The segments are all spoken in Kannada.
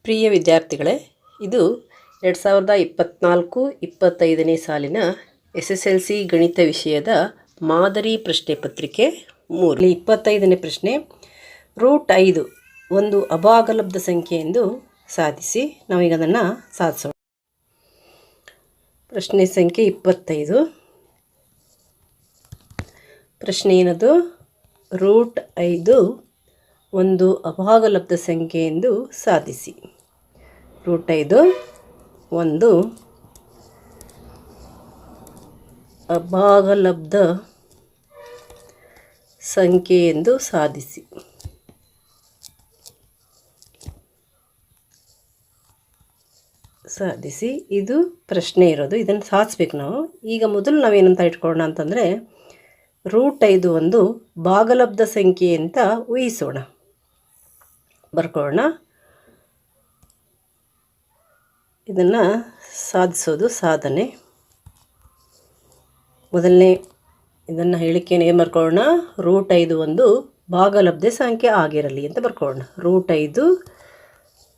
ಪ್ರಿಯ ವಿದ್ಯಾರ್ಥಿಗಳೇ, ಇದು 2024-25ನೇ ಸಾಲಿನ SSLC ಗಣಿತ ವಿಷಯದ ಮಾದರಿ ಪ್ರಶ್ನೆ ಪತ್ರಿಕೆ 3. 25ನೇ ಪ್ರಶ್ನೆ, √5 ಒಂದು ಅಭಾಗಲಬ್ಧ ಸಂಖ್ಯೆ ಎಂದು ಸಾಧಿಸಿ. ನಾವೀಗ ಅದನ್ನು ಸಾಧಿಸೋಣ. ಪ್ರಶ್ನೆ ಸಂಖ್ಯೆ 25. ಪ್ರಶ್ನೆ ಏನದು? √5 ಒಂದು ಅಭಾಗಲಬ್ಧ ಸಂಖ್ಯೆ ಎಂದು ಸಾಧಿಸಿ. √5 ಒಂದು ಅಭಾಗಲಬ್ಧ ಸಂಖ್ಯೆ ಎಂದು ಸಾಧಿಸಿ. ಇದು ಪ್ರಶ್ನೆ ಇರೋದು. ಇದನ್ನು ಸಾಧಿಸ್ಬೇಕು ನಾವು. ಈಗ ಮೊದಲು ನಾವೇನಂತ ಇಟ್ಕೊಳ್ಳೋಣ ಅಂತಂದರೆ, √5 ಒಂದು ಭಾಗಲಬ್ಧ ಸಂಖ್ಯೆ ಅಂತ ಊಹಿಸೋಣ. ಬರ್ಕೊಳ್ಳೋಣ. ಇದನ್ನು ಸಾಧಿಸೋದು ಸಾಧನೆ. ಮೊದಲನೇ ಇದನ್ನು ಹೇಳಿಕೆಯನ್ನು ಏನು ಬರ್ಕೊಳ್ಳೋಣ? √5 ಒಂದು ಭಾಗಲಬ್ಧ ಸಂಖ್ಯೆ ಆಗಿರಲಿ ಅಂತ ಬರ್ಕೊಳ್ಳೋಣ. √5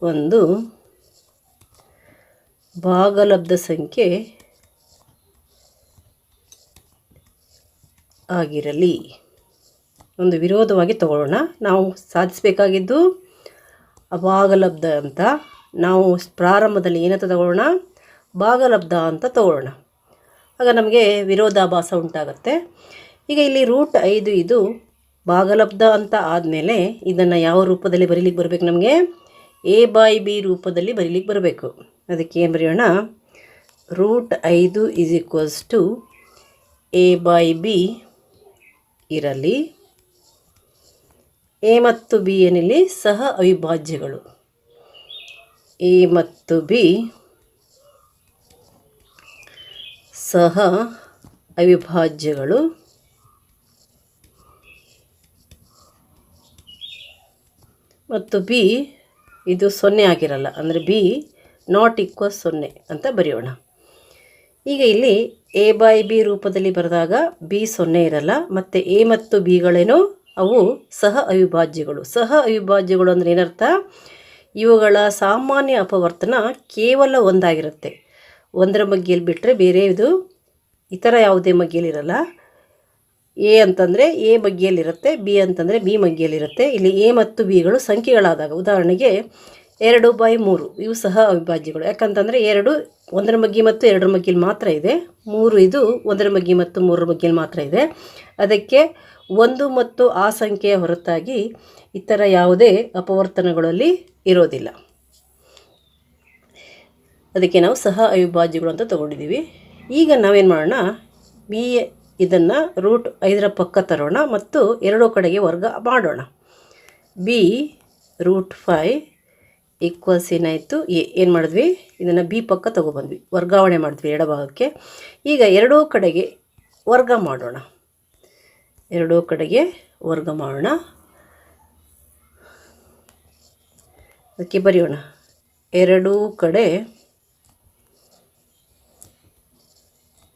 ಒಂದು ಭಾಗಲಬ್ಧ ಸಂಖ್ಯೆ ಆಗಿರಲಿ. ಒಂದು ವಿರೋಧವಾಗಿ ತಗೊಳ್ಳೋಣ. ನಾವು ಸಾಧಿಸಬೇಕಾಗಿದ್ದು ಅಭಾಗಲಬ್ಧ ಅಂತ. ನಾವು ಪ್ರಾರಂಭದಲ್ಲಿ ಏನಂತ ತಗೊಳ್ಳೋಣ? ಭಾಗಲಬ್ಧ ಅಂತ ತಗೊಳ್ಳೋಣ. ಆಗ ನಮಗೆ ವಿರೋಧಾಭಾಸ ಉಂಟಾಗುತ್ತೆ. ಈಗ ಇಲ್ಲಿ √5 ಇದು ಭಾಗಲಬ್ಧ ಅಂತ ಆದಮೇಲೆ ಇದನ್ನು ಯಾವ ರೂಪದಲ್ಲಿ ಬರೀಲಿಕ್ಕೆ ಬರಬೇಕು? ನಮಗೆ a/b ರೂಪದಲ್ಲಿ ಬರೀಲಿಕ್ಕೆ ಬರಬೇಕು. ಅದಕ್ಕೆ ಏನು ಬರೆಯೋಣ? √5 = a/b ಇರಲಿ. a ಮತ್ತು b ಏನಿಲ್ಲಿ ಸಹ ಅವಿಭಾಜ್ಯಗಳು. a ಮತ್ತು b ಸಹ ಅವಿಭಾಜ್ಯಗಳು. ಮತ್ತು b ಇದು 0 ಆಗಿರಲ್ಲ, ಅಂದರೆ b ≠ 0 ಅಂತ ಬರೆಯೋಣ. ಈಗ ಇಲ್ಲಿ a/b ರೂಪದಲ್ಲಿ ಬರೆದಾಗ b 0 ಇರಲ್ಲ, ಮತ್ತು a ಮತ್ತು bಗಳೇನು ಅವು ಸಹ ಅವಿಭಾಜ್ಯಗಳು. ಸಹ ಅವಿಭಾಜ್ಯಗಳು ಅಂದರೆ ಏನರ್ಥ? ಇವುಗಳ ಸಾಮಾನ್ಯ ಅಪವರ್ತನ ಕೇವಲ ಒಂದಾಗಿರುತ್ತೆ. ಒಂದರ ಮಗ್ಗಿಯಲ್ಲಿ ಬಿಟ್ಟರೆ ಬೇರೆ ಇದು ಇತರ ಯಾವುದೇ ಮಗ್ಗಿಯಲ್ಲಿರಲ್ಲ. a ಅಂತಂದರೆ a ಮಗ್ಗಿಯಲ್ಲಿರುತ್ತೆ, b ಅಂತಂದರೆ b ಮಗ್ಗಿಯಲ್ಲಿರುತ್ತೆ. ಇಲ್ಲಿ a ಮತ್ತು bಗಳು ಸಂಖ್ಯೆಗಳಾದಾಗ, ಉದಾಹರಣೆಗೆ 2/3 ಇವು ಸಹ ಅವಿಭಾಜ್ಯಗಳು. ಯಾಕಂತಂದರೆ 2 ಒಂದರ ಮಗ್ಗಿ ಮತ್ತು 2ರ ಮಗ್ಗಿಯಲ್ಲಿ ಮಾತ್ರ ಇದೆ. 3 ಇದು ಒಂದರ ಮಗ್ಗಿ ಮತ್ತು 3ರ ಮಗ್ಗಿಯಲ್ಲಿ ಮಾತ್ರ ಇದೆ. ಅದಕ್ಕೆ 1 ಮತ್ತು ಆ ಸಂಖ್ಯೆಯ ಹೊರತಾಗಿ ಇತರ ಯಾವುದೇ ಅಪವರ್ತನಗಳಲ್ಲಿ ಇರೋದಿಲ್ಲ. ಅದಕ್ಕೆ ನಾವು ಸಹ ಅವಿಭಾಜ್ಯಗಳು ಅಂತ ತಗೊಂಡಿದ್ದೀವಿ. ಈಗ ನಾವೇನು ಮಾಡೋಣ? ಇದನ್ನು √5 ಪಕ್ಕ ತರೋಣ ಮತ್ತು ಎರಡೂ ಕಡೆಗೆ ವರ್ಗ ಮಾಡೋಣ. b √5 ಏನಾಯಿತು? ಏನು ಮಾಡಿದ್ವಿ? ಇದನ್ನು b ಪಕ್ಕ ತಗೊಬಂದ್ವಿ, ವರ್ಗಾವಣೆ ಮಾಡಿದ್ವಿ ಎಡಭಾಗಕ್ಕೆ. ಈಗ ಎರಡೂ ಕಡೆಗೆ ವರ್ಗ ಮಾಡೋಣ. ಎರಡೂ ಕಡೆಗೆ ವರ್ಗ ಮಾಡೋಣ. ಅದಕ್ಕೆ ಬರೆಯೋಣ, ಎರಡೂ ಕಡೆ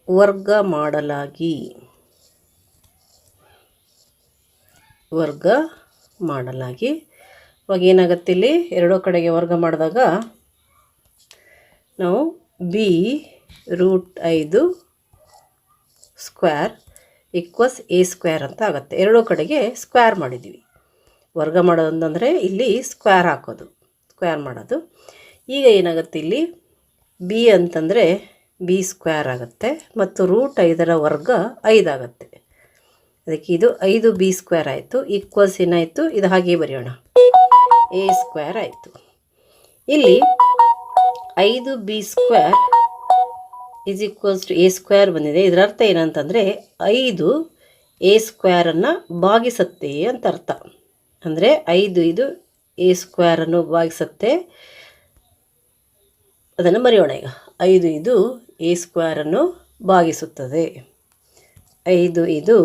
ವರ್ಗ ಮಾಡಲಾಗಿ. ಇವಾಗ ಏನಾಗುತ್ತೆ? ಇಲ್ಲಿ ಎರಡೂ ಕಡೆಗೆ ವರ್ಗ ಮಾಡಿದಾಗ ನಾವು b √5² = a² ಅಂತ ಆಗುತ್ತೆ. ಎರಡೂ ಕಡೆಗೆ ಸ್ಕ್ವೇರ್ ಮಾಡಿದ್ದೀವಿ. ವರ್ಗ ಮಾಡೋದಂದರೆ ಇಲ್ಲಿ ಸ್ಕ್ವೇರ್ ಹಾಕೋದು, ಸ್ಕ್ವೇರ್ ಮಾಡೋದು. ಈಗ ಏನಾಗುತ್ತೆ? ಇಲ್ಲಿ b ಅಂತಂದರೆ b² ಆಗುತ್ತೆ ಮತ್ತು √5ರ ವರ್ಗ 5 ಆಗುತ್ತೆ. ಅದಕ್ಕೆ ಇದು 5b² ಆಯಿತು. ಏನಾಯಿತು? ಇದು ಹಾಗೆ ಬರೆಯೋಣ, a² ಆಯಿತು. ಇಲ್ಲಿ 5b² = a² ಬಂದಿದೆ. ಇದರ ಅರ್ಥ ಏನಂತಂದರೆ 5 a² ಭಾಗಿಸುತ್ತೆ ಅಂತ ಅರ್ಥ. ಅಂದರೆ 5 ಇದು a² ಭಾಗಿಸುತ್ತೆ. ಅದನ್ನು ಬರೆಯೋಣ. ಈಗ 5 ಇದು a² ಭಾಗಿಸುತ್ತದೆ. 5 ಇದು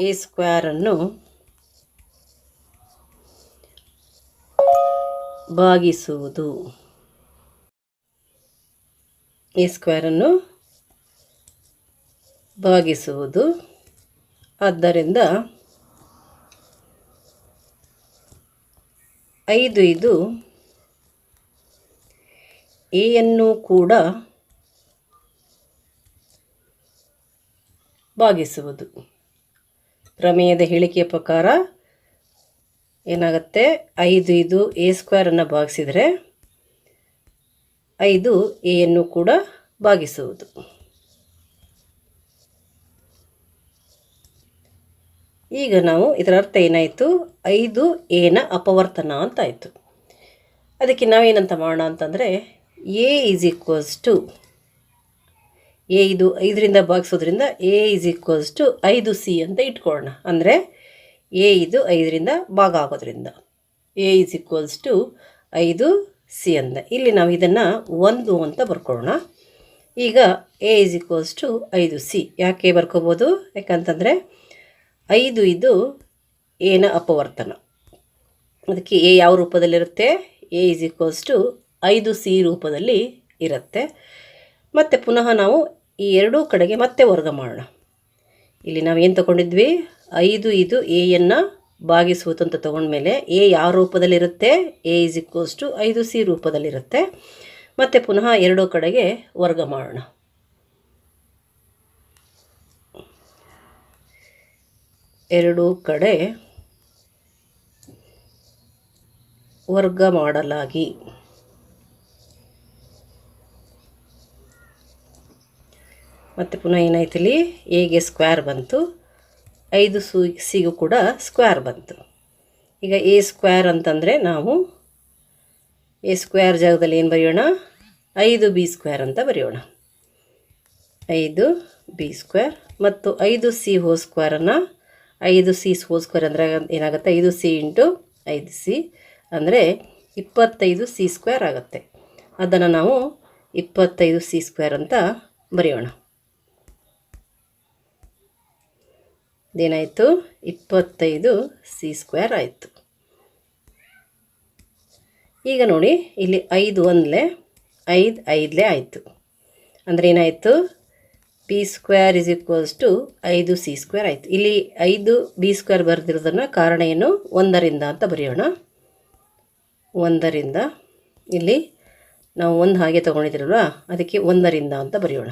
a² ಭಾಗಿಸುವುದು. a² ಭಾಗಿಸುವುದು. ಆದ್ದರಿಂದ 5 ಇದು ಎಯನ್ನು ಕೂಡ ಭಾಗಿಸುವುದು. ಪ್ರಮೇಯದ ಹೇಳಿಕೆಯ ಪ್ರಕಾರ ಏನಾಗುತ್ತೆ, 5 ಇದು ಎ ಸ್ಕ್ವೇರನ್ನು ಭಾಗಿಸಿದರೆ 5 ಎಯನ್ನು ಕೂಡ ಭಾಗಿಸುವುದು. ಈಗ ನಾವು ಇದರ ಅರ್ಥ ಏನಾಯಿತು, 5 ಎನ ಅಪವರ್ತನ ಅಂತಾಯಿತು. ಅದಕ್ಕೆ ನಾವೇನಂತ ಮಾಡೋಣ ಅಂತಂದರೆ, A is equals to A ಇದು 5ರಿಂದ ಭಾಗಿಸೋದ್ರಿಂದ A is equals to 5c ಅಂತ ಇಟ್ಕೊಳ್ಳೋಣ. ಅಂದರೆ ಎ ಇದು 5ರಿಂದ ಭಾಗ ಆಗೋದ್ರಿಂದ A is equals to 5c ಅಂತ. ಇಲ್ಲಿ ನಾವು ಇದನ್ನು 1 ಅಂತ ಬರ್ಕೊಳ್ಳೋಣ. ಈಗ A is equals to 5c ಯಾಕೆ ಬರ್ಕೋಬೋದು, ಯಾಕಂತಂದರೆ 5 ಇದು ಎನ ಅಪವರ್ತನ. ಅದಕ್ಕೆ ಎ ಯಾವ ರೂಪದಲ್ಲಿರುತ್ತೆ, A is equals to 5c ರೂಪದಲ್ಲಿ ಇರುತ್ತೆ. ಮತ್ತು ಪುನಃ ನಾವು ಈ ಎರಡೂ ಕಡೆಗೆ ಮತ್ತೆ ವರ್ಗ ಮಾಡೋಣ. ಇಲ್ಲಿ ನಾವು ಏನು ತೊಗೊಂಡಿದ್ವಿ, 5 ಇದು ಎಯನ್ನು ಭಾಗಿಸುವುದು ಅಂತ ತೊಗೊಂಡ್ಮೇಲೆ ಎ ಯಾವ ರೂಪದಲ್ಲಿರುತ್ತೆ, A is equals to 5c ರೂಪದಲ್ಲಿರುತ್ತೆ. ಮತ್ತು ಪುನಃ ಎರಡೂ ಕಡೆಗೆ ವರ್ಗ ಮಾಡೋಣ. ಎರಡೂ ಕಡೆ ವರ್ಗ ಮಾಡಲಾಗಿ ಮತ್ತು ಪುನಃ ಏನಾಯ್ತು, ಇಲ್ಲಿ ಎಗೆ ಸ್ಕ್ವೇರ್ ಬಂತು, 5cಗೂ ಕೂಡ ಸ್ಕ್ವೇರ್ ಬಂತು. ಈಗ ಎ ಸ್ಕ್ವೇರ್ ಅಂತಂದರೆ ನಾವು ಎ ಸ್ಕ್ವೇರ್ ಜಾಗದಲ್ಲಿ ಏನು ಬರೆಯೋಣ, 5b ಸ್ಕ್ವೇರ್ ಅಂತ ಬರೆಯೋಣ. 5b ಸ್ಕ್ವೇರ್ ಮತ್ತು 5c hole ಸ್ಕ್ವೇರನ್ನು 5c whole square ಅಂದರೆ ಏನಾಗುತ್ತೆ, 5c ಇಂಟು 5c ಅಂದರೆ 25c ಸ್ಕ್ವೇರ್ ಆಗುತ್ತೆ. ಅದನ್ನು ನಾವು 25c ಸ್ಕ್ವೇರ್ ಅಂತ ಬರೆಯೋಣ. ಇದೇನಾಯಿತು, 25c ಸ್ಕ್ವೇರ್ ಆಯಿತು. ಈಗ ನೋಡಿ, ಇಲ್ಲಿ 5 ಒಂದಲೇ 5 5ಲೇ ಆಯಿತು. ಅಂದರೆ ಏನಾಯಿತು, b square is equals to 5c square ಆಯಿತು. ಇಲ್ಲಿ 5b ಸ್ಕ್ವೇರ್ ಬರೆದಿರೋದನ್ನು ಕಾರಣ ಏನು, 1ರಿಂದ ಅಂತ ಬರೆಯೋಣ. 1ರಿಂದ ಇಲ್ಲಿ ನಾವು 1 ಹಾಗೆ ತೊಗೊಂಡಿದ್ದೀರಲ್ವ, ಅದಕ್ಕೆ 1ರಿಂದ ಅಂತ ಬರೆಯೋಣ.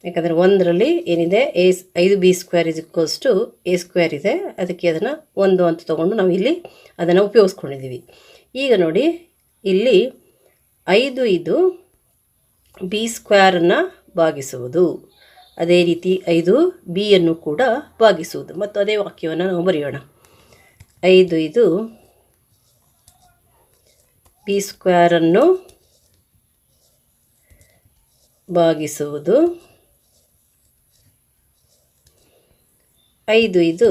ಯಾಕಂದರೆ 1ರಲ್ಲಿ ಏನಿದೆ, 5b square is equals to A square ಇದೆ, ಅದಕ್ಕೆ ಅದನ್ನು 1 ಅಂತ ತೊಗೊಂಡು ನಾವು ಇಲ್ಲಿ ಅದನ್ನು ಉಪಯೋಗಿಸ್ಕೊಂಡಿದ್ದೀವಿ. ಈಗ ನೋಡಿ, ಇಲ್ಲಿ 5 ಇದು b ಸ್ಕ್ವೇರನ್ನು ಭಾಗಿಸುವುದು, ಅದೇ ರೀತಿ 5bಯನ್ನು ಕೂಡ ಭಾಗಿಸುವುದು. ಮತ್ತು ಅದೇ ವಾಕ್ಯವನ್ನು ನಾವು ಬರೆಯೋಣ. 5 ಇದು b ಸ್ಕ್ವೇರನ್ನು ಭಾಗಿಸುವುದು, 5 ಇದು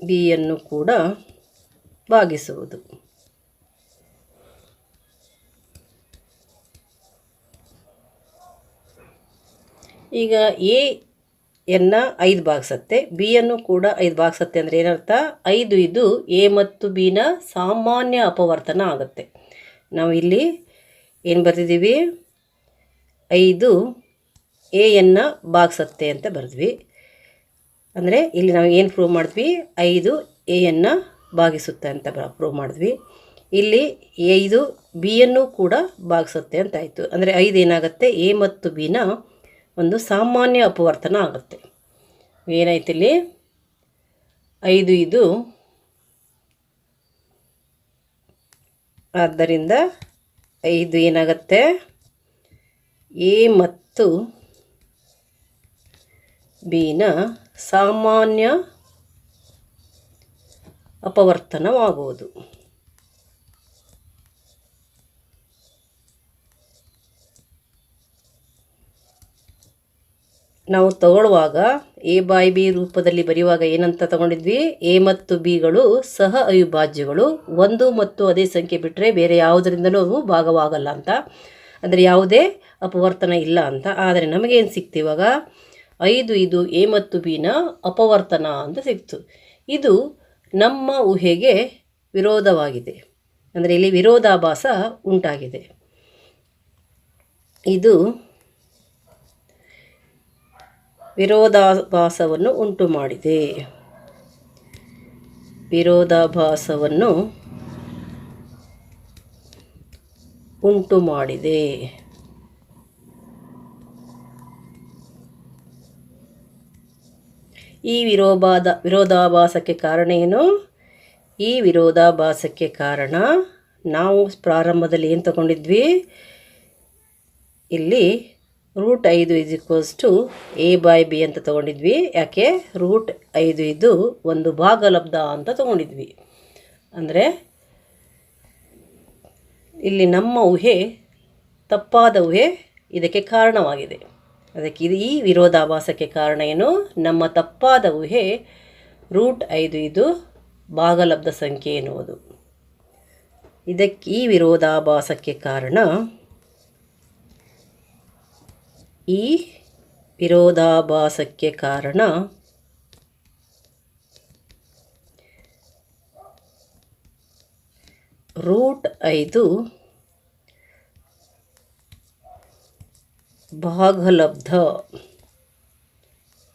ಬಿಯನ್ನು ಕೂಡ ಭಾಗಿಸುವುದು. ಈಗ ಎಯನ್ನು 5 ಭಾಗಿಸುತ್ತೆ, ಬಿಯನ್ನು ಕೂಡ 5 ಭಾಗಿಸುತ್ತೆ. ಅಂದರೆ ಏನರ್ಥ, 5 ಇದು ಎ ಮತ್ತು ಬಿನ ಸಾಮಾನ್ಯ ಅಪವರ್ತನ ಆಗುತ್ತೆ. ನಾವು ಇಲ್ಲಿ ಏನು ಬರೆದಿದ್ದೀವಿ, 5 ಎಯನ್ನು ಭಾಗಿಸುತ್ತೆ ಅಂತ ಬರೆದ್ವಿ. ಅಂದರೆ ಇಲ್ಲಿ ನಾವು ಏನು ಪ್ರೂವ್ ಮಾಡಿದ್ವಿ, 5 ಎಯನ್ನು ಭಾಗಿಸುತ್ತೆ ಅಂತ ಪ್ರೂವ್ ಮಾಡಿದ್ವಿ. ಇಲ್ಲಿ 5 ಬಿಯನ್ನು ಕೂಡ ಭಾಗಿಸುತ್ತೆ ಅಂತ ಆಯಿತು. ಅಂದರೆ 5 ಏನಾಗುತ್ತೆ, ಎ ಮತ್ತು ಬಿನ ಒಂದು ಸಾಮಾನ್ಯ ಅಪವರ್ತನ ಆಗುತ್ತೆ. ಏನಾಯ್ತು ಇಲ್ಲಿ, 5 ಇದು, ಆದ್ದರಿಂದ 5 ಏನಾಗುತ್ತೆ, ಎ ಮತ್ತು ಬಿನ ಸಾಮಾನ್ಯ ಅಪವರ್ತನವಾಗುವುದು. ನಾವು ತಗೊಳ್ಳುವಾಗ ಎ ಬೈ ಬಿ ರೂಪದಲ್ಲಿ ಬರೆಯುವಾಗ ಏನಂತ ತಗೊಂಡಿದ್ವಿ, ಎ ಮತ್ತು ಬಿಗಳು ಸಹ ಅವಿಭಾಜ್ಯಗಳು, 1 ಮತ್ತು ಅದೇ ಸಂಖ್ಯೆ ಬಿಟ್ಟರೆ ಬೇರೆ ಯಾವುದರಿಂದಲೂ ಅವು ಭಾಗವಾಗಲ್ಲ ಅಂತ, ಅಂದರೆ ಯಾವುದೇ ಅಪವರ್ತನ ಇಲ್ಲ ಅಂತ. ಆದರೆ ನಮಗೇನು ಸಿಕ್ತು ಇವಾಗ, 5 ಇದು ಎ ಮತ್ತು ಬಿನ ಅಪವರ್ತನ ಅಂತ ಸಿಕ್ತು. ಇದು ನಮ್ಮ ಊಹೆಗೆ ವಿರೋಧವಾಗಿದೆ, ಅಂದರೆ ಇಲ್ಲಿ ವಿರೋಧಾಭಾಸ ಉಂಟಾಗಿದೆ. ಇದು ವಿರೋಧಾಭಾಸವನ್ನು ಉಂಟು ಮಾಡಿದೆ. ವಿರೋಧಾಭಾಸವನ್ನು ಉಂಟು ಮಾಡಿದೆ. ಈ ವಿರೋಧಾಭಾಸಕ್ಕೆ ಕಾರಣ ಏನು? ಈ ವಿರೋಧಾಭಾಸಕ್ಕೆ ಕಾರಣ ನಾವು ಪ್ರಾರಂಭದಲ್ಲಿ ಏನು ತಗೊಂಡಿದ್ವಿ? ಇಲ್ಲಿ √5 = a/b ಅಂತ ತಗೊಂಡಿದ್ವಿ. ಯಾಕೆ? √5 ಇದು ಒಂದು ಭಾಗಲಬ್ಧ ಅಂತ ತಗೊಂಡಿದ್ವಿ. ಅಂದರೆ ಇಲ್ಲಿ ನಮ್ಮ ಊಹೆ ತಪ್ಪಾದ ಊಹೆ ಇದಕ್ಕೆ ಕಾರಣವಾಗಿದೆ. ಅದಕ್ಕೆ ಈ ವಿರೋಧಾಭಾಸಕ್ಕೆ ಕಾರಣ ಏನು? ನಮ್ಮ ತಪ್ಪಾದ ಊಹೆ √5 ಇದು ಭಾಗಲಬ್ಧ ಸಂಖ್ಯೆ ಎನ್ನುವುದು. ಈ ವಿರೋಧಾಭಾಸಕ್ಕೆ ಕಾರಣ √5 ಭಾಗಲಬ್ಧ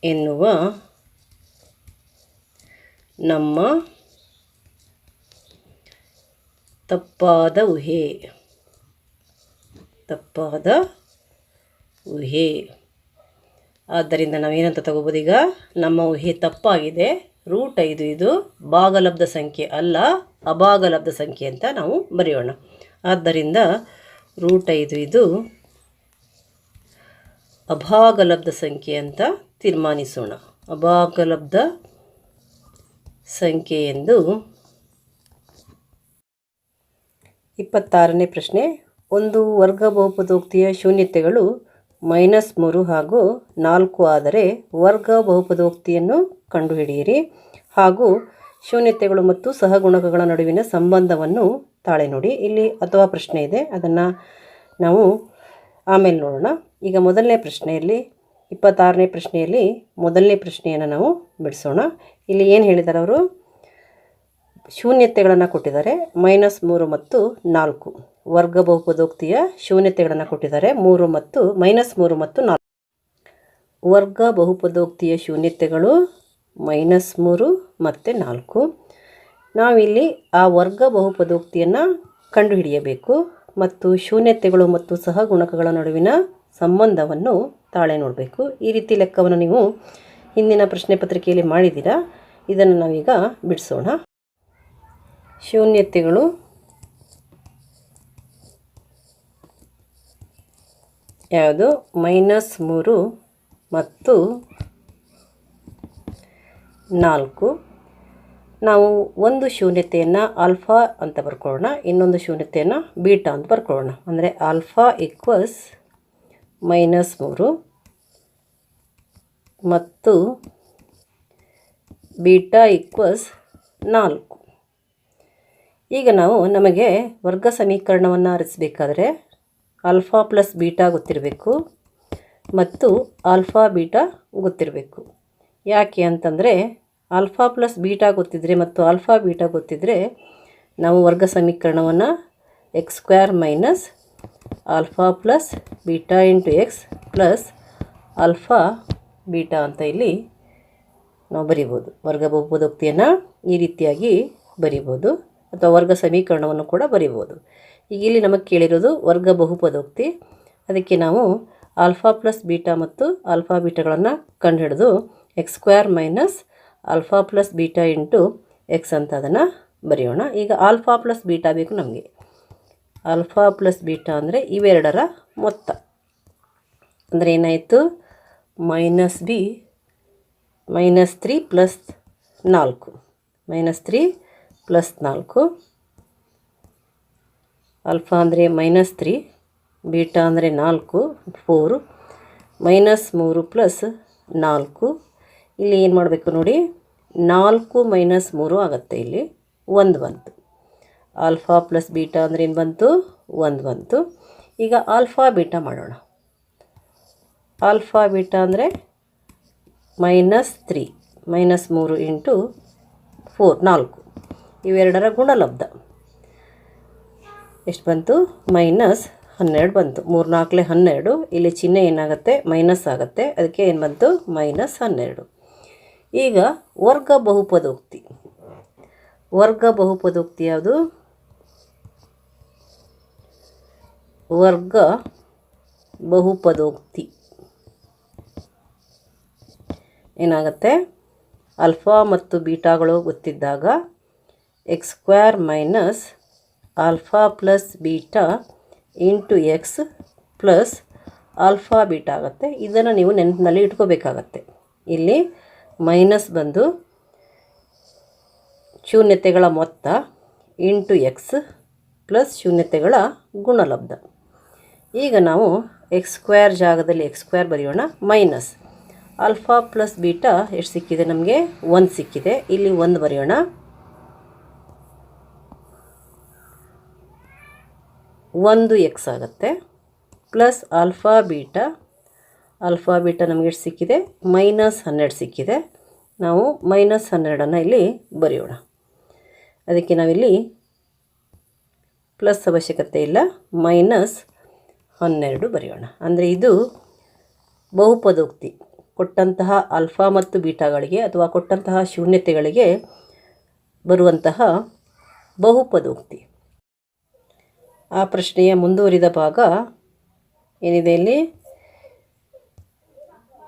ಎನ್ನುವ ನಮ್ಮ ತಪ್ಪಾದ ಊಹೆ. ಆದ್ದರಿಂದ ನಾವೇನಂತ ತಗೋಬೋದು? ಈಗ ನಮ್ಮ ಊಹೆ ತಪ್ಪಾಗಿದೆ. √5 ಇದು ಭಾಗಲಬ್ಧ ಸಂಖ್ಯೆ ಅಲ್ಲ, ಅಭಾಗಲಬ್ಧ ಸಂಖ್ಯೆ ಅಂತ ನಾವು ಬರೆಯೋಣ. ಆದ್ದರಿಂದ √5 ಇದು ಅಭಾಗಲಬ್ಧ ಸಂಖ್ಯೆ ಅಂತ ತೀರ್ಮಾನಿಸೋಣ. ಅಭಾಗಲಬ್ಧ ಸಂಖ್ಯೆ ಎಂದು. 26ನೇ ಪ್ರಶ್ನೆ. ಒಂದು ವರ್ಗ ಬಹುಪದೋಕ್ತಿಯ ಶೂನ್ಯತೆಗಳು -3 ಹಾಗೂ 4 ಆದರೆ ವರ್ಗ ಬಹುಪದೋಕ್ತಿಯನ್ನು ಕಂಡುಹಿಡಿಯಿರಿ ಹಾಗೂ ಶೂನ್ಯತೆಗಳು ಮತ್ತು ಸಹಗುಣಕಗಳ ನಡುವಿನ ಸಂಬಂಧವನ್ನು ತಾಳೆ ನೋಡಿ. ಇಲ್ಲಿ ಅಥವಾ ಪ್ರಶ್ನೆ ಇದೆ, ಅದನ್ನು ನಾವು ಆಮೇಲೆ ನೋಡೋಣ. ಈಗ ಮೊದಲನೇ ಪ್ರಶ್ನೆಯಲ್ಲಿ 26ನೇ ಪ್ರಶ್ನೆಯಲ್ಲಿ ಮೊದಲನೇ ಪ್ರಶ್ನೆಯನ್ನು ನಾವು ಬಿಡಿಸೋಣ. ಇಲ್ಲಿ ಏನು ಹೇಳಿದ್ದಾರೆ ಅವರು? ಶೂನ್ಯತೆಗಳನ್ನು ಕೊಟ್ಟಿದ್ದಾರೆ -3 ಮತ್ತು 4. ವರ್ಗ ಬಹುಪದೋಕ್ತಿಯ ಶೂನ್ಯತೆಗಳನ್ನು ಕೊಟ್ಟಿದ್ದಾರೆ -3 ಮತ್ತು 4. ವರ್ಗ ಬಹುಪದೋಕ್ತಿಯ ಶೂನ್ಯತೆಗಳು -3 ಮತ್ತು 4. ನಾವಿಲ್ಲಿ ಆ ವರ್ಗ ಬಹುಪದೋಕ್ತಿಯನ್ನು ಕಂಡುಹಿಡಿಯಬೇಕು ಮತ್ತು ಶೂನ್ಯತೆಗಳು ಮತ್ತು ಸಹಗುಣಕಗಳ ನಡುವಿನ ಸಂಬಂಧವನ್ನು ತಾಳೆ ನೋಡಬೇಕು. ಈ ರೀತಿ ಲೆಕ್ಕವನ್ನು ನೀವು ಹಿಂದಿನ ಪ್ರಶ್ನೆ ಪತ್ರಿಕೆಯಲ್ಲಿ ಮಾಡಿದ್ದೀರಾ. ಇದನ್ನು ನಾವೀಗ ಬಿಡಿಸೋಣ. ಶೂನ್ಯತೆಗಳು ಯಾವುದು? -3 ಮತ್ತು 4. ನಾವು ಒಂದು ಶೂನ್ಯತೆಯನ್ನು ಆಲ್ಫಾ ಅಂತ ಬರ್ಕೊಳ್ಳೋಣ, ಇನ್ನೊಂದು ಶೂನ್ಯತೆಯನ್ನು ಬೀಟಾ ಅಂತ ಬರ್ಕೊಳ್ಳೋಣ. ಅಂದರೆ ಆಲ್ಫಾ = -3 ಮತ್ತು ಬೀಟಾ = 4. ಈಗ ನಮಗೆ ವರ್ಗ ಸಮೀಕರಣವನ್ನು ರಚಿಸಬೇಕಾದ್ರೆ ಆಲ್ಫಾ ಪ್ಲಸ್ ಬೀಟಾ ಗೊತ್ತಿರಬೇಕು ಮತ್ತು ಆಲ್ಫಾ ಬೀಟಾ ಗೊತ್ತಿರಬೇಕು. ಯಾಕೆ ಅಂತಂದರೆ ಆಲ್ಫಾ ಪ್ಲಸ್ ಬೀಟಾ ಗೊತ್ತಿದ್ದರೆ ಮತ್ತು ಆಲ್ಫಾ ಬೀಟಾ ಗೊತ್ತಿದ್ದರೆ ನಾವು ವರ್ಗ ಸಮೀಕರಣವನ್ನು x² - alpha plus beta × x plus alpha beta ಅಂತ ಇಲ್ಲಿ ನಾವು ಬರಿಬೋದು. ವರ್ಗ ಬಹುಪದೋಕ್ತಿಯನ್ನು ಈ ರೀತಿಯಾಗಿ ಬರಿಬೋದು ಅಥವಾ ವರ್ಗ ಸಮೀಕರಣವನ್ನು ಕೂಡ ಬರಿಬೋದು. ಈಗ ಇಲ್ಲಿ ನಮಗೆ ಕೇಳಿರೋದು ವರ್ಗ ಬಹುಪದೋಕ್ತಿ. ಅದಕ್ಕೆ ನಾವು ಆಲ್ಫಾ ಪ್ಲಸ್ ಬೀಟಾ ಮತ್ತು ಆಲ್ಫಾ ಬೀಟಾಗಳನ್ನು ಕಂಡುಹಿಡಿದು x² - alpha plus beta × x ಅಂತ ಅದನ್ನು ಬರೆಯೋಣ. ಈಗ ಆಲ್ಫಾ ಪ್ಲಸ್ ಬೀಟಾ ಬೇಕು ನಮಗೆ. ಆಲ್ಫಾ ಪ್ಲಸ್ ಬೀಟಾ ಅಂದರೆ ಇವೆರಡರ ಮೊತ್ತ. ಅಂದರೆ ಏನಾಯಿತು? -3 + 4. ಆಲ್ಫಾ ಅಂದರೆ -3, ಬೀಟಾ ಅಂದರೆ 4, 4. -3 + 4. ಇಲ್ಲಿ ಏನು ಮಾಡಬೇಕು ನೋಡಿ, 4 - 3 ಆಗುತ್ತೆ. ಇಲ್ಲಿ 1 ಬಂತು. ಆಲ್ಫಾ ಪ್ಲಸ್ ಬೀಟಾ ಅಂದರೆ ಏನು ಬಂತು? 1 ಬಂತು. ಈಗ ಆಲ್ಫಾ ಬೀಟಾ ಮಾಡೋಣ. ಆಲ್ಫಾ ಬೀಟಾ ಅಂದರೆ -3 × 4 ಇವೆರಡರ ಗುಣಲಬ್ಧ ಎಷ್ಟು ಬಂತು? 12 ಬಂತು. 3 4 12. ಇಲ್ಲಿ ಚಿಹ್ನೆ ಏನಾಗುತ್ತೆ, ಮೈನಸ್ ಆಗುತ್ತೆ. ಅದಕ್ಕೆ ಏನು ಬಂತು, -12. ಈಗ ವರ್ಗ ಬಹುಪದೋಕ್ತಿ. ವರ್ಗ ಬಹುಪದೋಕ್ತಿ ಯಾವುದು? ವರ್ಗ ಬಹುಪದೋಕ್ತಿ ಏನಾಗುತ್ತೆ, ಆಲ್ಫಾ ಮತ್ತು ಬೀಟಾಗಳು ಗೊತ್ತಿದ್ದಾಗ x² minus alpha plus beta into X plus alpha beta ಆಗುತ್ತೆ. ಇದನ್ನು ನೀವು ನೆನಪಿನಲ್ಲಿ ಇಟ್ಕೋಬೇಕಾಗತ್ತೆ. ಇಲ್ಲಿ ಮೈನಸ್ ಬಂದು ಶೂನ್ಯತೆಗಳ ಮೊತ್ತ ಇಂಟು ಎಕ್ಸ್ ಪ್ಲಸ್ ಶೂನ್ಯತೆಗಳ ಗುಣಲಬ್ಧ. ಈಗ ನಾವು x² ಜಾಗದಲ್ಲಿ x² ಬರೆಯೋಣ. ಮೈನಸ್ ಆಲ್ಫಾ ಪ್ಲಸ್ ಬೀಟಾ ಎಷ್ಟು ಸಿಕ್ಕಿದೆ ನಮಗೆ, 1 ಸಿಕ್ಕಿದೆ. ಇಲ್ಲಿ 1 ಬರೆಯೋಣ. 1x ಆಗುತ್ತೆ ಪ್ಲಸ್ ಆಲ್ಫಾ ಬೀಟಾ ನಮಗೆ ಎಷ್ಟು ಸಿಕ್ಕಿದೆ, -12 ಸಿಕ್ಕಿದೆ. ನಾವು -12 ಇಲ್ಲಿ ಬರೆಯೋಣ. ಅದಕ್ಕೆ ನಾವಿಲ್ಲಿ ಪ್ಲಸ್ ಅವಶ್ಯಕತೆ ಇಲ್ಲ, -12 ಬರೆಯೋಣ. ಅಂದರೆ ಇದು ಬಹುಪದೋಕ್ತಿ. ಕೊಟ್ಟಂತಹ ಆಲ್ಫಾ ಮತ್ತು ಬೀಟಾಗಳಿಗೆ ಅಥವಾ ಕೊಟ್ಟಂತಹ ಶೂನ್ಯತೆಗಳಿಗೆ ಬರುವಂತಹ ಬಹುಪದೋಕ್ತಿ. ಆ ಪ್ರಶ್ನೆಯ ಮುಂದುವರಿದ ಭಾಗ ಏನಿದೆ ಇಲ್ಲಿ,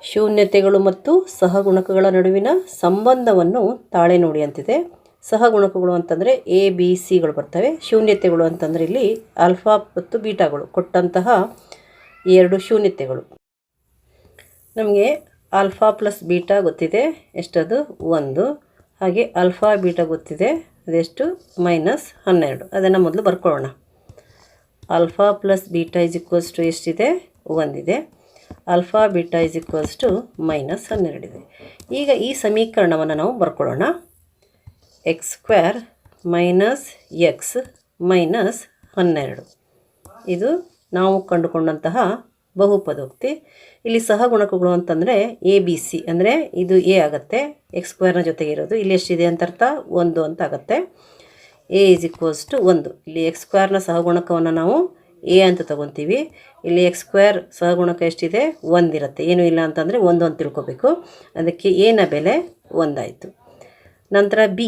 ಶೂನ್ಯತೆಗಳು ಮತ್ತು ಸಹಗುಣಕಗಳ ನಡುವಿನ ಸಂಬಂಧವನ್ನು ತಾಳೆ ನೋಡಿ ಅಂತಿದೆ. ಸಹಗುಣಕಗಳು ಅಂತಂದರೆ ABC ಬರ್ತವೆ. ಶೂನ್ಯತೆಗಳು ಅಂತಂದರೆ ಇಲ್ಲಿ ಆಲ್ಫಾ ಮತ್ತು ಬೀಟಾಗಳು ಕೊಟ್ಟಂತಹ 2 ಶೂನ್ಯತೆಗಳು. ನಮಗೆ ಆಲ್ಫಾ ಪ್ಲಸ್ ಬೀಟಾ ಗೊತ್ತಿದೆ, ಎಷ್ಟದು 1. ಹಾಗೆ ಆಲ್ಫಾ ಬೀಟಾ ಗೊತ್ತಿದೆ, ಅದೆಷ್ಟು, -12. ಅದನ್ನು ಮೊದಲು ಬರ್ಕೊಳ್ಳೋಣ. ಆಲ್ಫಾ ಪ್ಲಸ್ ಬೀಟಾ ಎಷ್ಟಿದೆ, 1 ಇದೆ. ಆಲ್ಫಾ ಬೀಟಾ -12 ಇದೆ. ಈಗ ಈ ಸಮೀಕರಣವನ್ನು ನಾವು ಬರ್ಕೊಳ್ಳೋಣ. x² ಮೈನಸ್ ಎಕ್ಸ್ ಮೈನಸ್ 12 ಇದು ನಾವು ಕಂಡುಕೊಂಡಂತಹ ಬಹುಪದೋಕ್ತಿ. ಇಲ್ಲಿ ಸಹಗುಣಕಗಳು ಅಂತಂದರೆ ABC, ಅಂದರೆ ಇದು A ಆಗುತ್ತೆ. x² ಜೊತೆಗೆ ಇರೋದು ಇಲ್ಲಿ ಎಷ್ಟಿದೆ ಅಂತ ಅರ್ಥ, 1 ಅಂತ ಆಗುತ್ತೆ. A = 1. ಇಲ್ಲಿ x² ಸಹಗುಣಕವನ್ನು ನಾವು A ಅಂತ ತಗೊತೀವಿ. ಇಲ್ಲಿ x² ಸಹಗುಣಕ ಎಷ್ಟಿದೆ, 1 ಇರುತ್ತೆ. ಏನೂ ಇಲ್ಲ ಅಂತಂದರೆ 1 ಅಂತ ತಿಳ್ಕೊಬೇಕು. ಅದಕ್ಕೆ A ನ ಬೆಲೆ 1 ಆಯಿತು. ನಂತರ B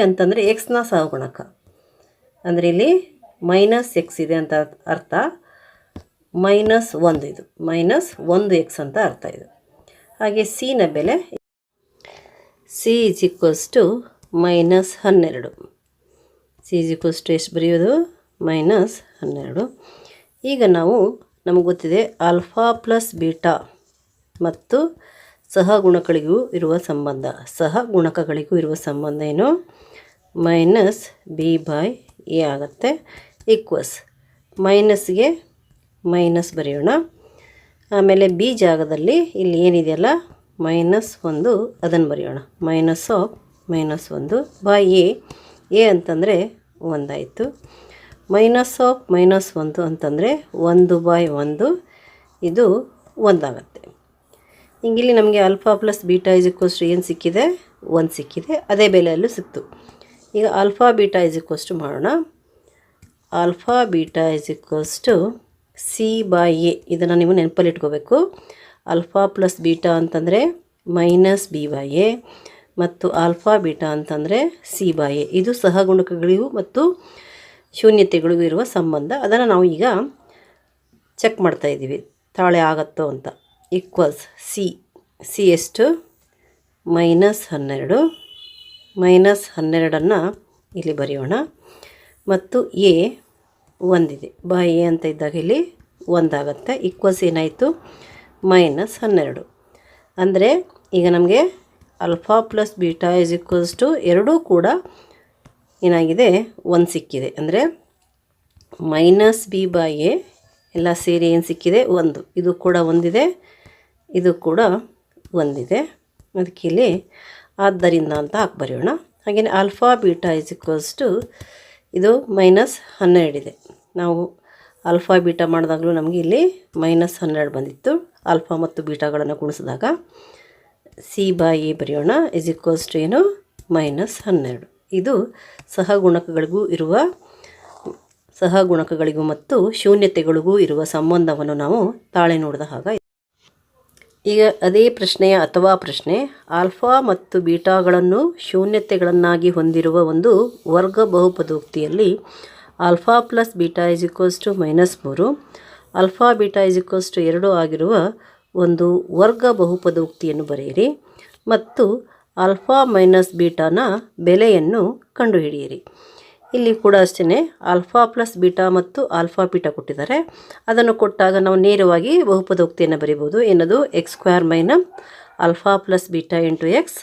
ಅಂತಂದರೆ x ನ ಸಹಗುಣಕ, ಅಂದರೆ ಇಲ್ಲಿ -x ಇದೆ ಅಂತ ಅರ್ಥ. -1 ಇದು, -1x ಅಂತ ಅರ್ಥ ಇದು. ಹಾಗೆ C ನ ಬೆಲೆ C = -12. C = ಎಷ್ಟು ಬರೆಯೋದು, -12. ಈಗ ನಮಗೆ ಗೊತ್ತಿದೆ ಆಲ್ಫಾ ಪ್ಲಸ್ ಬೀಟಾ ಮತ್ತು ಸಹಗುಣಕಗಳಿಗೂ ಇರುವ ಸಂಬಂಧ. ಸಹಗುಣಕಗಳಿಗೂ ಇರುವ ಸಂಬಂಧ ಏನು, -b/a ಆಗುತ್ತೆ. ಈಕ್ವಸ್ ಮೈನಸ್ಗೆ ಮೈನಸ್ ಬರೆಯೋಣ. ಆಮೇಲೆ ಬಿ ಜಾಗದಲ್ಲಿ ಇಲ್ಲಿ ಏನಿದೆಯಲ್ಲ -1 ಅದನ್ನು ಬರೆಯೋಣ. -1/a. a ಅಂತಂದರೆ 1 ಆಯಿತು. -1 ಅಂತಂದರೆ 1/1, ಇದು 1 ಆಗುತ್ತೆ. ಹಿಂಗೆ ಇಲ್ಲಿ ನಮಗೆ ಆಲ್ಫಾ ಪ್ಲಸ್ ಬೀಟಾ ಏನು ಸಿಕ್ಕಿದೆ, 1 ಸಿಕ್ಕಿದೆ. ಅದೇ ಬೆಲೆಯಲ್ಲೂ ಸಿಕ್ತು. ಈಗ ಆಲ್ಫಾ ಬೀಟಾ ಮಾಡೋಣ. Alpha beta C/a. ಇದನ್ನು ನೀವು ನೆನಪಲ್ಲಿ ಇಟ್ಕೋಬೇಕು. ಆಲ್ಫಾ ಪ್ಲಸ್ ಬೀಟಾ ಅಂತಂದರೆ -b/a ಮತ್ತು ಆಲ್ಫಾ ಬೀಟಾ ಅಂತಂದರೆ C/a. ಇದು ಸಹಗುಣಕಗಳಿಗೂ ಮತ್ತು ಶೂನ್ಯತೆಗಳಿಗೂ ಇರುವ ಸಂಬಂಧ. ಅದನ್ನು ನಾವು ಈಗ ಚೆಕ್ ಮಾಡ್ತಾಯಿದ್ದೀವಿ, ತಾಳೆ ಆಗತ್ತೋ ಅಂತ. ಈಕ್ವಲ್ಸ್ ಸಿ ಎಷ್ಟು, -12. -12 ಇಲ್ಲಿ ಬರೆಯೋಣ. ಮತ್ತು a 1 ಇದೆ, a ಅಂತ ಇದ್ದಾಗ ಇಲ್ಲಿ 1 ಆಗುತ್ತೆ. ಈಕ್ವಲ್ಸ್ ಏನಾಯಿತು, -12. ಅಂದರೆ ಈಗ ನಮಗೆ ಆಲ್ಫಾ ಪ್ಲಸ್ ಬೀಟಾ ಎರಡೂ ಕೂಡ ಏನಾಗಿದೆ, 1 ಸಿಕ್ಕಿದೆ. ಅಂದರೆ -b/a ಎಲ್ಲ ಸೇರಿ ಏನು ಸಿಕ್ಕಿದೆ, 1. ಇದು ಕೂಡ 1 ಇದೆ, ಇದು ಕೂಡ 1 ಇದೆ. ಅದಕ್ಕೆ ಇಲ್ಲಿ ಆದ್ದರಿಂದ ಅಂತ ಹಾಕಿ ಬರೆಯೋಣ. ಹಾಗೆಯೇ ಆಲ್ಫಾ ಬೀಟಾ ಇದು -12 ಇದೆ. ನಾವು ಆಲ್ಫಾ ಬೀಟಾ ಮಾಡಿದಾಗಲೂ ನಮಗೆ ಇಲ್ಲಿ -12 ಬಂದಿತ್ತು. ಆಲ್ಫಾ ಮತ್ತು ಬೀಟಾಗಳನ್ನು ಗುಣಿಸಿದಾಗ C/a ಬರೆಯೋಣ. ಏನು, -12. ಇದು ಸಹಗುಣಕಗಳಿಗೂ ಇರುವ ಸಹಗುಣಕಗಳಿಗೂ ಮತ್ತು ಶೂನ್ಯತೆಗಳಿಗೂ ಇರುವ ಸಂಬಂಧವನ್ನು ನಾವು ತಾಳೆ ನೋಡಿದ ಹಾಗೆ. ಈಗ ಅದೇ ಪ್ರಶ್ನೆಯ ಅಥವಾ ಪ್ರಶ್ನೆ, ಆಲ್ಫಾ ಮತ್ತು ಬೀಟಾಗಳನ್ನು ಶೂನ್ಯತೆಗಳನ್ನಾಗಿ ಹೊಂದಿರುವ ಒಂದು ವರ್ಗ ಬಹುಪದೋಕ್ತಿಯಲ್ಲಿ alpha plus beta is equals to -3, alpha beta is equals to 2 ಆಗಿರುವ ಒಂದು ವರ್ಗ ಬಹುಪದೋಕ್ತಿಯನ್ನು ಬರೆಯಿರಿ ಮತ್ತು ಆಲ್ಫಾ ಮೈನಸ್ ಬೀಟಾನ ಬೆಲೆಯನ್ನು ಕಂಡುಹಿಡಿಯಿರಿ. ಇಲ್ಲಿ ಕೂಡ ಅಷ್ಟೇ ಆಲ್ಫಾ ಪ್ಲಸ್ ಬೀಟಾ ಮತ್ತು ಆಲ್ಫಾ ಬೀಟಾ ಕೊಟ್ಟಿದ್ದಾರೆ. ಅದನ್ನು ಕೊಟ್ಟಾಗ ನಾವು ನೇರವಾಗಿ ಬಹುಪದೋಕ್ತಿಯನ್ನು ಬರೀಬೋದು. ಏನದು x² minus alpha plus beta into X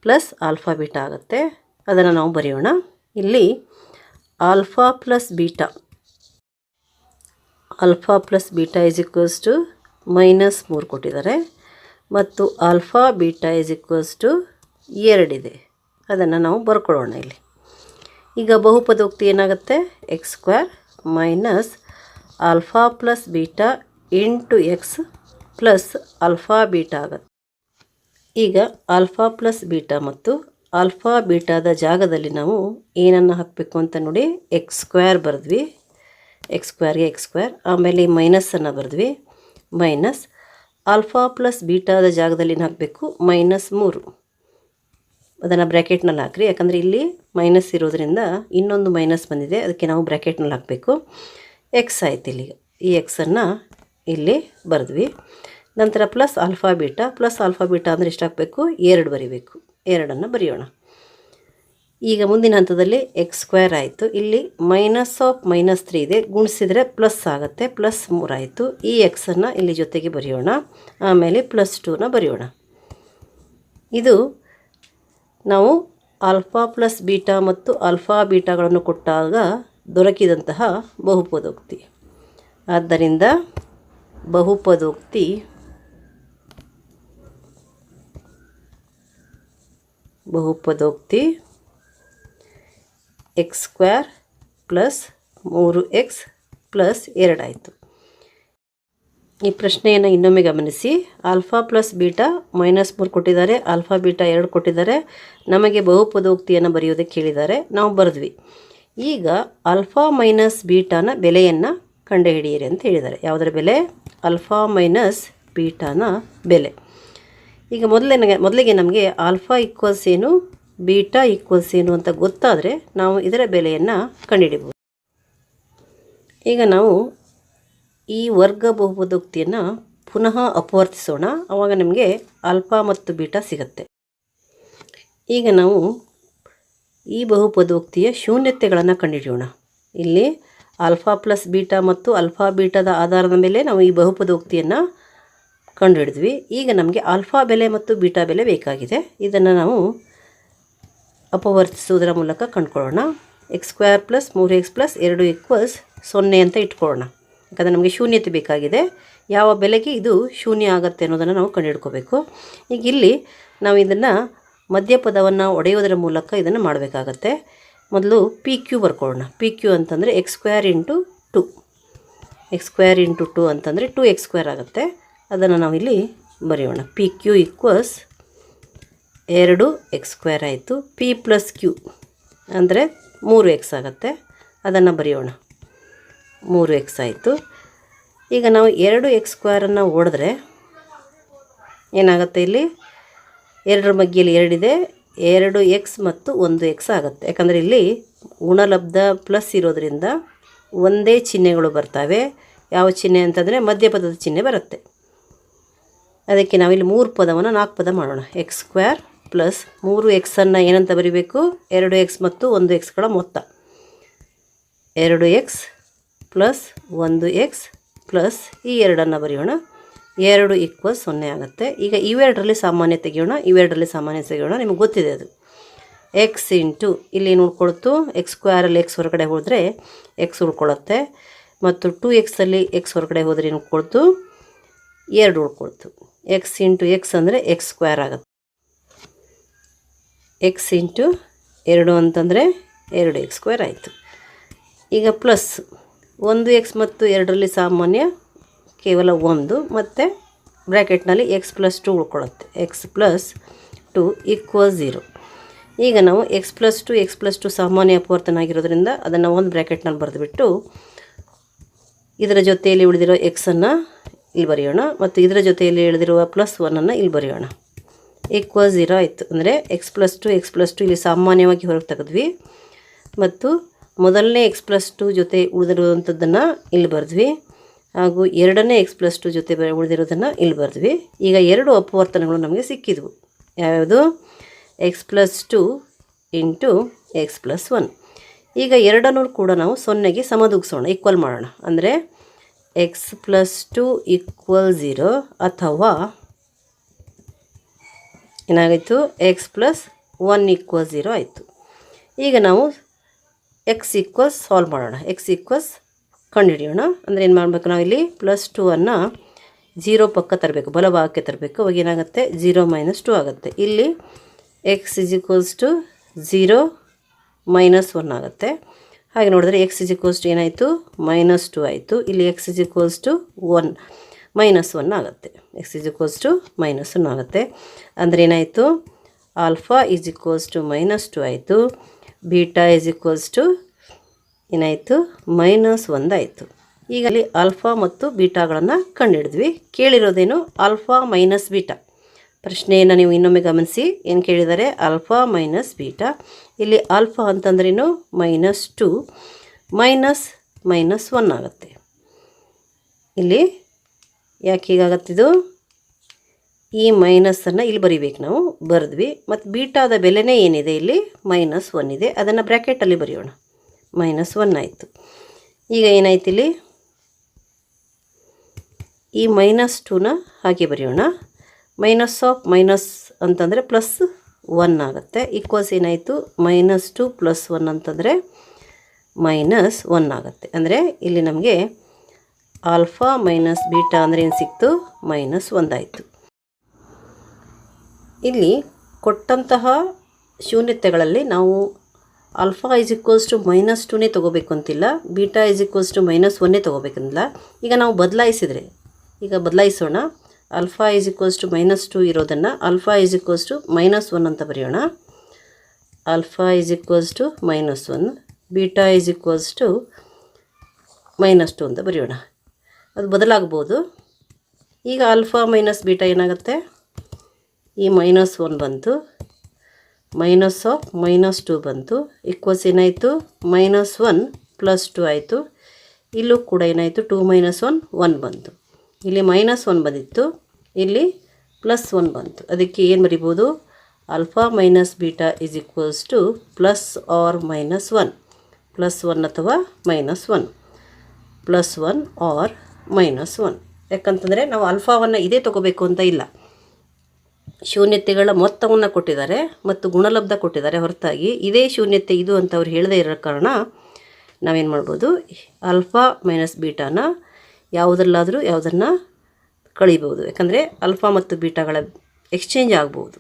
plus alpha beta ಆಗುತ್ತೆ. ಅದನ್ನು ನಾವು ಬರೆಯೋಣ. ಇಲ್ಲಿ alpha plus beta is equals to -3 ಕೊಟ್ಟಿದ್ದಾರೆ ಮತ್ತು alpha beta is equals to 2 ಇದೆ. ಅದನ್ನು ನಾವು ಬರ್ಕೊಳ್ಳೋಣ. ಇಲ್ಲಿ ಈಗ ಬಹುಪದೋಕ್ತಿ ಏನಾಗುತ್ತೆ, x² minus alpha plus beta into X plus alpha beta ಆಗುತ್ತೆ. ಈಗ ಆಲ್ಫಾ ಪ್ಲಸ್ ಬೀಟಾ ಮತ್ತು ಆಲ್ಫಾ ಬೀಟಾದ ಜಾಗದಲ್ಲಿ ನಾವು ಏನನ್ನು ಹಾಕಬೇಕು ಅಂತ ನೋಡಿ, x² ಬರೆದ್ವಿ, x²ಗೆ x², ಆಮೇಲೆ ಮೈನಸನ್ನು ಬರೆದ್ವಿ, ಮೈನಸ್ ಆಲ್ಫಾ ಪ್ಲಸ್ ಬೀಟಾದ ಜಾಗದಲ್ಲಿ ಏನು ಹಾಕಬೇಕು, -3. ಅದನ್ನು ಬ್ರ್ಯಾಕೆಟ್ನಲ್ಲಿ ಹಾಕ್ರಿ, ಯಾಕಂದರೆ ಇಲ್ಲಿ ಮೈನಸ್ ಇರೋದ್ರಿಂದ ಇನ್ನೊಂದು ಮೈನಸ್ ಬಂದಿದೆ, ಅದಕ್ಕೆ ನಾವು ಬ್ರ್ಯಾಕೆಟ್ನಲ್ಲಿ ಹಾಕಬೇಕು. ಎಕ್ಸ್ ಆಯ್ತು. ಇಲ್ಲಿ ಈ ಎಕ್ಸನ್ನು ಇಲ್ಲಿ ಬರೆದ್ವಿ. ನಂತರ ಪ್ಲಸ್ ಆಲ್ಫಾ ಬೀಟಾ ಅಂದರೆ ಎಷ್ಟು ಹಾಕಬೇಕು, 2 ಬರೀಬೇಕು. 2 ಬರೆಯೋಣ. ಈಗ ಮುಂದಿನ ಹಂತದಲ್ಲಿ x² ಆಯಿತು. ಇಲ್ಲಿ -3 ಇದೆ, ಗುಣಿಸಿದರೆ ಪ್ಲಸ್ ಆಗುತ್ತೆ, +3 ಆಯಿತು. ಈ ಎಕ್ಸನ್ನು ಇಲ್ಲಿ ಜೊತೆಗೆ ಬರೆಯೋಣ, ಆಮೇಲೆ +2 ಬರೆಯೋಣ. ಇದು ನಾವು ಆಲ್ಫಾ ಪ್ಲಸ್ ಬೀಟಾ ಮತ್ತು ಆಲ್ಫಾ ಬೀಟಾಗಳನ್ನು ಕೊಟ್ಟಾಗ ದೊರಕಿದಂತಹ ಬಹುಪದೋಕ್ತಿ. ಆದ್ದರಿಂದ ಬಹುಪದೋಕ್ತಿ x² ಪ್ಲಸ್ 3x ಪ್ಲಸ್ 2 ಆಯಿತು. ಈ ಪ್ರಶ್ನೆಯನ್ನು ಇನ್ನೊಮ್ಮೆ ಗಮನಿಸಿ. ಆಲ್ಫಾ ಪ್ಲಸ್ ಬೀಟಾ -3 ಕೊಟ್ಟಿದ್ದಾರೆ, ಆಲ್ಫಾ ಬೀಟಾ 2 ಕೊಟ್ಟಿದ್ದಾರೆ. ನಮಗೆ ಬಹುಪದೋಕ್ತಿಯನ್ನು ಬರೆಯೋದಕ್ಕೆ ಹೇಳಿದ್ದಾರೆ, ನಾವು ಬರೆದ್ವಿ. ಈಗ ಆಲ್ಫಾ ಮೈನಸ್ ಬೀಟಾನ ಬೆಲೆಯನ್ನು ಕಂಡುಹಿಡಿಯಿರಿ ಅಂತ ಹೇಳಿದ್ದಾರೆ. ಯಾವುದರ ಬೆಲೆ, ಆಲ್ಫಾ ಮೈನಸ್ ಬೀಟಾನ ಬೆಲೆ. ಈಗ ಮೊದಲಿಗೆ ನಮಗೆ ಆಲ್ಫಾ ಈಕ್ವಲ್ಸ್ ಏನು, ಬೀಟಾ ಈಕ್ವಲ್ಸ್ ಏನು ಅಂತ ಗೊತ್ತಾದರೆ ನಾವು ಇದರ ಬೆಲೆಯನ್ನು ಕಂಡುಹಿಡಿಬೋದು. ಈಗ ನಾವು ಈ ವರ್ಗ ಬಹುಪದೋಕ್ತಿಯನ್ನು ಪುನಃ ಅಪವರ್ತಿಸೋಣ, ಆವಾಗ ನಮಗೆ ಆಲ್ಫಾ ಮತ್ತು ಬೀಟಾ ಸಿಗುತ್ತೆ. ಈಗ ನಾವು ಈ ಬಹುಪದೋಕ್ತಿಯ ಶೂನ್ಯತೆಗಳನ್ನು ಕಂಡುಹಿಡಿಯೋಣ. ಇಲ್ಲಿ ಆಲ್ಫಾ ಪ್ಲಸ್ ಬೀಟಾ ಮತ್ತು ಆಲ್ಫಾ ಬೀಟಾದ ಆಧಾರದ ಮೇಲೆ ನಾವು ಈ ಬಹುಪದೋಕ್ತಿಯನ್ನು ಕಂಡುಹಿಡಿದ್ವಿ. ಈಗ ನಮಗೆ ಆಲ್ಫಾ ಬೆಲೆ ಮತ್ತು ಬೀಟಾ ಬೆಲೆ ಬೇಕಾಗಿದೆ. ಇದನ್ನು ನಾವು ಅಪವರ್ತಿಸುವುದರ ಮೂಲಕ ಕಂಡುಕೊಳ್ಳೋಣ. x² plus 3x plus 2 equals 0 ಅಂತ ಇಟ್ಕೊಳ್ಳೋಣ, ಯಾಕಂದರೆ ನಮಗೆ ಶೂನ್ಯತೆ ಬೇಕಾಗಿದೆ. ಯಾವ ಬೆಲೆಗೆ ಇದು ಶೂನ್ಯ ಆಗುತ್ತೆ ಅನ್ನೋದನ್ನು ನಾವು ಕಂಡುಹಿಡ್ಕೋಬೇಕು. ಈಗ ಇಲ್ಲಿ ನಾವು ಇದನ್ನು ಮಧ್ಯಪದವನ್ನು ಒಡೆಯೋದರ ಮೂಲಕ ಇದನ್ನು ಮಾಡಬೇಕಾಗತ್ತೆ. ಮೊದಲು PQ ಬರ್ಕೊಳ್ಳೋಣ. PQ ಅಂತಂದರೆ x² ಇಂಟು 2, x² ಇಂಟು 2 ಅಂತಂದರೆ 2x² ಆಗುತ್ತೆ. ಅದನ್ನು ನಾವು ಇಲ್ಲಿ ಬರೆಯೋಣ. PQ ಈಕ್ವಲ್ಸ್ 2x² ಆಯಿತು. P ಪ್ಲಸ್ Q ಅಂದರೆ 3x ಆಗುತ್ತೆ. ಅದನ್ನು ಬರೆಯೋಣ, 3x ಆಯಿತು. ಈಗ ನಾವು 2x² ಓಡಿದ್ರೆ ಏನಾಗುತ್ತೆ, ಇಲ್ಲಿ 2ರ ಮಧ್ಯೆಯಲ್ಲಿ 2 ಇದೆ, 2x ಮತ್ತು 1x ಆಗುತ್ತೆ. ಯಾಕಂದರೆ ಇಲ್ಲಿ ಗುಣಲಬ್ಧ ಪ್ಲಸ್ ಇರೋದರಿಂದ ಒಂದೇ ಚಿಹ್ನೆಗಳು ಬರ್ತವೆ. ಯಾವ ಚಿಹ್ನೆ ಅಂತಂದರೆ ಮಧ್ಯಪದದ ಚಿಹ್ನೆ ಬರುತ್ತೆ. ಅದಕ್ಕೆ ನಾವಿಲ್ಲಿ 3 ಪದವನ್ನು 4 ಪದ ಮಾಡೋಣ. x² ಪ್ಲಸ್ 3x ಏನಂತ ಬರೀಬೇಕು, 2x ಮತ್ತು 1xಗಳ ಮೊತ್ತ. 2x ಪ್ಲಸ್ 1x ಪ್ಲಸ್ ಈ 2 ಬರೆಯೋಣ. 2 ಈಕ್ವಲ್ 0 ಆಗುತ್ತೆ. ಈಗ ಇವೆರಡರಲ್ಲಿ ಸಾಮಾನ್ಯ ತೆಗೆಯೋಣ. ನಿಮಗೆ ಗೊತ್ತಿದೆ ಅದು. x ಇಂಟು ಇಲ್ಲಿ ಏನು ಉಳ್ಕೊಳ್ತು, x² x ಹೊರಗಡೆ ಹೋದರೆ x ಉಳ್ಕೊಳ್ಳುತ್ತೆ, ಮತ್ತು 2xಲ್ಲಿ x ಹೊರಗಡೆ ಹೋದರೆ ಏನು ಉಳ್ಕೊಳ್ತು, 2 ಉಳ್ಕೊಳ್ತು. x ಇಂಟು x ಅಂದರೆ x² ಆಗುತ್ತೆ. x ಇಂಟು 2 ಅಂತಂದರೆ 2x² ಆಯಿತು. ಈಗ ಪ್ಲಸ್ 1x ಮತ್ತು 2ರಲ್ಲಿ ಸಾಮಾನ್ಯ ಕೇವಲ 1, ಮತ್ತು ಬ್ರ್ಯಾಕೆಟ್ನಲ್ಲಿ x plus 2 ಉಳ್ಕೊಳ್ಳುತ್ತೆ. x plus 2 equal 0. ಈಗ ನಾವು x+2 ಸಾಮಾನ್ಯ ಅಪವರ್ತನ ಆಗಿರೋದ್ರಿಂದ ಅದನ್ನು ಒಂದು ಬ್ರ್ಯಾಕೆಟ್ನಲ್ಲಿ ಬರೆದುಬಿಟ್ಟು ಇದರ ಜೊತೆಯಲ್ಲಿ ಉಳಿದಿರೋ ಎಕ್ಸನ್ನು ಇಲ್ಲಿ ಬರೆಯೋಣ ಮತ್ತು ಇದರ ಜೊತೆಯಲ್ಲಿ ಉಳಿದಿರುವ +1 ಇಲ್ಲಿ ಬರೆಯೋಣ. = 0 ಆಯಿತು. ಅಂದರೆ x+2 ಇಲ್ಲಿ ಸಾಮಾನ್ಯವಾಗಿ ಹೊರಗೆ ತೆಗೆದ್ವಿ ಮತ್ತು ಮೊದಲನೇ x+2 ಜೊತೆ ಉಳಿದಿರುವಂಥದ್ದನ್ನು ಇಲ್ಲಿ ಬರೆದ್ವಿ ಹಾಗೂ ಎರಡನೇ x+2 ಜೊತೆ ಉಳಿದಿರೋದನ್ನು ಇಲ್ಲಿ ಬರೆದ್ವಿ. ಈಗ ಎರಡು ಅಪವರ್ತನಗಳು ನಮಗೆ ಸಿಕ್ಕಿದ್ವು. ಯಾವುದು? x+2 × x+1. ಈಗ ಎರಡನ್ನೂ ಕೂಡ ನಾವು 0ಗೆ ಸಮದೂಗಿಸೋಣ, ಈಕ್ವಲ್ ಮಾಡೋಣ. ಅಂದರೆ x+2 = 0 ಅಥವಾ ಏನಾಗಿತ್ತು x+1 = 0 ಆಯಿತು. ಈಗ ನಾವು ಸಾಲ್ವ್ ಮಾಡೋಣ. ಕಂಡುಹಿಡಿಯೋಣ. ಅಂದರೆ ಏನು ಮಾಡಬೇಕು, ನಾವು ಇಲ್ಲಿ +2 0 ಪಕ್ಕ ತರಬೇಕು, ಬಲಭಾಗಕ್ಕೆ ತರಬೇಕು. ಅವಾಗ ಏನಾಗುತ್ತೆ 0 - 2 ಆಗುತ್ತೆ. ಇಲ್ಲಿ x = 0 - 1 ಆಗುತ್ತೆ. ಹಾಗೆ ನೋಡಿದ್ರೆ x ಏನಾಯಿತು -2 ಆಯಿತು. ಇಲ್ಲಿ x = 1 -1 ಆಗುತ್ತೆ. x -1 ಆಗುತ್ತೆ. ಅಂದರೆ ಏನಾಯಿತು ಆಲ್ಫಾ -2 ಆಯಿತು. ಬೀಟಾ ಏನಾಯಿತು -1 ಆಯಿತು. ಈಗ ಅಲ್ಲಿ ಆಲ್ಫಾ ಮತ್ತು ಬೀಟಾಗಳನ್ನು ಕಂಡುಹಿಡಿದ್ವಿ. ಕೇಳಿರೋದೇನು ಆಲ್ಫಾ ಮೈನಸ್ ಬೀಟಾ. ಪ್ರಶ್ನೆಯನ್ನು ನೀವು ಇನ್ನೊಮ್ಮೆ ಗಮನಿಸಿ. ಏನು ಕೇಳಿದ್ದಾರೆ? Alpha minus beta. ಇಲ್ಲಿ ಆಲ್ಫಾ ಅಂತಂದ್ರೇನು -2 -1 ಆಗುತ್ತೆ. ಇಲ್ಲಿ ಯಾಕೆ ಹೀಗಾಗತ್ತಿದು? ಈ ಮೈನಸನ್ನು ಇಲ್ಲಿ ಬರಿಬೇಕು, ನಾವು ಬರೆದ್ವಿ. ಮತ್ತು ಬೀಟಾದ ಬೆಲೆನೇ ಏನಿದೆ ಇಲ್ಲಿ -1 ಇದೆ, ಅದನ್ನು ಬ್ರ್ಯಾಕೆಟಲ್ಲಿ ಬರೆಯೋಣ. -1 ಆಯಿತು. ಈಗ ಏನಾಯ್ತು ಇಲ್ಲಿ ಈ -2ನ ಹಾಗೆ ಬರೆಯೋಣ. ಮೈನಸ್ ಅಂತಂದರೆ +1 ಆಗುತ್ತೆ. ಈಕ್ವಲ್ಸ್ ಏನಾಯಿತು -2 + 1 ಅಂತಂದರೆ -1 ಆಗುತ್ತೆ. ಅಂದರೆ ಇಲ್ಲಿ ನಮಗೆ ಆಲ್ಫಾ ಮೈನಸ್ ಬೀಟಾ ಅಂದರೆ ಏನು ಸಿಕ್ತು? -1 ಆಯಿತು. ಇಲ್ಲಿ ಕೊಟ್ಟಂತಹ ಶೂನ್ಯತೆಗಳಲ್ಲಿ ನಾವು ಆಲ್ಫಾ -2ನೇ ತೊಗೋಬೇಕು ಅಂತಿಲ್ಲ, ಬೀಟಾ -1ನೇ ತೊಗೋಬೇಕಂತಿಲ್ಲ. ಈಗ ನಾವು ಬದಲಾಯಿಸೋಣ. ಆಲ್ಫಾ -2 ಇರೋದನ್ನು ಆಲ್ಫಾ -1 ಅಂತ ಬರೆಯೋಣ. ಆಲ್ಫಾ -1, ಬೀಟಾ -2 ಅಂತ ಬರೆಯೋಣ. ಅದು ಬದಲಾಗ್ಬೋದು. ಈಗ ಆಲ್ಫಾ ಮೈನಸ್ ಬೀಟಾ ಏನಾಗುತ್ತೆ? ಈ -1 ಬಂತು, -2 ಬಂತು. ಈಕ್ವಲ್ಸ್ ಏನಾಯಿತು -1 + 2 ಆಯಿತು. ಇಲ್ಲೂ ಕೂಡ ಏನಾಯಿತು 2 - 1 1 ಬಂತು. ಇಲ್ಲಿ -1 ಬಂದಿತ್ತು, ಇಲ್ಲಿ +1 ಬಂತು. ಅದಕ್ಕೆ ಏನು ಬರಿಬೋದು? ಆಲ್ಫಾ ಮೈನಸ್ ಬೀಟಾ = +or-1, +1 ಅಥವಾ -1, +1 or -1. ಯಾಕಂತಂದರೆ ನಾವು ಆಲ್ಫಾವನ್ನು ಇದೇ ತೊಗೋಬೇಕು ಅಂತ ಇಲ್ಲ. ಶೂನ್ಯತೆಗಳ ಮೊತ್ತವನ್ನು ಕೊಟ್ಟಿದ್ದಾರೆ ಮತ್ತು ಗುಣಲಬ್ಧ ಕೊಟ್ಟಿದ್ದಾರೆ ಹೊರತಾಗಿ ಇದೇ ಶೂನ್ಯತೆ ಇದು ಅಂತ ಅವ್ರು ಹೇಳದೇ ಇರೋ ಕಾರಣ ನಾವೇನು ಮಾಡ್ಬೋದು? ಆಲ್ಫಾ ಮೈನಸ್ ಬೀಟಾನ ಯಾವುದನ್ನು ಕಳಿಬೋದು. ಯಾಕಂದರೆ ಆಲ್ಫಾ ಮತ್ತು ಬೀಟಾಗಳ ಎಕ್ಸ್ಚೇಂಜ್ ಆಗ್ಬೋದು.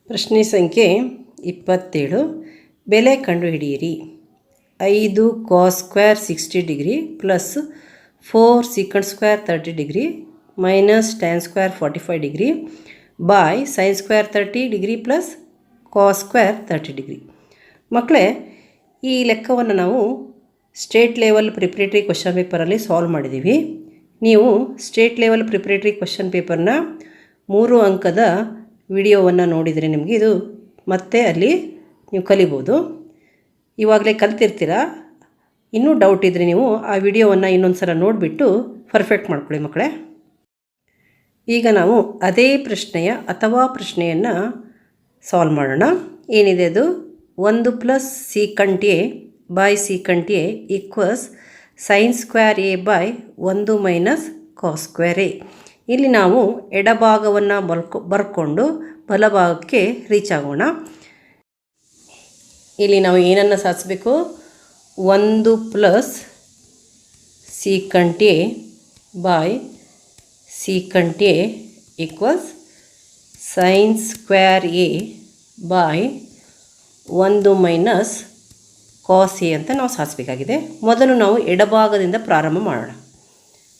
ಪ್ರಶ್ನೆ ಸಂಖ್ಯೆ 27. ಬೆಲೆ ಕಂಡುಹಿಡಿಯಿರಿ. 5 cos² 60° + 4 sec² 30° - tan² 45° by sin² 30° + cos² 30°. ಮಕ್ಕಳೇ, ಈ ಲೆಕ್ಕವನ್ನು ನಾವು ಸ್ಟೇಟ್ ಲೆವೆಲ್ ಪ್ರಿಪ್ರೇಟರಿ ಕ್ವಶನ್ ಪೇಪರಲ್ಲಿ ಸಾಲ್ವ್ ಮಾಡಿದ್ದೀವಿ. ನೀವು ಸ್ಟೇಟ್ ಲೆವೆಲ್ ಪ್ರಿಪ್ರೇಟರಿ ಕ್ವಶನ್ ಪೇಪರ್ನ 3 ಅಂಕದ ವಿಡಿಯೋವನ್ನು ನೋಡಿದರೆ ನಿಮಗೆ ಇದು ಮತ್ತೆ ಅಲ್ಲಿ ನೀವು ಕಲಿಬೋದು. ಇವಾಗಲೇ ಕಲ್ತಿರ್ತೀರ. ಇನ್ನೂ ಡೌಟ್ ಇದ್ದರೆ ನೀವು ಆ ವಿಡಿಯೋವನ್ನು ಇನ್ನೊಂದು ಸಲ ನೋಡಿಬಿಟ್ಟು ಪರ್ಫೆಕ್ಟ್ ಮಾಡ್ಕೊಳ್ಳಿ ಮಕ್ಕಳೇ. ಈಗ ನಾವು ಅದೇ ಪ್ರಶ್ನೆಯನ್ನು ಸಾಲ್ವ್ ಮಾಡೋಣ. ಏನಿದೆ ಅದು? 1 + secant A by secant A = sin² A by 1 - cos² A. ಇಲ್ಲಿ ನಾವು ಎಡಭಾಗವನ್ನು ಬರ್ಕೊಂಡು ಬಲಭಾಗಕ್ಕೆ ರೀಚ್ ಆಗೋಣ. ಇಲ್ಲಿ ನಾವು ಏನನ್ನು ಸಾಧಿಸಬೇಕು? 1 + secant A by secant A = sin² A by 1 - cos A ಅಂತ ನಾವು ಸಾಧಿಸಬೇಕಾಗಿದೆ. ಮೊದಲು ನಾವು ಎಡಭಾಗದಿಂದ ಪ್ರಾರಂಭ ಮಾಡೋಣ.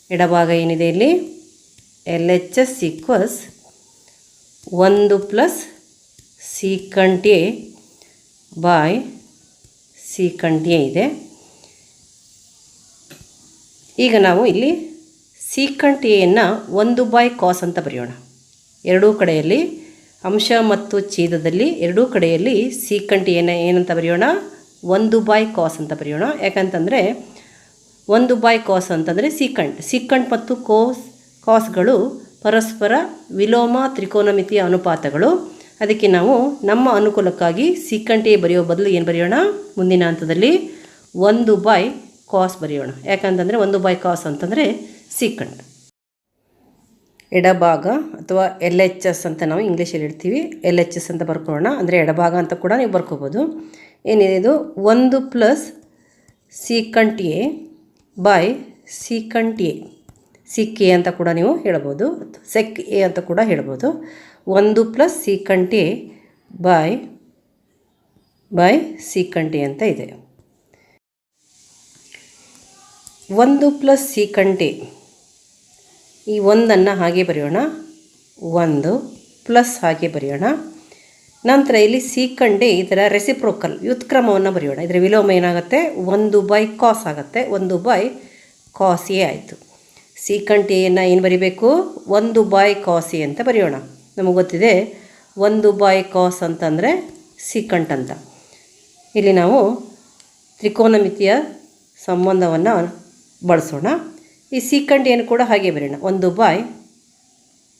ಎಡಭಾಗ ಏನಿದೆ ಇಲ್ಲಿ? LHS = 1 plus secant A by secant A ಇದೆ. ಈಗ ನಾವು ಇಲ್ಲಿ ಸೀಕಂಟ್ ಎಯನ್ನು 1 ಬೈ ಕಾಸ್ ಅಂತ ಬರೆಯೋಣ. ಎರಡೂ ಕಡೆಯಲ್ಲಿ ಅಂಶ ಮತ್ತು ಛೇದದಲ್ಲಿ ಎರಡೂ ಕಡೆಯಲ್ಲಿ ಸೀಕಂಟ್ ಎನ ಏನಂತ ಬರೆಯೋಣ, 1 ಬೈ ಕಾಸ್ ಅಂತ ಬರೆಯೋಣ. ಯಾಕಂತಂದರೆ 1 ಬೈ ಕಾಸ್ ಅಂತಂದರೆ ಸೀಕಂಟ್ ಮತ್ತು ಕಾಸ್ಗಳು ಪರಸ್ಪರ ವಿಲೋಮ ತ್ರಿಕೋನಮಿತಿಯ ಅನುಪಾತಗಳು. ಅದಕ್ಕೆ ನಾವು ನಮ್ಮ ಅನುಕೂಲಕ್ಕಾಗಿ ಸೀಕಂಟ್ ಎ ಬರೆಯೋ ಬದಲು ಏನು ಬರೆಯೋಣ, ಮುಂದಿನ ಹಂತದಲ್ಲಿ 1 ಬೈ ಕಾಸ್ ಬರೆಯೋಣ. ಯಾಕಂತಂದರೆ 1 ಬೈ ಕಾಸ್ ಅಂತಂದರೆ ಸೀಕಂಟ್. ಎಡಭಾಗ ಅಥವಾ LHS ಅಂತ ನಾವು ಇಂಗ್ಲೀಷಲ್ಲಿ ಇಡ್ತೀವಿ, LHS ಅಂತ ಬರ್ಕೊಳ್ಳೋಣ. ಅಂದರೆ ಎಡಭಾಗ ಅಂತ ಕೂಡ ನೀವು ಬರ್ಕೋಬೋದು. ಏನಿದೆ ಇದು 1 plus secant A by secant A, sec A ಅಂತ ಕೂಡ ನೀವು ಹೇಳ್ಬೋದು, ಸೆಕ್ ಎ ಅಂತ ಕೂಡ ಹೇಳ್ಬೋದು. 1 plus secant A by secant A ಅಂತ ಇದೆ. 1 ಪ್ಲಸ್ ಸೀಕಂಟ್ ಎ, ಈ ಒಂದನ್ನು ಹಾಗೆ ಬರೆಯೋಣ, 1 ಪ್ಲಸ್ ಹಾಗೆ ಬರೆಯೋಣ. ನಂತರ ಇಲ್ಲಿ ಸೀಕಂಟ್ ಎ ಇದರ ರೆಸಿಪ್ರೋಕಲ್ ವ್ಯುತ್ಕ್ರಮವನ್ನು ಬರೆಯೋಣ. ಇದರ ವಿಲೋಮ ಏನಾಗುತ್ತೆ, 1 ಬೈ ಕಾಸ್ ಆಗುತ್ತೆ. 1 ಬೈ ಕಾಸ್ ಎ ಆಯಿತು. ಸೀಕಂಟ್ ಎಯನ್ನು ಏನು ಬರಿಬೇಕು, 1 ಬೈ ಕಾಸ್ ಎ ಅಂತ ಬರೆಯೋಣ. ನಮಗೆ ಗೊತ್ತಿದೆ 1 ಬೈ ಕಾಸ್ ಅಂತಂದರೆ ಸೀಕಂಟ್ ಅಂತ. ಇಲ್ಲಿ ನಾವು ತ್ರಿಕೋನಮಿತಿಯ ಸಂಬಂಧವನ್ನು ಬಳಸೋಣ. ಈ ಸೀಕಂಟ್ ಏನು ಕೂಡ ಹಾಗೆ ಬರೆಯೋಣ, 1 ಬೈ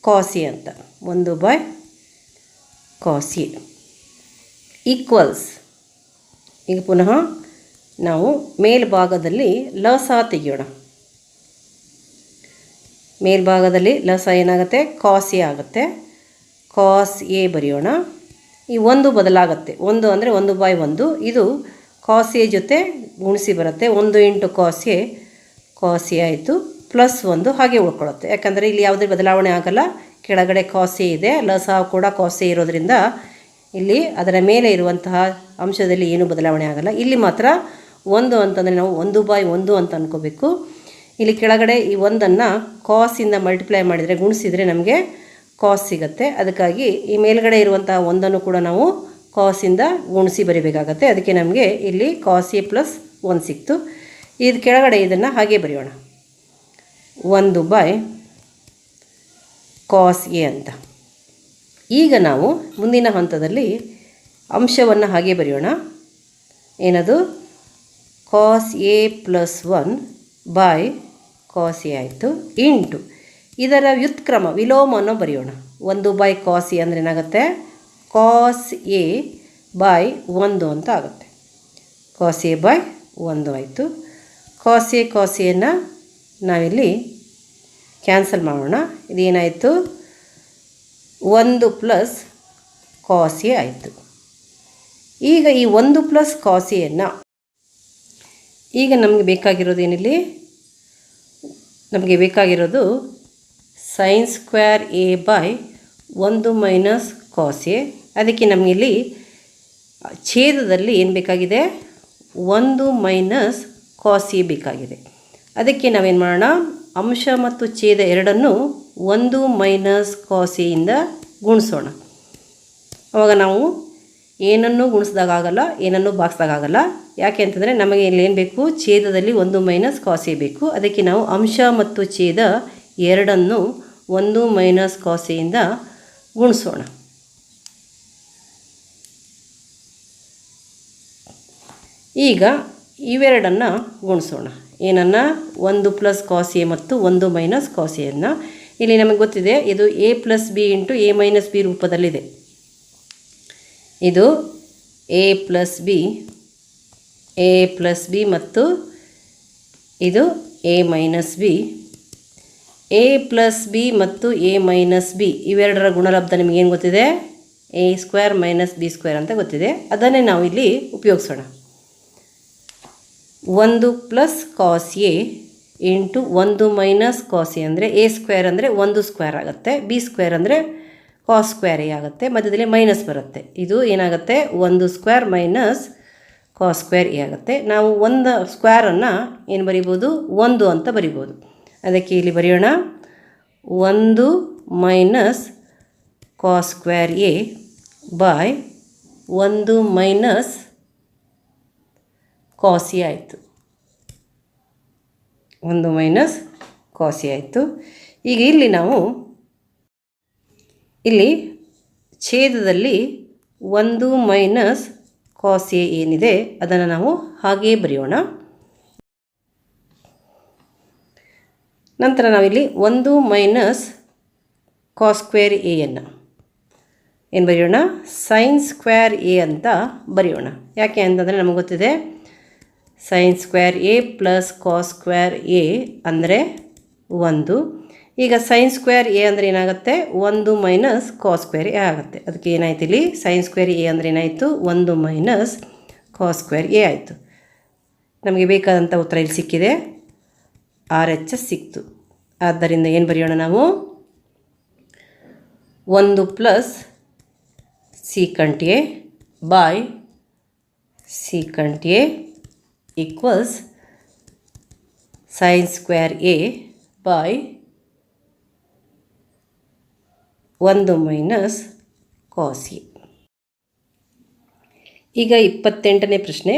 ಕಾಸ್ ಎ ಅಂತ. 1 ಬೈ ಕಾಸ್ ಎ ಈಕ್ವಲ್ಸ್. ಈಗ ಪುನಃ ನಾವು ಮೇಲ್ಭಾಗದಲ್ಲಿ ಲಸ ತೆಗೆಯೋಣ. ಮೇಲ್ಭಾಗದಲ್ಲಿ ಲಸ ಏನಾಗುತ್ತೆ, ಕಾಸ್ ಎ ಆಗುತ್ತೆ. ಕಾಸ್ ಎ ಬರೆಯೋಣ. ಈ 1 ಬದಲಾಗುತ್ತೆ, 1 ಅಂದರೆ 1 ಬೈ 1. ಇದು ಕಾಸ್ ಎ ಜೊತೆ ಗುಣಿಸಿ ಬರುತ್ತೆ. 1 ಇಂಟು ಕಾಸ್ ಎ ಆಯಿತು, ಪ್ಲಸ್ 1 ಹಾಗೆ ಉಳ್ಕೊಳ್ಳುತ್ತೆ. ಯಾಕಂದರೆ ಇಲ್ಲಿ ಯಾವುದೇ ಬದಲಾವಣೆ ಆಗಲ್ಲ. ಕೆಳಗಡೆ ಕಾಸ್ ಎ ಇದೆ, ಲಸ ಕೂಡ ಕಾಸ್ ಎ ಇರೋದ್ರಿಂದ ಇಲ್ಲಿ ಅದರ ಮೇಲೆ ಇರುವಂತಹ ಅಂಶದಲ್ಲಿ ಏನೂ ಬದಲಾವಣೆ ಆಗಲ್ಲ. ಇಲ್ಲಿ ಮಾತ್ರ 1 ಅಂತಂದರೆ ನಾವು 1 ಬೈ 1 ಅಂತ ಅಂದ್ಕೋಬೇಕು. ಇಲ್ಲಿ ಕೆಳಗಡೆ ಈ 1ಅನ್ನು ಕಾಸಿಂದ ಮಲ್ಟಿಪ್ಲೈ ಮಾಡಿದರೆ, ಗುಣಿಸಿದರೆ ನಮಗೆ ಕಾಸ್ ಸಿಗುತ್ತೆ. ಅದಕ್ಕಾಗಿ ಈ ಮೇಲ್ಗಡೆ ಇರುವಂತಹ 1ಅನ್ನು ಕೂಡ ನಾವು ಕಾಸಿಂದ ಗುಣಿಸಿ ಬರೀಬೇಕಾಗತ್ತೆ. ಅದಕ್ಕೆ ನಮಗೆ ಇಲ್ಲಿ ಕಾಸ್ ಎ ಪ್ಲಸ್ 1 ಸಿಕ್ತು. ಇದು ಕೆಳಗಡೆ ಇದನ್ನು ಹಾಗೆ ಬರೆಯೋಣ, 1 ಬೈ ಕಾಸ್ ಎ ಅಂತ. ಈಗ ನಾವು ಮುಂದಿನ ಹಂತದಲ್ಲಿ ಅಂಶವನ್ನು ಹಾಗೆ ಬರೆಯೋಣ. ಏನದು, cos A plus 1 by cos A ಆಯಿತು, ಇಂಟು ಇದರ ವ್ಯುತ್ಕ್ರಮ ವಿಲೋಮವನ್ನು ಬರೆಯೋಣ. 1 ಬೈ ಕಾಸ್ ಎ ಅಂದರೆ ಏನಾಗುತ್ತೆ, ಕಾಸ್ ಎ ಬೈ 1 ಅಂತ ಆಗುತ್ತೆ. ಕಾಸ್ ಎ ಬೈ 1 ಆಯಿತು. ಕಾಸ್ ಎನ್ನು ನಾವಿಲ್ಲಿ ಕ್ಯಾನ್ಸಲ್ ಮಾಡೋಣ. ಇದೇನಾಯಿತು, 1 ಪ್ಲಸ್ ಕಾಸ್ ಎ ಆಯಿತು. ಈಗ ಈ 1 ಪ್ಲಸ್ ಕಾಸ್ ಎಯನ್ನು ಈಗ ನಮಗೆ ಬೇಕಾಗಿರೋದು sine square A by 1 minus cos A. ಅದಕ್ಕೆ ನಮಗಿಲ್ಲಿ ಛೇದದಲ್ಲಿ ಏನು ಬೇಕಾಗಿದೆ, 1 ಮೈನಸ್ ಕಾಸ್ ಎ ಬೇಕಾಗಿದೆ. ಅದಕ್ಕೆ ನಾವೇನು ಮಾಡೋಣ, ಅಂಶ ಮತ್ತು ಛೇದ ಎರಡನ್ನು 1 ಮೈನಸ್ ಕಾಸ್ ಎಯಿಂದ ಗುಣಿಸೋಣ. ಆವಾಗ ನಾವು ಏನನ್ನು ಗುಣಿಸಿದಾಗಲ್ಲ, ಏನನ್ನು ಭಾಗಿಸಿದಾಗಲ್ಲ. ಯಾಕೆ ಅಂತಂದರೆ ನಮಗೆ ಇಲ್ಲಿ ಏನು ಬೇಕು, ಛೇದದಲ್ಲಿ 1 ಮೈನಸ್ ಕಾಸ್ ಎ ಬೇಕು. ಅದಕ್ಕೆ ನಾವು ಅಂಶ ಮತ್ತು ಛೇದ ಎರಡನ್ನು 1 ಮೈನಸ್ ಕಾಸ್ ಎಯಿಂದ ಗುಣಿಸೋಣ. ಈಗ ಇವೆರಡನ್ನು ಗುಣಿಸೋಣ. ಏನನ್ನು, 1 ಪ್ಲಸ್ ಕಾಸ್ ಎ ಮತ್ತು 1 ಮೈನಸ್ ಕಾಸ್ ಎಯನ್ನು. ಇಲ್ಲಿ ನಮಗೆ ಗೊತ್ತಿದೆ ಇದು A plus B into A minus B ರೂಪದಲ್ಲಿದೆ. ಇದು ಎ ಪ್ಲಸ್ ಬಿ ಮತ್ತು ಇದು A minus B. A plus B ಮತ್ತು ಎ ಮೈನಸ್ ಬಿ ಇವೆರಡರ ಗುಣಲಬ್ಧ ನಿಮಗೇನು ಗೊತ್ತಿದೆ, A square minus B square ಅಂತ ಗೊತ್ತಿದೆ. ಅದನ್ನೇ ನಾವು ಇಲ್ಲಿ ಉಪಯೋಗಿಸೋಣ. 1 plus cos A into 1 minus cos A ಅಂದರೆ ಎ ಸ್ಕ್ವೇರ್ ಅಂದರೆ 1 ಸ್ಕ್ವೇರ್ ಆಗುತ್ತೆ, ಬಿ ಸ್ಕ್ವೇರ್ ಅಂದರೆ ಕಾಸ್ ಸ್ಕ್ವೇರ್ ಎ ಆಗುತ್ತೆ, ಮಧ್ಯದಲ್ಲಿ ಮೈನಸ್ ಬರುತ್ತೆ. ಇದು ಏನಾಗುತ್ತೆ, 1 square minus cos square A ಆಗುತ್ತೆ. ನಾವು 1 ಸ್ಕ್ವೇರನ್ನು ಏನು ಬರಿಬೋದು, 1 ಅಂತ ಬರಿಬೋದು. ಅದಕ್ಕೆ ಇಲ್ಲಿ ಬರೆಯೋಣ, 1 minus cos square A by 1 minus cos A ಆಯಿತು. 1 ಮೈನಸ್ ಕಾಸ್ ಎ ಆಯಿತು. ಈಗ ಇಲ್ಲಿ ನಾವು ಇಲ್ಲಿ ಛೇದದಲ್ಲಿ 1 ಮೈನಸ್ ಕಾಸ್ ಎ ಏನಿದೆ ಅದನ್ನು ನಾವು ಹಾಗೆಯೇ ಬರೆಯೋಣ. ನಂತರ ನಾವಿಲ್ಲಿ 1 ಮೈನಸ್ ಕಾಸ್ ಸ್ಕ್ವೇರ್ ಎಯನ್ನು ಏನು ಬರೆಯೋಣ, ಸೈನ್ ಸ್ಕ್ವೇರ್ ಎ ಅಂತ ಬರೆಯೋಣ. ಯಾಕೆ ಅಂತಂದರೆ ನಮಗೆ ಗೊತ್ತಿದೆ sine square A plus cos square A ಅಂದರೆ 1. ಈಗ ಸೈನ್ ಸ್ಕ್ವೇರ್ ಎ ಅಂದರೆ ಏನಾಗುತ್ತೆ, 1 ಮೈನಸ್ ಕಾಸ್ ಸ್ಕ್ವೇರ್ ಎ ಆಗುತ್ತೆ. ಅದಕ್ಕೆ ಏನಾಯ್ತು ಇಲ್ಲಿ ಸೈನ್ ಸ್ಕ್ವೇರ್ ಎ ಅಂದರೆ ಏನಾಯಿತು, 1 ಮೈನಸ್ ಕಾಸ್ ಸ್ಕ್ವೇರ್ ಎ ಆಯಿತು. ನಮಗೆ ಬೇಕಾದಂಥ ಉತ್ತರ ಇಲ್ಲಿ ಸಿಕ್ಕಿದೆ, RHS ಸಿಕ್ತು. ಆದ್ದರಿಂದ ಏನು ಬರೆಯೋಣ ನಾವು, 1 plus secant A by secant A equals sine square A by 1 minus cos A. ಈಗ 28ನೇ ಪ್ರಶ್ನೆ.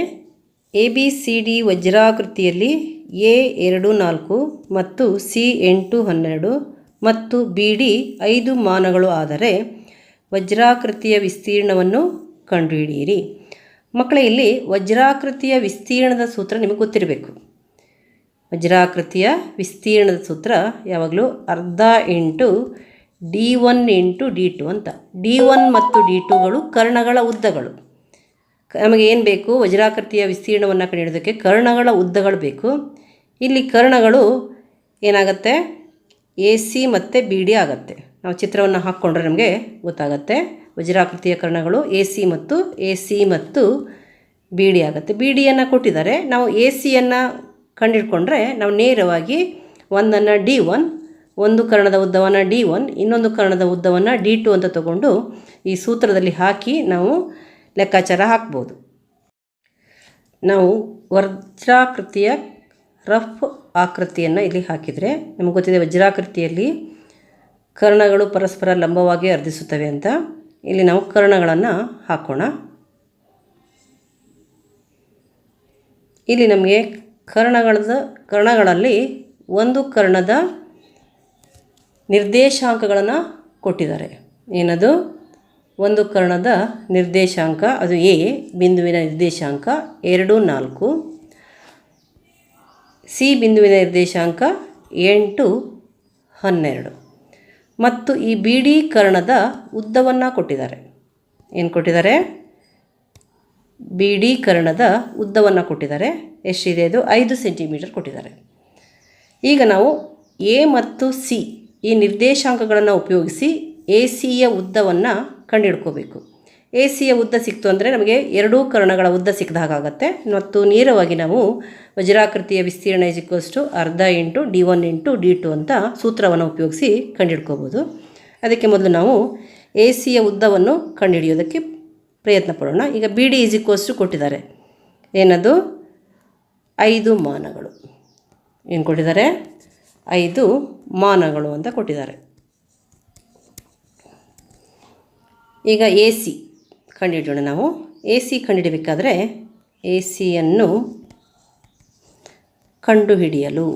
ABCD ವಜ್ರಾಕೃತಿಯಲ್ಲಿ A 2 4 ಮತ್ತು C 8 12 ಮತ್ತು BD 5 ಮಾನಗಳು ಆದರೆ ವಜ್ರಾಕೃತಿಯ ವಿಸ್ತೀರ್ಣವನ್ನು ಕಂಡುಹಿಡಿಯಿರಿ. ಮಕ್ಕಳೇ, ಇಲ್ಲಿ ವಜ್ರಾಕೃತಿಯ ವಿಸ್ತೀರ್ಣದ ಸೂತ್ರ ನಿಮಗೆ ಗೊತ್ತಿರಬೇಕು. ವಜ್ರಾಕೃತಿಯ ವಿಸ್ತೀರ್ಣದ ಸೂತ್ರ ಯಾವಾಗಲೂ ಅರ್ಧ ಇಂಟು D1 ಇಂಟು D2 ಅಂತ. D1 ಮತ್ತು D2ಗಳು ಕರ್ಣಗಳ ಉದ್ದಗಳು. ನಮಗೆ ಏನು ಬೇಕು, ವಜ್ರಾಕೃತಿಯ ವಿಸ್ತೀರ್ಣವನ್ನು ಕಂಡುಹಿಡಿಯೋದಕ್ಕೆ ಕರ್ಣಗಳ ಉದ್ದಗಳು ಬೇಕು. ಇಲ್ಲಿ ಕರ್ಣಗಳು ಏನಾಗುತ್ತೆ, AC ಮತ್ತು BD ಆಗುತ್ತೆ. ನಾವು ಚಿತ್ರವನ್ನು ಹಾಕ್ಕೊಂಡ್ರೆ ನಮಗೆ ಗೊತ್ತಾಗುತ್ತೆ. ವಜ್ರಾಕೃತಿಯ ಕರ್ಣಗಳು AC ಮತ್ತು BD ಆಗುತ್ತೆ. BDಯನ್ನು ಕೊಟ್ಟಿದ್ದಾರೆ, ನಾವು ACಯನ್ನು ಕಂಡುಹಿಡ್ಕೊಂಡ್ರೆ ನಾವು ನೇರವಾಗಿ ಒಂದನ್ನು D1, ಒಂದು ಕರ್ಣದ ಉದ್ದವನ್ನು D1, ಇನ್ನೊಂದು ಕರ್ಣದ ಉದ್ದವನ್ನು D2 ಅಂತ ತಗೊಂಡು ಈ ಸೂತ್ರದಲ್ಲಿ ಹಾಕಿ ನಾವು ಲೆಕ್ಕಾಚಾರ ಹಾಕ್ಬೋದು. ನಾವು ವಜ್ರಾಕೃತಿಯ ರಫ್ ಆಕೃತಿಯನ್ನು ಇಲ್ಲಿ ಹಾಕಿದರೆ ನಮಗೆ ಗೊತ್ತಿದೆ ವಜ್ರಾಕೃತಿಯಲ್ಲಿ ಕರ್ಣಗಳು ಪರಸ್ಪರ ಲಂಬವಾಗಿ ಅರ್ಧಿಸುತ್ತವೆ ಅಂತ. ಇಲ್ಲಿ ನಾವು ಕರ್ಣಗಳನ್ನು ಹಾಕೋಣ. ಇಲ್ಲಿ ನಮಗೆ ಕರ್ಣಗಳಲ್ಲಿ ಒಂದು ಕರ್ಣದ ನಿರ್ದೇಶಾಂಕಗಳನ್ನು ಕೊಟ್ಟಿದ್ದಾರೆ. ಏನದು, ಒಂದು ಕರ್ಣದ ನಿರ್ದೇಶಾಂಕ ಅದು A ಬಿಂದುವಿನ ನಿರ್ದೇಶಾಂಕ 2 4, C ಬಿಂದುವಿನ ನಿರ್ದೇಶಾಂಕ 8 12 ಮತ್ತು ಈ BD ಕರ್ಣದ ಉದ್ದವನ್ನು ಕೊಟ್ಟಿದ್ದಾರೆ. ಏನು ಕೊಟ್ಟಿದ್ದಾರೆ, BD ಕರ್ಣದ ಉದ್ದವನ್ನು ಕೊಟ್ಟಿದ್ದಾರೆ. ಎಷ್ಟಿದೆ, ಅದು 5 ಸೆಂಟಿಮೀಟರ್ ಕೊಟ್ಟಿದ್ದಾರೆ. ಈಗ ನಾವು A ಮತ್ತು C ಈ ನಿರ್ದೇಶಾಂಕಗಳನ್ನು ಉಪಯೋಗಿಸಿ ACಯ ಉದ್ದವನ್ನು ಕಂಡುಹಿಡ್ಕೋಬೇಕು. ACಯ ಉದ್ದ ಸಿಕ್ತು ಅಂದರೆ ನಮಗೆ ಎರಡೂ ಕರ್ಣಗಳ ಉದ್ದ ಸಿಕ್ಕಿದ ಹಾಗಾಗುತ್ತೆ. ಮತ್ತು ನೇರವಾಗಿ ನಾವು ವಜ್ರಾಕೃತಿಯ ವಿಸ್ತೀರ್ಣ ಅರ್ಧ ಇಂಟು D1 ಇಂಟು D2 ಅಂತ ಸೂತ್ರವನ್ನು ಉಪಯೋಗಿಸಿ ಕಂಡುಹಿಡ್ಕೋಬೋದು. ಅದಕ್ಕೆ ಮೊದಲು ನಾವು ACಯ ಉದ್ದವನ್ನು ಕಂಡುಹಿಡಿಯೋದಕ್ಕೆ ಪ್ರಯತ್ನ ಪಡೋಣ. ಈಗ BD ಕೊಟ್ಟಿದ್ದಾರೆ, ಏನದು 5 ಮಾನಗಳು. ಏನು ಕೊಟ್ಟಿದ್ದಾರೆ, 5 ಮಾನಗಳು ಅಂತ ಕೊಟ್ಟಿದ್ದಾರೆ. ಈಗ AC ಕಂಡುಹಿಡಿಯೋಣ. ನಾವು AC ಕಂಡುಹಿಡಬೇಕಾದ್ರೆ ACಯನ್ನು ಕಂಡುಹಿಡಿಯಲು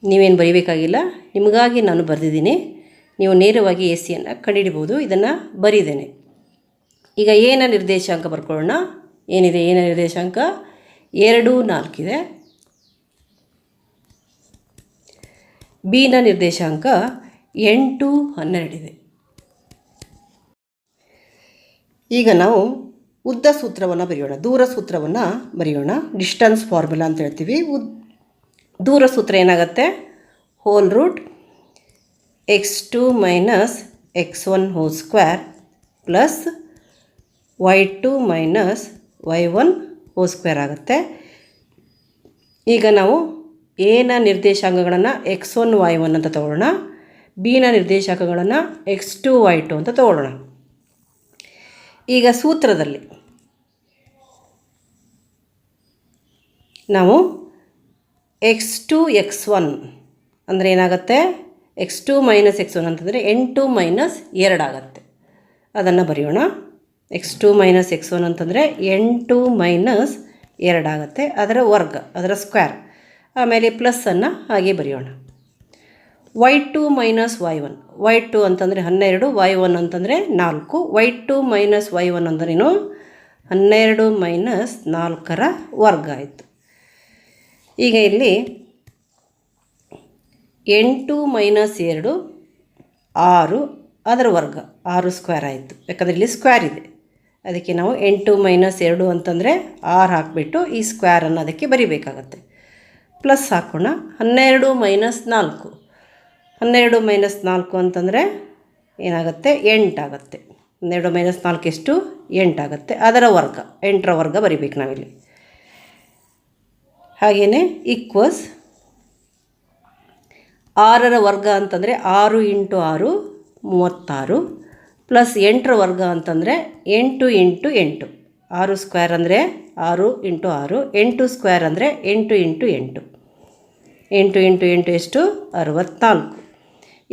ನೀವೇನು ಬರೀಬೇಕಾಗಿಲ್ಲ, ನಿಮಗಾಗಿ ನಾನು ಬರೆದಿದ್ದೀನಿ. ನೀವು ನೇರವಾಗಿ ACಯನ್ನು ಕಂಡುಹಿಡಿಬೋದು. ಇದನ್ನು ಬರೀದೇನೆ. ಈಗ ಏನ ನಿರ್ದೇಶಾಂಕ ಬರ್ಕೊಳ್ಳೋಣ. ಏನಿದೆ, ಏನ ನಿರ್ದೇಶಾಂಕ 2 4 ಇದೆ. ಬಿನ ನಿರ್ದೇಶಾಂಕ 8 12 ಇದೆ. ಈಗ ನಾವು ಉದ್ದ ಸೂತ್ರವನ್ನು ಬರೆಯೋಣ, ದೂರ ಸೂತ್ರವನ್ನು ಬರೆಯೋಣ. ಡಿಸ್ಟನ್ಸ್ ಫಾರ್ಮುಲಾ ಅಂತ ಹೇಳ್ತೀವಿ. ದೂರ ಸೂತ್ರ ಏನಾಗುತ್ತೆ, whole root x2 minus x1 whole square plus y2 minus y1 whole square ಆಗುತ್ತೆ. ಈಗ ನಾವು ಎನ ನಿರ್ದೇಶಾಂಕಗಳನ್ನು x1 y1 ಅಂತ ತಗೊಳ್ಳೋಣ, ಬಿನ ನಿರ್ದೇಶಾಂಕಗಳನ್ನು x2 y2 ಅಂತ ತಗೊಳ್ಳೋಣ. ಈಗ ಸೂತ್ರದಲ್ಲಿ ನಾವು x2 x1 ಅಂದರೆ ಏನಾಗುತ್ತೆ x2 ಮೈನಸ್ x1 ಅಂತಂದರೆ n2 ಮೈನಸ್ 2 ಆಗುತ್ತೆ. ಅದನ್ನು ಬರೆಯೋಣ. x2 ಮೈನಸ್ x1 ಅಂತಂದರೆ n2 ಮೈನಸ್ 2 ಆಗುತ್ತೆ. ಅದರ ವರ್ಗ, ಅದರ ಸ್ಕ್ವೇರ್. ಆಮೇಲೆ ಪ್ಲಸ್ಸನ್ನು ಹಾಗೆ ಬರೆಯೋಣ. y2 ಮೈನಸ್ y1, y2 ಅಂತಂದರೆ 12, y1 ಅಂತಂದರೆ 4. y2 ಮೈನಸ್ y1 ಅಂದ್ರೇನು 12 ಮೈನಸ್ 4ರ ವರ್ಗ ಆಯಿತು. ಈಗ ಇಲ್ಲಿ 8 ಮೈನಸ್ 2 6, ಅದರ ವರ್ಗ 6 ಸ್ಕ್ವೇರ್ ಆಯಿತು. ಯಾಕಂದರೆ ಇಲ್ಲಿ ಸ್ಕ್ವೇರ್ ಇದೆ, ಅದಕ್ಕೆ ನಾವು 8 ಮೈನಸ್ 2 ಅಂತಂದರೆ 6 ಹಾಕಿಬಿಟ್ಟು ಈ ಸ್ಕ್ವೇರನ್ನು ಅದಕ್ಕೆ ಬರಿಬೇಕಾಗತ್ತೆ. ಪ್ಲಸ್ ಹಾಕೋಣ. 12 ಮೈನಸ್ 4, 12 ಮೈನಸ್ 4 ಅಂತಂದರೆ ಏನಾಗುತ್ತೆ 8 ಆಗುತ್ತೆ. 12 ಮೈನಸ್ 4 ಎಷ್ಟು 8 ಆಗುತ್ತೆ. ಅದರ ವರ್ಗ 8ರ ವರ್ಗ ಬರಿಬೇಕು ನಾವಿಲ್ಲಿ. ಹಾಗೆಯೇ ಈಕ್ವಸ್ 6ರ ವರ್ಗ ಅಂತಂದರೆ 6 ಇಂಟು 6 36, ಪ್ಲಸ್ 8ರ ವರ್ಗ ಅಂತಂದರೆ 8 ಇಂಟು 8. 6 ಸ್ಕ್ವೇರ್ ಅಂದರೆ 6 ಇಂಟು 6, 8 ಸ್ಕ್ವೇರ್ ಅಂದರೆ 8 ಇಂಟು 8. 8 ಇಂಟು 8 ಎಷ್ಟು 64.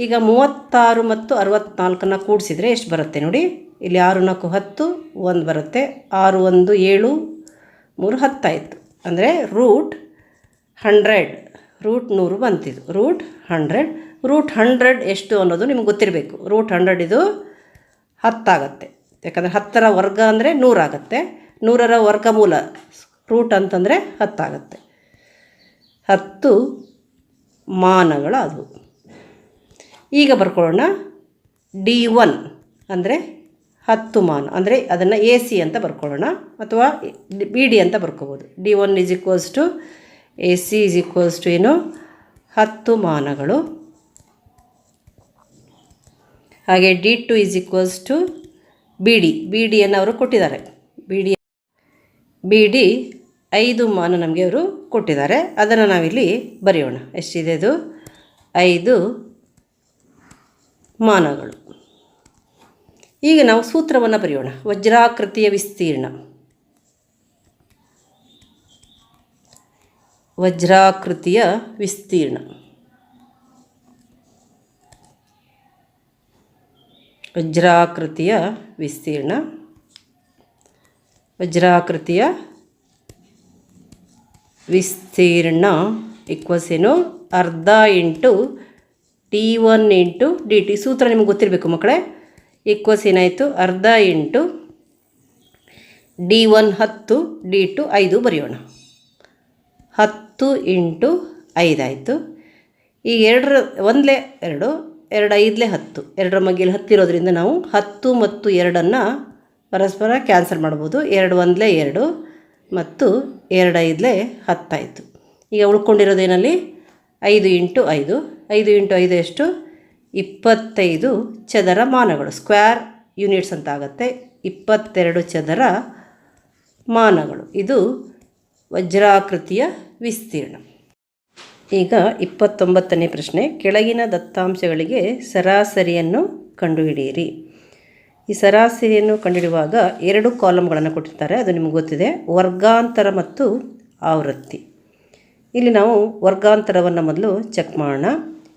ಈಗ 36 ಮತ್ತು 64ನ್ನು ಕೂಡಿಸಿದರೆ ಎಷ್ಟು ಬರುತ್ತೆ ನೋಡಿ. ಇಲ್ಲಿ 6 4 10, 1 ಬರುತ್ತೆ. 6 1 7, 3 10 ಆಯಿತು. ಅಂದರೆ ರೂಟ್ 100, ರೂಟ್ 100 ಬಂತಿದ್ದು. ರೂಟ್ 100, ರೂಟ್ 100 ಎಷ್ಟು ಅನ್ನೋದು ನಿಮ್ಗೆ ಗೊತ್ತಿರಬೇಕು. ರೂಟ್ 100 ಇದು 10 ಆಗುತ್ತೆ. ಯಾಕಂದರೆ 10ರ ವರ್ಗ ಅಂದರೆ 100 ಆಗುತ್ತೆ. 100ರ ವರ್ಗಮೂಲ ರೂಟ್ ಅಂತಂದರೆ 10 ಆಗುತ್ತೆ. 10 ಮಾನಗಳು ಅದು. ಈಗ ಬರ್ಕೊಳ್ಳೋಣ. D1 ಅಂದರೆ 10 ಮಾನ, ಅಂದರೆ ಅದನ್ನು AC ಅಂತ ಬರ್ಕೊಳ್ಳೋಣ, ಅಥವಾ BD ಅಂತ ಬರ್ಕೋಬೋದು. D1 is equals to AC is equals to ಏನು 10 ಮಾನಗಳು. ಹಾಗೆ D2 ಈಸ್ ಈಕ್ವಲ್ಸ್ ಟು BDಯನ್ನು ಅವರು ಕೊಟ್ಟಿದ್ದಾರೆ. BD 5 ಮಾನ ನಮಗೆ ಅವರು ಕೊಟ್ಟಿದ್ದಾರೆ. ಅದನ್ನು ನಾವಿಲ್ಲಿ ಬರೆಯೋಣ. ಎಷ್ಟಿದೆ ಅದು 5 ಮಾನಗಳು. ಈಗ ನಾವು ಸೂತ್ರವನ್ನು ಬರೆಯೋಣ. ವಜ್ರಾಕೃತಿಯ ವಿಸ್ತೀರ್ಣ, ವಜ್ರಾಕೃತಿಯ ವಿಸ್ತೀರ್ಣ. ವಜ್ರಾಕೃತಿಯ ವಿಸ್ತೀರ್ಣ, ವಜ್ರಾಕೃತಿಯ ವಿಸ್ತೀರ್ಣ ಈಕ್ವಲ್ಸ್ ಏನು ಅರ್ಧ ಇಂಟು T1 ಇಂಟು DT. ಸೂತ್ರ ನಿಮಗೆ ಗೊತ್ತಿರಬೇಕು ಮಕ್ಕಳೇ. ಈಕ್ವಲ್ಸ್ ಏನಾಯಿತು ಅರ್ಧ ಇಂಟು D1 10, D2 5 ಬರೆಯೋಣ. 10 ಇಂಟು 5 ಆಯಿತು. ಈಗ 1 2, 2 5 10, 2ರ ಮಗ್ಗಿಯಲ್ಲಿ 10 ಇರೋದ್ರಿಂದ ನಾವು 10 ಮತ್ತು 2ಅನ್ನು ಪರಸ್ಪರ ಕ್ಯಾನ್ಸಲ್ ಮಾಡ್ಬೋದು. 2 1 2 ಮತ್ತು 2 5 10 ಆಯಿತು. ಈಗ ಉಳ್ಕೊಂಡಿರೋದೇನಲ್ಲಿ 5 ಇಂಟು 5, 5 ಇಂಟು 5 ಎಷ್ಟು 25 ಚದರ ಮಾನಗಳು. ಸ್ಕ್ವೇರ್ ಯೂನಿಟ್ಸ್ ಅಂತ ಆಗುತ್ತೆ. 22 ಚದರ ಮಾನಗಳು. ಇದು ವಜ್ರಾಕೃತಿಯ ವಿಸ್ತೀರ್ಣ. ಈಗ 29ನೇ ಪ್ರಶ್ನೆ. ಕೆಳಗಿನ ದತ್ತಾಂಶಗಳಿಗೆ ಸರಾಸರಿಯನ್ನು ಕಂಡುಹಿಡಿಯಿರಿ. ಈ ಸರಾಸರಿಯನ್ನು ಕಂಡುಹಿಡಿಯುವಾಗ 2 ಕಾಲಮ್ಗಳನ್ನು ಕೊಟ್ಟಿರ್ತಾರೆ, ಅದು ನಿಮಗೆ ಗೊತ್ತಿದೆ. ವರ್ಗಾಂತರ ಮತ್ತು ಆವೃತ್ತಿ. ಇಲ್ಲಿ ನಾವು ವರ್ಗಾಂತರವನ್ನು ಮೊದಲು ಚೆಕ್ ಮಾಡೋಣ.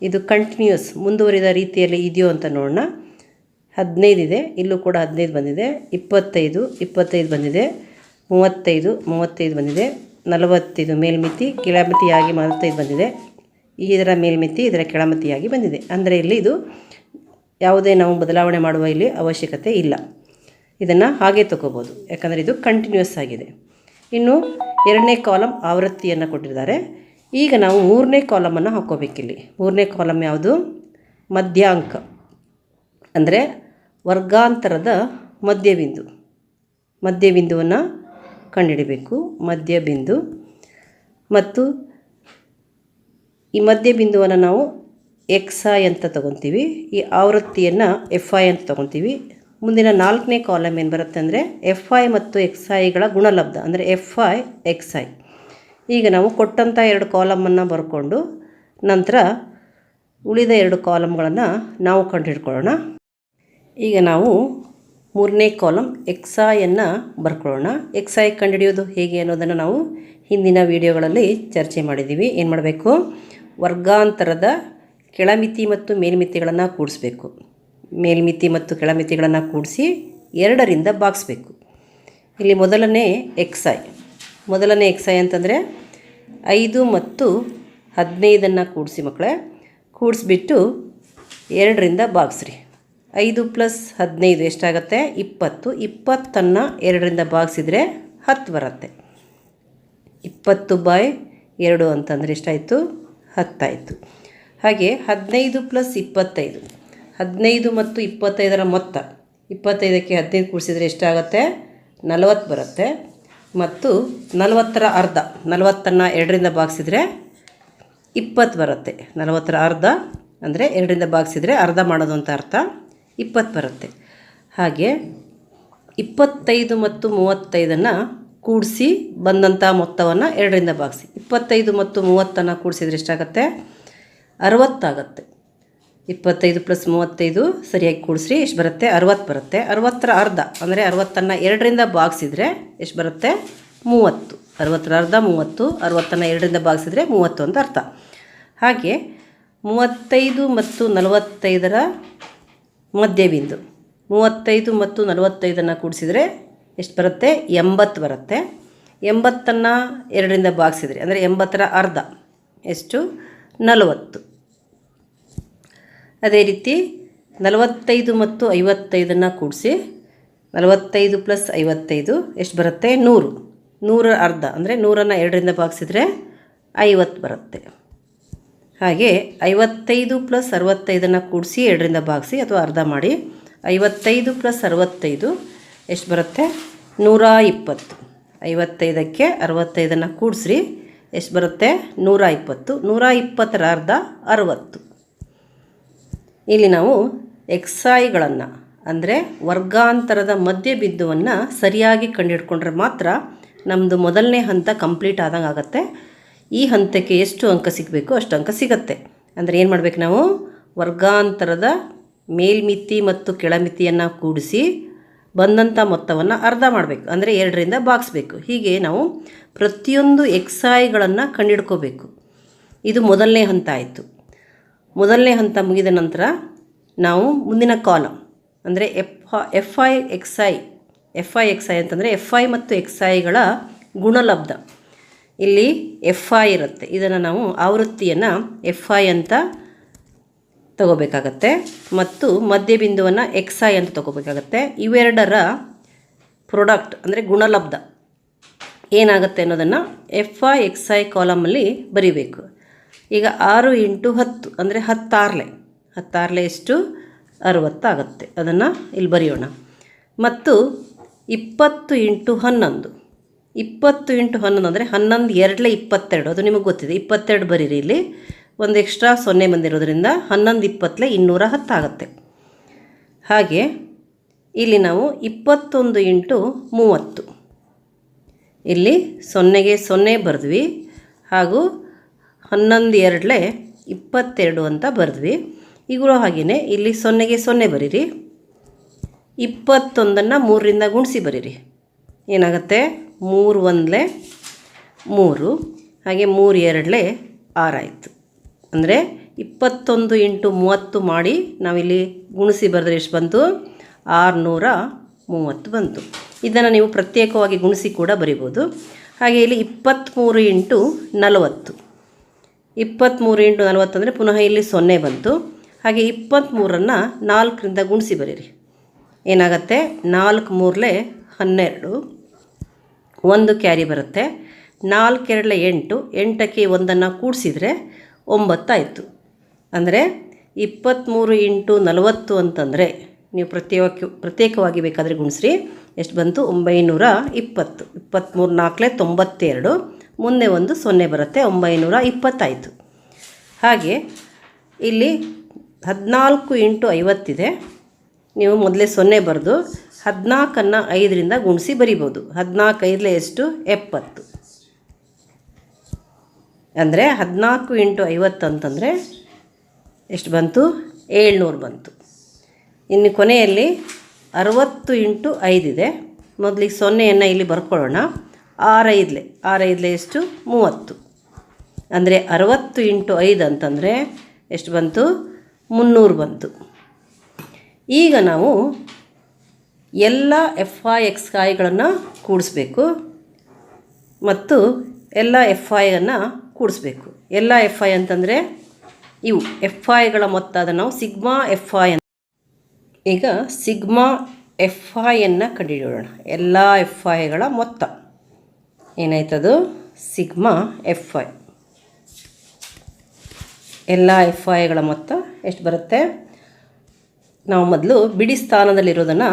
ಇದು ಕಂಟಿನ್ಯೂಸ್ ಮುಂದುವರಿದ ರೀತಿಯಲ್ಲಿ ಇದೆಯೋ ಅಂತ ನೋಡೋಣ. 15 ಇದೆ, ಇಲ್ಲೂ ಕೂಡ 15 ಬಂದಿದೆ. 25 25 ಬಂದಿದೆ. 35 35 ಬಂದಿದೆ. 45 ಮೇಲ್ಮಿತಿ ಕೆಳಮಿತಿಯಾಗಿ 45 ಬಂದಿದೆ. ಇದರ ಮೇಲ್ಮಿತಿ ಇದರ ಕೆಳಮಿತಿಯಾಗಿ ಬಂದಿದೆ. ಅಂದರೆ ಇಲ್ಲಿ ಇದು ಯಾವುದೇ ನಾವು ಬದಲಾವಣೆ ಮಾಡುವ ಇಲ್ಲಿ ಅವಶ್ಯಕತೆ ಇಲ್ಲ. ಇದನ್ನು ಹಾಗೆ ತಗೋಬೋದು, ಯಾಕಂದರೆ ಇದು ಕಂಟಿನ್ಯೂಸ್ ಆಗಿದೆ. ಇನ್ನು 2ನೇ ಕಾಲಮ್ ಆವೃತ್ತಿಯನ್ನು ಕೊಟ್ಟಿದ್ದಾರೆ. ಈಗ ನಾವು 3ನೇ ಕಾಲಮನ್ನು ಹಾಕ್ಕೋಬೇಕಿಲ್ಲಿ. 3ನೇ ಕಾಲಮ್ ಯಾವುದು ಮಧ್ಯಾಂಕ, ಅಂದರೆ ವರ್ಗಾಂತರದ ಮಧ್ಯಬಿಂದು. ಮಧ್ಯಬಿಂದುವನ್ನು ಕಂಡುಹಿಡಬೇಕು. ಮಧ್ಯಬಿಂದು ಮತ್ತು ಈ ಮಧ್ಯಬಿಂದುವನ್ನು ನಾವು XI ಅಂತ ತೊಗೊತೀವಿ. ಈ ಆವೃತ್ತಿಯನ್ನು FI ಅಂತ ತೊಗೊತೀವಿ. ಮುಂದಿನ 4ನೇ ಕಾಲಮ್ ಏನು ಬರುತ್ತೆ ಅಂದರೆ FI ಮತ್ತು XIಗಳ ಗುಣಲಬ್ಧ, ಅಂದರೆ FI XI. ಈಗ ನಾವು ಕೊಟ್ಟಂಥ 2 ಕಾಲಮನ್ನು ಬರ್ಕೊಂಡು ನಂತರ ಉಳಿದ 2 ಕಾಲಮ್ಗಳನ್ನು ನಾವು ಕಂಡುಹಿಡ್ಕೊಳ್ಳೋಣ. ಈಗ ನಾವು 3ನೇ ಕಾಲಮ್ XIಯನ್ನು ಬರ್ಕೊಳ್ಳೋಣ. XI ಕಂಡುಹಿಡಿಯೋದು ಹೇಗೆ ಅನ್ನೋದನ್ನು ನಾವು ಹಿಂದಿನ ವಿಡಿಯೋಗಳಲ್ಲಿ ಚರ್ಚೆ ಮಾಡಿದ್ದೀವಿ. ಏನು ಮಾಡಬೇಕು, ವರ್ಗಾಂತರದ ಕೆಳಮಿತಿ ಮತ್ತು ಮೇಲ್ಮಿತಿಗಳನ್ನು ಕೂಡಿಸ್ಬೇಕು. ಮೇಲ್ಮಿತಿ ಮತ್ತು ಕೆಳಮಿತಿಗಳನ್ನು ಕೂಡಿಸಿ 2ರಿಂದ ಭಾಗಿಸ್ಬೇಕು. ಇಲ್ಲಿ ಮೊದಲನೇ ಎಕ್ಸ್ ಐ ಅಂತಂದರೆ 5 ಮತ್ತು 15 ಕೂಡಿಸಿ ಮಕ್ಕಳೇ, ಕೂಡಿಸ್ಬಿಟ್ಟು 2ರಿಂದ ಭಾಗಿಸ್ರಿ. 5 + 15 ಎಷ್ಟಾಗುತ್ತೆ? 20. 20 2ರಿಂದ ಭಾಗಿಸಿದರೆ 10 ಬರುತ್ತೆ. 20/2 ಅಂತಂದರೆ ಎಷ್ಟಾಯಿತು? 10 ಆಯಿತು. ಹಾಗೆ 15 + 25, 15 ಮತ್ತು 25ರ ಮೊತ್ತ, 25ಕ್ಕೆ 15 ಕೂಡಿಸಿದರೆ ಎಷ್ಟಾಗುತ್ತೆ? 40 ಬರುತ್ತೆ. ಮತ್ತು 40ರ ಅರ್ಧ, 40 2ರಿಂದ ಭಾಗಿಸಿದರೆ 20 ಬರುತ್ತೆ. 40ರ ಅರ್ಧ ಅಂದರೆ 2ರಿಂದ ಭಾಗಿಸಿದರೆ ಅರ್ಧ ಮಾಡೋದು ಅಂತ ಅರ್ಥ, 20 ಬರುತ್ತೆ. ಹಾಗೆ 25 ಮತ್ತು 35 ಕೂಡಿಸಿ ಬಂದಂಥ ಮೊತ್ತವನ್ನು 2ರಿಂದ ಭಾಗಿಸಿ. 25 ಮತ್ತು 30 ಕೂಡಿಸಿದರೆ ಎಷ್ಟಾಗುತ್ತೆ? 60 ಆಗುತ್ತೆ. 25 + 35 ಸರಿಯಾಗಿ ಕೂಡಿಸ್ರಿ, ಎಷ್ಟು ಬರುತ್ತೆ? 60 ಬರುತ್ತೆ. 60ರ ಅರ್ಧ ಅಂದರೆ 60 2ರಿಂದ ಭಾಗಿಸಿದರೆ ಎಷ್ಟು ಬರುತ್ತೆ? 30. 60ರ ಅರ್ಧ 30, 60 2ರಿಂದ ಭಾಗಿಸಿದರೆ 30 ಅಂತ ಅರ್ಥ. ಹಾಗೆ 35 ಮತ್ತು 45ರ ಮಧ್ಯಬಿಂದು, 35 ಮತ್ತು 45 ಕೂಡಿಸಿದರೆ ಎಷ್ಟು ಬರುತ್ತೆ? 80 ಬರುತ್ತೆ. 80 2ರಿಂದ ಭಾಗಿಸಿದರೆ ಅಂದರೆ 80ರ ಅರ್ಧ ಎಷ್ಟು? 40. ಅದೇ ರೀತಿ 45 ಮತ್ತು 55 ಕೂಡಿಸಿ, 45 + 55 ಎಷ್ಟು ಬರುತ್ತೆ? 100. 100ರ ಅರ್ಧ ಅಂದರೆ 100 2ರಿಂದ ಭಾಗಿಸಿದರೆ 50 ಬರುತ್ತೆ. ಹಾಗೆ 55 + 65 ಕೂಡಿಸಿ 2ರಿಂದ ಭಾಗಿಸಿ ಅಥವಾ ಅರ್ಧ ಮಾಡಿ. 55 + 65 ಎಷ್ಟು ಬರುತ್ತೆ? 120. 55ಕ್ಕೆ 65 ಕೂಡಿಸ್ರಿ, ಎಷ್ಟು ಬರುತ್ತೆ? 120. 120ರ ಅರ್ಧ 60. ಇಲ್ಲಿ ನಾವು ಎಕ್ಸೈಗಳನ್ನು ಅಂದರೆ ವರ್ಗಾಂತರದ ಮಧ್ಯಬಿಂದುವನ್ನು ಸರಿಯಾಗಿ ಕಂಡುಹಿಡ್ಕೊಂಡ್ರೆ ಮಾತ್ರ ನಮ್ಮದು ಮೊದಲನೇ ಹಂತ ಕಂಪ್ಲೀಟ್ ಆದಂಗೆ ಆಗುತ್ತೆ. ಈ ಹಂತಕ್ಕೆ ಎಷ್ಟು ಅಂಕ ಸಿಗಬೇಕು ಅಷ್ಟು ಅಂಕ ಸಿಗುತ್ತೆ. ಅಂದರೆ ಏನು ಮಾಡಬೇಕು ನಾವು? ವರ್ಗಾಂತರದ ಮೇಲ್ಮಿತಿ ಮತ್ತು ಕೆಳಮಿತಿಯನ್ನು ಕೂಡಿಸಿ ಬಂದಂಥ ಮೊತ್ತವನ್ನು ಅರ್ಧ ಮಾಡಬೇಕು, ಅಂದರೆ 2ರಿಂದ ಭಾಗಿಸ್ಬೇಕು. ಹೀಗೆ ನಾವು ಪ್ರತಿಯೊಂದು ಎಕ್ಸೈಗಳನ್ನು ಕಂಡುಹಿಡ್ಕೋಬೇಕು. ಇದು ಮೊದಲನೇ ಹಂತ ಆಯಿತು. ಮೊದಲನೇ ಹಂತ ಮುಗಿದ ನಂತರ ನಾವು ಮುಂದಿನ ಕಾಲಮ್ ಅಂದರೆ ಎಫ್ ಐ ಎಕ್ಸ್ ಐ ಅಂತಂದರೆ ಎಫ್ ಐ ಮತ್ತು ಎಕ್ಸ್ ಐಗಳ ಗುಣಲಬ್ಧ. ಇಲ್ಲಿ ಎಫ್ ಐ ಇರುತ್ತೆ, ಇದನ್ನು ನಾವು ಆವೃತ್ತಿಯನ್ನು ಎಫ್ ಐ ಅಂತ ತಗೋಬೇಕಾಗತ್ತೆ ಮತ್ತು ಮಧ್ಯಬಿಂದುವನ್ನು ಎಕ್ಸ್ ಐ ಅಂತ ತಗೋಬೇಕಾಗತ್ತೆ. ಇವೆರಡರ ಪ್ರಾಡಕ್ಟ್ ಅಂದರೆ ಗುಣಲಬ್ಧ ಏನಾಗುತ್ತೆ ಅನ್ನೋದನ್ನು ಎಫ್ ಐ ಎಕ್ಸ್ ಐ ಕಾಲಮಲ್ಲಿ ಬರೀಬೇಕು. ಈಗ 6 × 10 ಅಂದರೆ 10 ಎಷ್ಟು? 60 ಆಗುತ್ತೆ. ಅದನ್ನು ಇಲ್ಲಿ ಬರೆಯೋಣ. ಮತ್ತು 20 × 11, 20 × 11 ಅಂದರೆ 11 2 22. ಅದು ನಿಮಗೆ ಗೊತ್ತಿದೆ. 22 ಬರೀರಿ. ಇಲ್ಲಿ ಒಂದು ಎಕ್ಸ್ಟ್ರಾ 0 ಬಂದಿರೋದ್ರಿಂದ 11 20 210 ಆಗುತ್ತೆ. ಹಾಗೆ ಇಲ್ಲಿ ನಾವು 21 × 30, ಇಲ್ಲಿ 0ಗೆ 0 ಬರೆದ್ವಿ, ಹಾಗೂ 11 2 22 ಅಂತ ಬರೆದ್ವಿ. ಈಗಲೂ ಹಾಗೆಯೇ ಇಲ್ಲಿ 0ಗೆ 0 ಬರೀರಿ. 21 3ರಿಂದ ಗುಣಿಸಿ ಬರೀರಿ. ಏನಾಗುತ್ತೆ? 3 1 3, ಹಾಗೆ 3 2 6 ಆಯಿತು. ಅಂದರೆ 21 × 30 ಮಾಡಿ ನಾವಿಲ್ಲಿ ಗುಣಿಸಿ ಬರೆದ್ರೆ ಎಷ್ಟು ಬಂತು? 630 ಬಂತು. ಇದನ್ನು ನೀವು ಪ್ರತ್ಯೇಕವಾಗಿ ಗುಣಿಸಿ ಕೂಡ ಬರಿಬೋದು. ಹಾಗೆ ಇಲ್ಲಿ 23 × 40, 23 × 40 ಅಂದರೆ ಪುನಃ ಇಲ್ಲಿ 0 ಬಂತು. ಹಾಗೆ 23 4ರಿಂದ ಗುಣಿಸಿ ಬರೀರಿ. ಏನಾಗುತ್ತೆ? 4 3 12, 1 ಕ್ಯಾರಿ ಬರುತ್ತೆ. 4 2 8, 8ಕ್ಕೆ 1 ಕೂಡಿಸಿದರೆ 9 ಆಯಿತು. ಅಂದರೆ 23 × 40 ಅಂತಂದರೆ ನೀವು ಪ್ರತ್ಯೇಕವಾಗಿ ಬೇಕಾದರೆ ಗುಣಿಸ್ರಿ. ಎಷ್ಟು ಬಂತು? 920. 23 4 92, ಮುಂದೆ ಒಂದು 0 ಬರುತ್ತೆ, 920 ಆಯಿತು. ಹಾಗೆ ಇಲ್ಲಿ 14 × 50 ಇದೆ. ನೀವು ಮೊದಲೇ 0 ಬರೆದು 14 5ರಿಂದ ಗುಣಿಸಿ ಬರಿಬೋದು. 14 5 ಎಷ್ಟು? 70. ಅಂದರೆ 14 × 50 ಅಂತಂದರೆ ಎಷ್ಟು ಬಂತು? 700 ಬಂತು. ಇನ್ನು ಕೊನೆಯಲ್ಲಿ 60 × 5 ಇದೆ. ಮೊದಲಿಗೆ 0ಯನ್ನು ಇಲ್ಲಿ ಬರ್ಕೊಳ್ಳೋಣ. 6 5 ಎಷ್ಟು? 30. ಅಂದರೆ 60 ಇಂಟು 5 ಅಂತಂದರೆ ಎಷ್ಟು ಬಂತು? 300 ಬಂತು. ಈಗ ನಾವು ಎಲ್ಲ ಎಫ್ ಐ ಎಕ್ಸ್ ಐಗಳನ್ನು ಕೂಡಿಸ್ಬೇಕು ಮತ್ತು ಎಲ್ಲ ಎಫ್ ಐಯನ್ನು ಕೂಡಿಸ್ಬೇಕು. ಎಲ್ಲ ಎಫ್ ಐ ಅಂತಂದರೆ ಇವು ಎಫ್ ಐಗಳ ಮೊತ್ತ, ಅದನ್ನು ನಾವು ಸಿಗ್ಮಾ ಎಫ್ ಐ ಅಂತ. ಈಗ ಸಿಗ್ಮಾ ಎಫ್ ಐಯನ್ನು ಕಂಡುಹಿಡಿಯೋಣ. ಎಲ್ಲ ಎಫ್ ಐಗಳ ಮೊತ್ತ ಏನಾಯ್ತದು? Sigma F I. ಎಲ್ಲ ಎಫ್ ಐಗಳ ಮೊತ್ತ ಎಷ್ಟು ಬರುತ್ತೆ? ನಾವು ಮೊದಲು ಬಿಡಿ ಸ್ಥಾನದಲ್ಲಿರೋದನ್ನು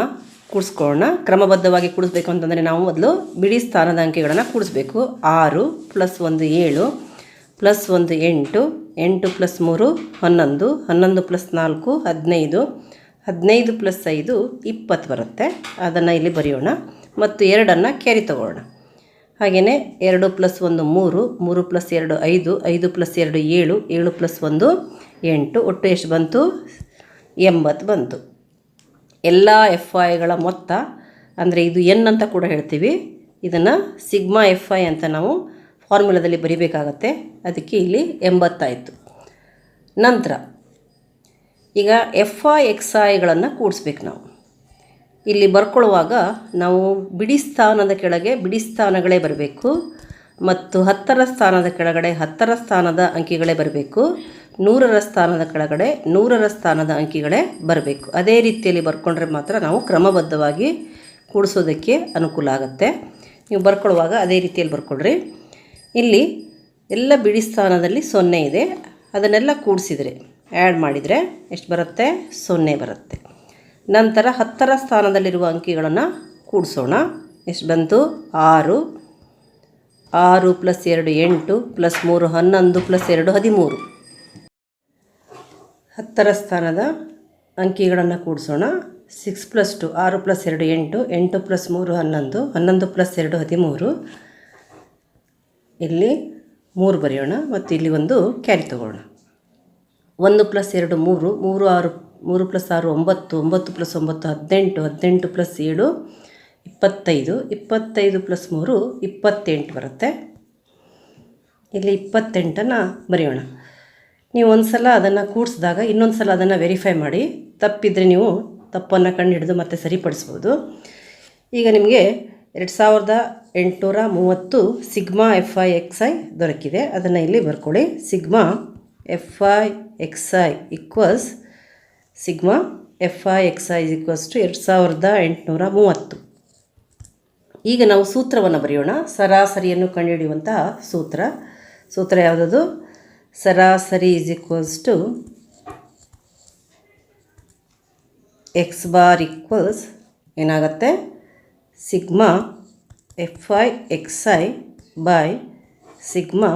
ಕೂಡಿಸ್ಕೊಳ್ಳೋಣ. ಕ್ರಮಬದ್ಧವಾಗಿ ಕೂಡಿಸ್ಬೇಕು ಅಂತಂದರೆ ನಾವು ಮೊದಲು ಬಿಡಿ ಸ್ಥಾನದ ಅಂಕಿಗಳನ್ನು ಕೂಡಿಸ್ಬೇಕು. 6 + 1 7 + 1 8 8 + 3 11 11 + 4 15 15 + 5 20 ಬರುತ್ತೆ. ಅದನ್ನು ಇಲ್ಲಿ ಬರೆಯೋಣ ಮತ್ತು 2ಅನ್ನು ಕ್ಯಾರಿ ತಗೊಳ್ಳೋಣ. ಹಾಗೆಯೇ 2 + 1 3 3 + 2 5 5 + 2 7 7 + 1 8 ಒಟ್ಟು ಎಷ್ಟು ಬಂತು? 80 ಬಂತು. ಎಲ್ಲ ಎಫ್ ಐಗಳ ಮೊತ್ತ ಅಂದರೆ ಇದು ಎನ್ ಅಂತ ಕೂಡ ಹೇಳ್ತೀವಿ. ಇದನ್ನು ಸಿಗ್ಮಾ ಎಫ್ ಐ ಅಂತ ನಾವು ಫಾರ್ಮುಲಾದಲ್ಲಿ ಬರಿಬೇಕಾಗತ್ತೆ. ಅದಕ್ಕೆ ಇಲ್ಲಿ 80 ಆಯಿತು. ನಂತರ ಈಗ ಎಫ್ ಐ ಎಕ್ಸ್ ಐಗಳನ್ನು ಕೂಡಿಸ್ಬೇಕು. ನಾವು ಇಲ್ಲಿ ಬರ್ಕೊಳ್ಳುವಾಗ ನಾವು ಬಿಡಿ ಸ್ಥಾನದ ಕೆಳಗೆ ಬಿಡಿ ಸ್ಥಾನಗಳೇ ಬರಬೇಕು ಮತ್ತು 10ರ ಸ್ಥಾನದ ಕೆಳಗಡೆ 10ರ ಸ್ಥಾನದ ಅಂಕಿಗಳೇ ಬರಬೇಕು. 100ರ ಸ್ಥಾನದ ಕೆಳಗಡೆ 100ರ ಸ್ಥಾನದ ಅಂಕಿಗಳೇ ಬರಬೇಕು. ಅದೇ ರೀತಿಯಲ್ಲಿ ಬರ್ಕೊಂಡ್ರೆ ಮಾತ್ರ ನಾವು ಕ್ರಮಬದ್ಧವಾಗಿ ಕೂಡಿಸೋದಕ್ಕೆ ಅನುಕೂಲ ಆಗುತ್ತೆ. ನೀವು ಬರ್ಕೊಳ್ಳುವಾಗ ಅದೇ ರೀತಿಯಲ್ಲಿ ಬರ್ಕೊಳ್ರಿ. ಇಲ್ಲಿ ಎಲ್ಲ ಬಿಡಿ ಸ್ಥಾನದಲ್ಲಿ 0 ಇದೆ. ಅದನ್ನೆಲ್ಲ ಕೂಡಿಸಿದರೆ ಆ್ಯಡ್ ಮಾಡಿದರೆ ಎಷ್ಟು ಬರುತ್ತೆ? 0 ಬರುತ್ತೆ. ನಂತರ 10ರ ಸ್ಥಾನದಲ್ಲಿರುವ ಅಂಕಿಗಳನ್ನು ಕೂಡಿಸೋಣ. ಎಷ್ಟು ಬಂತು? 6 6 + 2 8 + 3 11 + 2 13. 10ರ ಸ್ಥಾನದ ಅಂಕಿಗಳನ್ನು ಕೂಡಿಸೋಣ. 6 + 2 6 + 2 8 8 + 3 11 11 + 2 13. ಇಲ್ಲಿ 3 ಬರೆಯೋಣ ಮತ್ತು ಇಲ್ಲಿ ಒಂದು ಕ್ಯಾರಿ ತಗೊಳ್ಳೋಣ. 1 + 2 3 3 6 3 + 6 9 9 + 9 18 18 + 7 25 25 + 3 28 ಬರುತ್ತೆ. ಇಲ್ಲಿ 28ಅನ್ನು ಬರೆಯೋಣ. ನೀವು ಒಂದು ಸಲ ಅದನ್ನು ಕೂಡಿಸಿದಾಗ ಇನ್ನೊಂದು ಸಲ ಅದನ್ನು ವೆರಿಫೈ ಮಾಡಿ. ತಪ್ಪಿದರೆ ನೀವು ತಪ್ಪನ್ನು ಕಂಡುಹಿಡಿದು ಮತ್ತೆ ಸರಿಪಡಿಸ್ಬೋದು. ಈಗ ನಿಮಗೆ 2830 sigma F I X I ದೊರಕಿದೆ. ಅದನ್ನು ಇಲ್ಲಿ ಬರ್ಕೊಳ್ಳಿ. Sigma F I X I equals sigma F I X I equals to 2830. ಈಗ ನಾವು ಸೂತ್ರವನ್ನು ಬರೆಯೋಣ. ಸರಾಸರಿಯನ್ನು ಕಂಡುಹಿಡಿಯುವಂತಹ ಸೂತ್ರ ಯಾವುದದು? ಸರಾಸರಿ is equals to X bar equals ಏನಾಗುತ್ತೆ? Sigma F I X I by sigma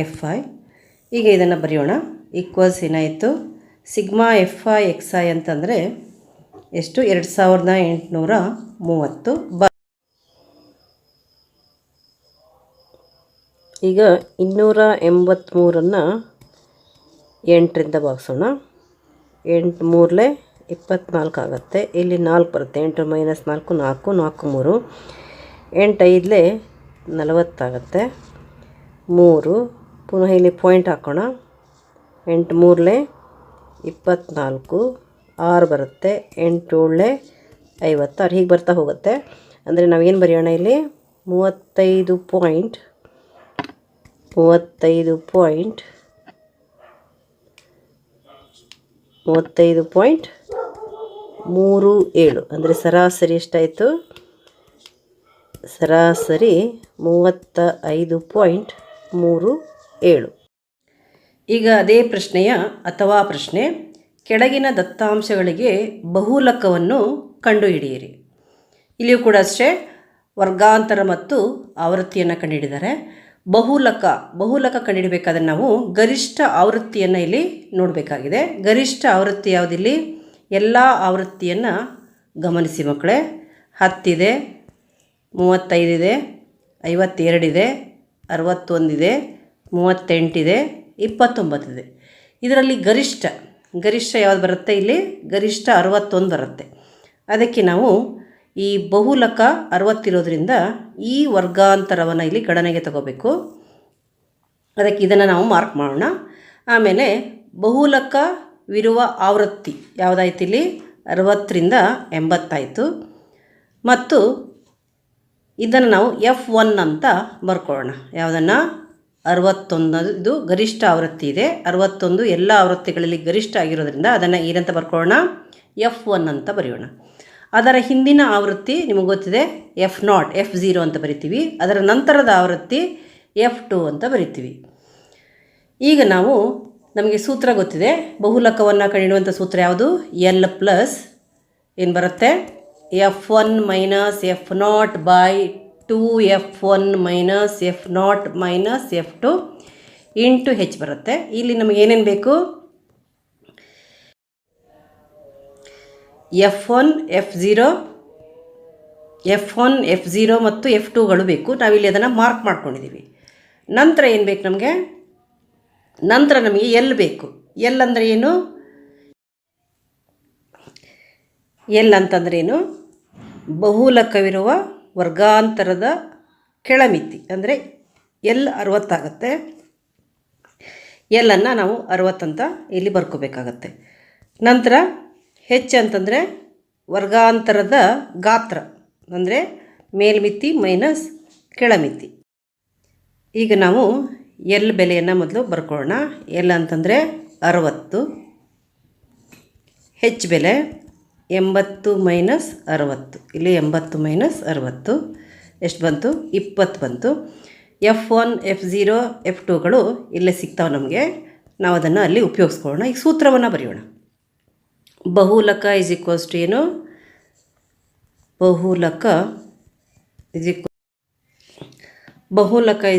F I. ಈಗ ಇದನ್ನು ಬರೆಯೋಣ. ಈಕ್ವಲ್ಸ್ ಏನಾಯಿತು? Sigma F I X I ಅಂತಂದರೆ ಎಷ್ಟು? 2830 ಈಗ 283ಅನ್ನು 8ರಿಂದ ಭಾಗಿಸೋಣ. 8 3 24 ಆಗುತ್ತೆ. ಇಲ್ಲಿ 4 ಬರುತ್ತೆ. 8 - 4 4 4 3 8 5 40 ಆಗುತ್ತೆ. 3 ಪುನಃ ಇಲ್ಲಿ ಪಾಯಿಂಟ್ ಹಾಕೋಣ. 8 3 24 6 ಬರುತ್ತೆ. 8 7 56 ಹೀಗೆ ಬರ್ತಾ ಹೋಗುತ್ತೆ. ಅಂದರೆ ನಾವೇನು ಬರೆಯೋಣ ಇಲ್ಲಿ? 35.37 ಅಂದರೆ ಸರಾಸರಿ ಎಷ್ಟಾಯಿತು? ಸರಾಸರಿ 35.37. ಈಗ ಅದೇ ಪ್ರಶ್ನೆಯ ಅಥವಾ ಪ್ರಶ್ನೆ, ಕೆಳಗಿನ ದತ್ತಾಂಶಗಳಿಗೆ ಬಹುಲಕವನ್ನು ಕಂಡುಹಿಡಿಯಿರಿ. ಇಲ್ಲಿಯೂ ಕೂಡ ಅಷ್ಟೇ ವರ್ಗಾಂತರ ಮತ್ತು ಆವೃತ್ತಿಯನ್ನು ಕಂಡುಹಿಡಿದ್ದಾರೆ. ಬಹುಲಕ ಕಂಡುಹಿಡಬೇಕಾದ್ರೆ ನಾವು ಗರಿಷ್ಠ ಆವೃತ್ತಿಯನ್ನು ಇಲ್ಲಿ ನೋಡಬೇಕಾಗಿದೆ. ಗರಿಷ್ಠ ಆವೃತ್ತಿ ಯಾವುದಿಲ್ಲಿ? ಎಲ್ಲ ಆವೃತ್ತಿಯನ್ನು ಗಮನಿಸಿ ಮಕ್ಕಳೇ. 10 ಇದೆ, 35 ಇದೆ, 52 ಇದೆ, 61 ಇದೆ, 38 ಇದೆ, 29 ಇದೆ. ಇದರಲ್ಲಿ ಗರಿಷ್ಠ ಯಾವುದು ಬರುತ್ತೆ? ಇಲ್ಲಿ ಗರಿಷ್ಠ 61 ಬರುತ್ತೆ. ಅದಕ್ಕೆ ನಾವು ಈ ಬಹುಲಕ 60 ಇರೋದ್ರಿಂದ ಈ ವರ್ಗಾಂತರವನ್ನು ಇಲ್ಲಿ ಗಣನೆಗೆ ತಗೋಬೇಕು. ಅದಕ್ಕೆ ಇದನ್ನು ನಾವು ಮಾರ್ಕ್ ಮಾಡೋಣ. ಆಮೇಲೆ ಬಹುಲಕವಿರುವ ಆವೃತ್ತಿ ಯಾವುದಾಯ್ತು ಇಲ್ಲಿ 60ರಿಂದ 80 ಆಯಿತು. ಮತ್ತು ಇದನ್ನು ನಾವು F1 ಅಂತ ಬರ್ಕೊಳ್ಳೋಣ. ಯಾವುದನ್ನು 61 ಇದು ಗರಿಷ್ಠ ಆವೃತ್ತಿ ಇದೆ. 61 ಎಲ್ಲ ಆವೃತ್ತಿಗಳಲ್ಲಿ ಗರಿಷ್ಠ ಆಗಿರೋದ್ರಿಂದ ಅದನ್ನು ಏನಂತ ಬರ್ಕೊಳ್ಳೋಣ, F1 ಅಂತ ಬರೆಯೋಣ. ಅದರ ಹಿಂದಿನ ಆವೃತ್ತಿ ನಿಮಗೆ ಗೊತ್ತಿದೆ F0 F0 ಅಂತ ಬರಿತೀವಿ. ಅದರ ನಂತರದ ಆವೃತ್ತಿ F2 ಅಂತ ಬರಿತೀವಿ. ಈಗ ನಮಗೆ ಸೂತ್ರ ಗೊತ್ತಿದೆ. ಬಹುಲಕವನ್ನು ಕಂಡುಹಿಡಿಯುವಂಥ ಸೂತ್ರ ಯಾವುದು? L ಪ್ಲಸ್ ಏನು ಬರುತ್ತೆ, F1 minus F0 by 2F1 minus F0 minus F2 into H ಬರುತ್ತೆ. ಇಲ್ಲಿ ನಮಗೆ ಏನೇನು ಬೇಕು? F1 F0 ಮತ್ತು F2ಗಳು ಬೇಕು. ನಾವಿಲ್ಲಿ ಅದನ್ನು ಮಾರ್ಕ್ ಮಾಡ್ಕೊಂಡಿದ್ದೀವಿ. ನಂತರ ಏನು ಬೇಕು ನಮಗೆ? ನಂತರ ನಮಗೆ L ಬೇಕು. L ಅಂದರೆ ಏನು? L ಅಂತಂದ್ರೆ ಏನು? ಬಹುಲಕವಿರುವ ವರ್ಗಾಂತರದ ಕೆಳಮಿತಿ. ಅಂದರೆ L 60 ಆಗುತ್ತೆ. L ಅನ್ನು ನಾವು 60 ಅಂತ ಇಲ್ಲಿ ಬರ್ಕೋಬೇಕಾಗತ್ತೆ. ನಂತರ H ಅಂತಂದರೆ ವರ್ಗಾಂತರದ ಗಾತ್ರ, ಅಂದರೆ ಮೇಲ್ಮಿತಿ ಮೈನಸ್ ಕೆಳಮಿತಿ. ಈಗ ನಾವು L ಬೆಲೆಯನ್ನು ಮೊದಲು ಬರ್ಕೊಳ್ಳೋಣ. L ಅಂತಂದರೆ 60, H ಬೆಲೆ 80 ಮೈನಸ್ 60. ಇಲ್ಲಿ 80 ಮೈನಸ್ 60 ಎಷ್ಟು ಬಂತು? 20 ಬಂತು. F1 F0 F2ಗಳು ಇಲ್ಲೇ ಸಿಗ್ತಾವೆ ನಮಗೆ. ನಾವು ಅದನ್ನು ಅಲ್ಲಿ ಉಪಯೋಗಿಸ್ಕೊಳ್ಳೋಣ. ಈಗ ಸೂತ್ರವನ್ನು ಬರೆಯೋಣ. ಬಹುಲಕ ಇಸ್ ಈಕ್ವಲ್ಸ್ ಟು ಏನು? ಬಹುಲಕ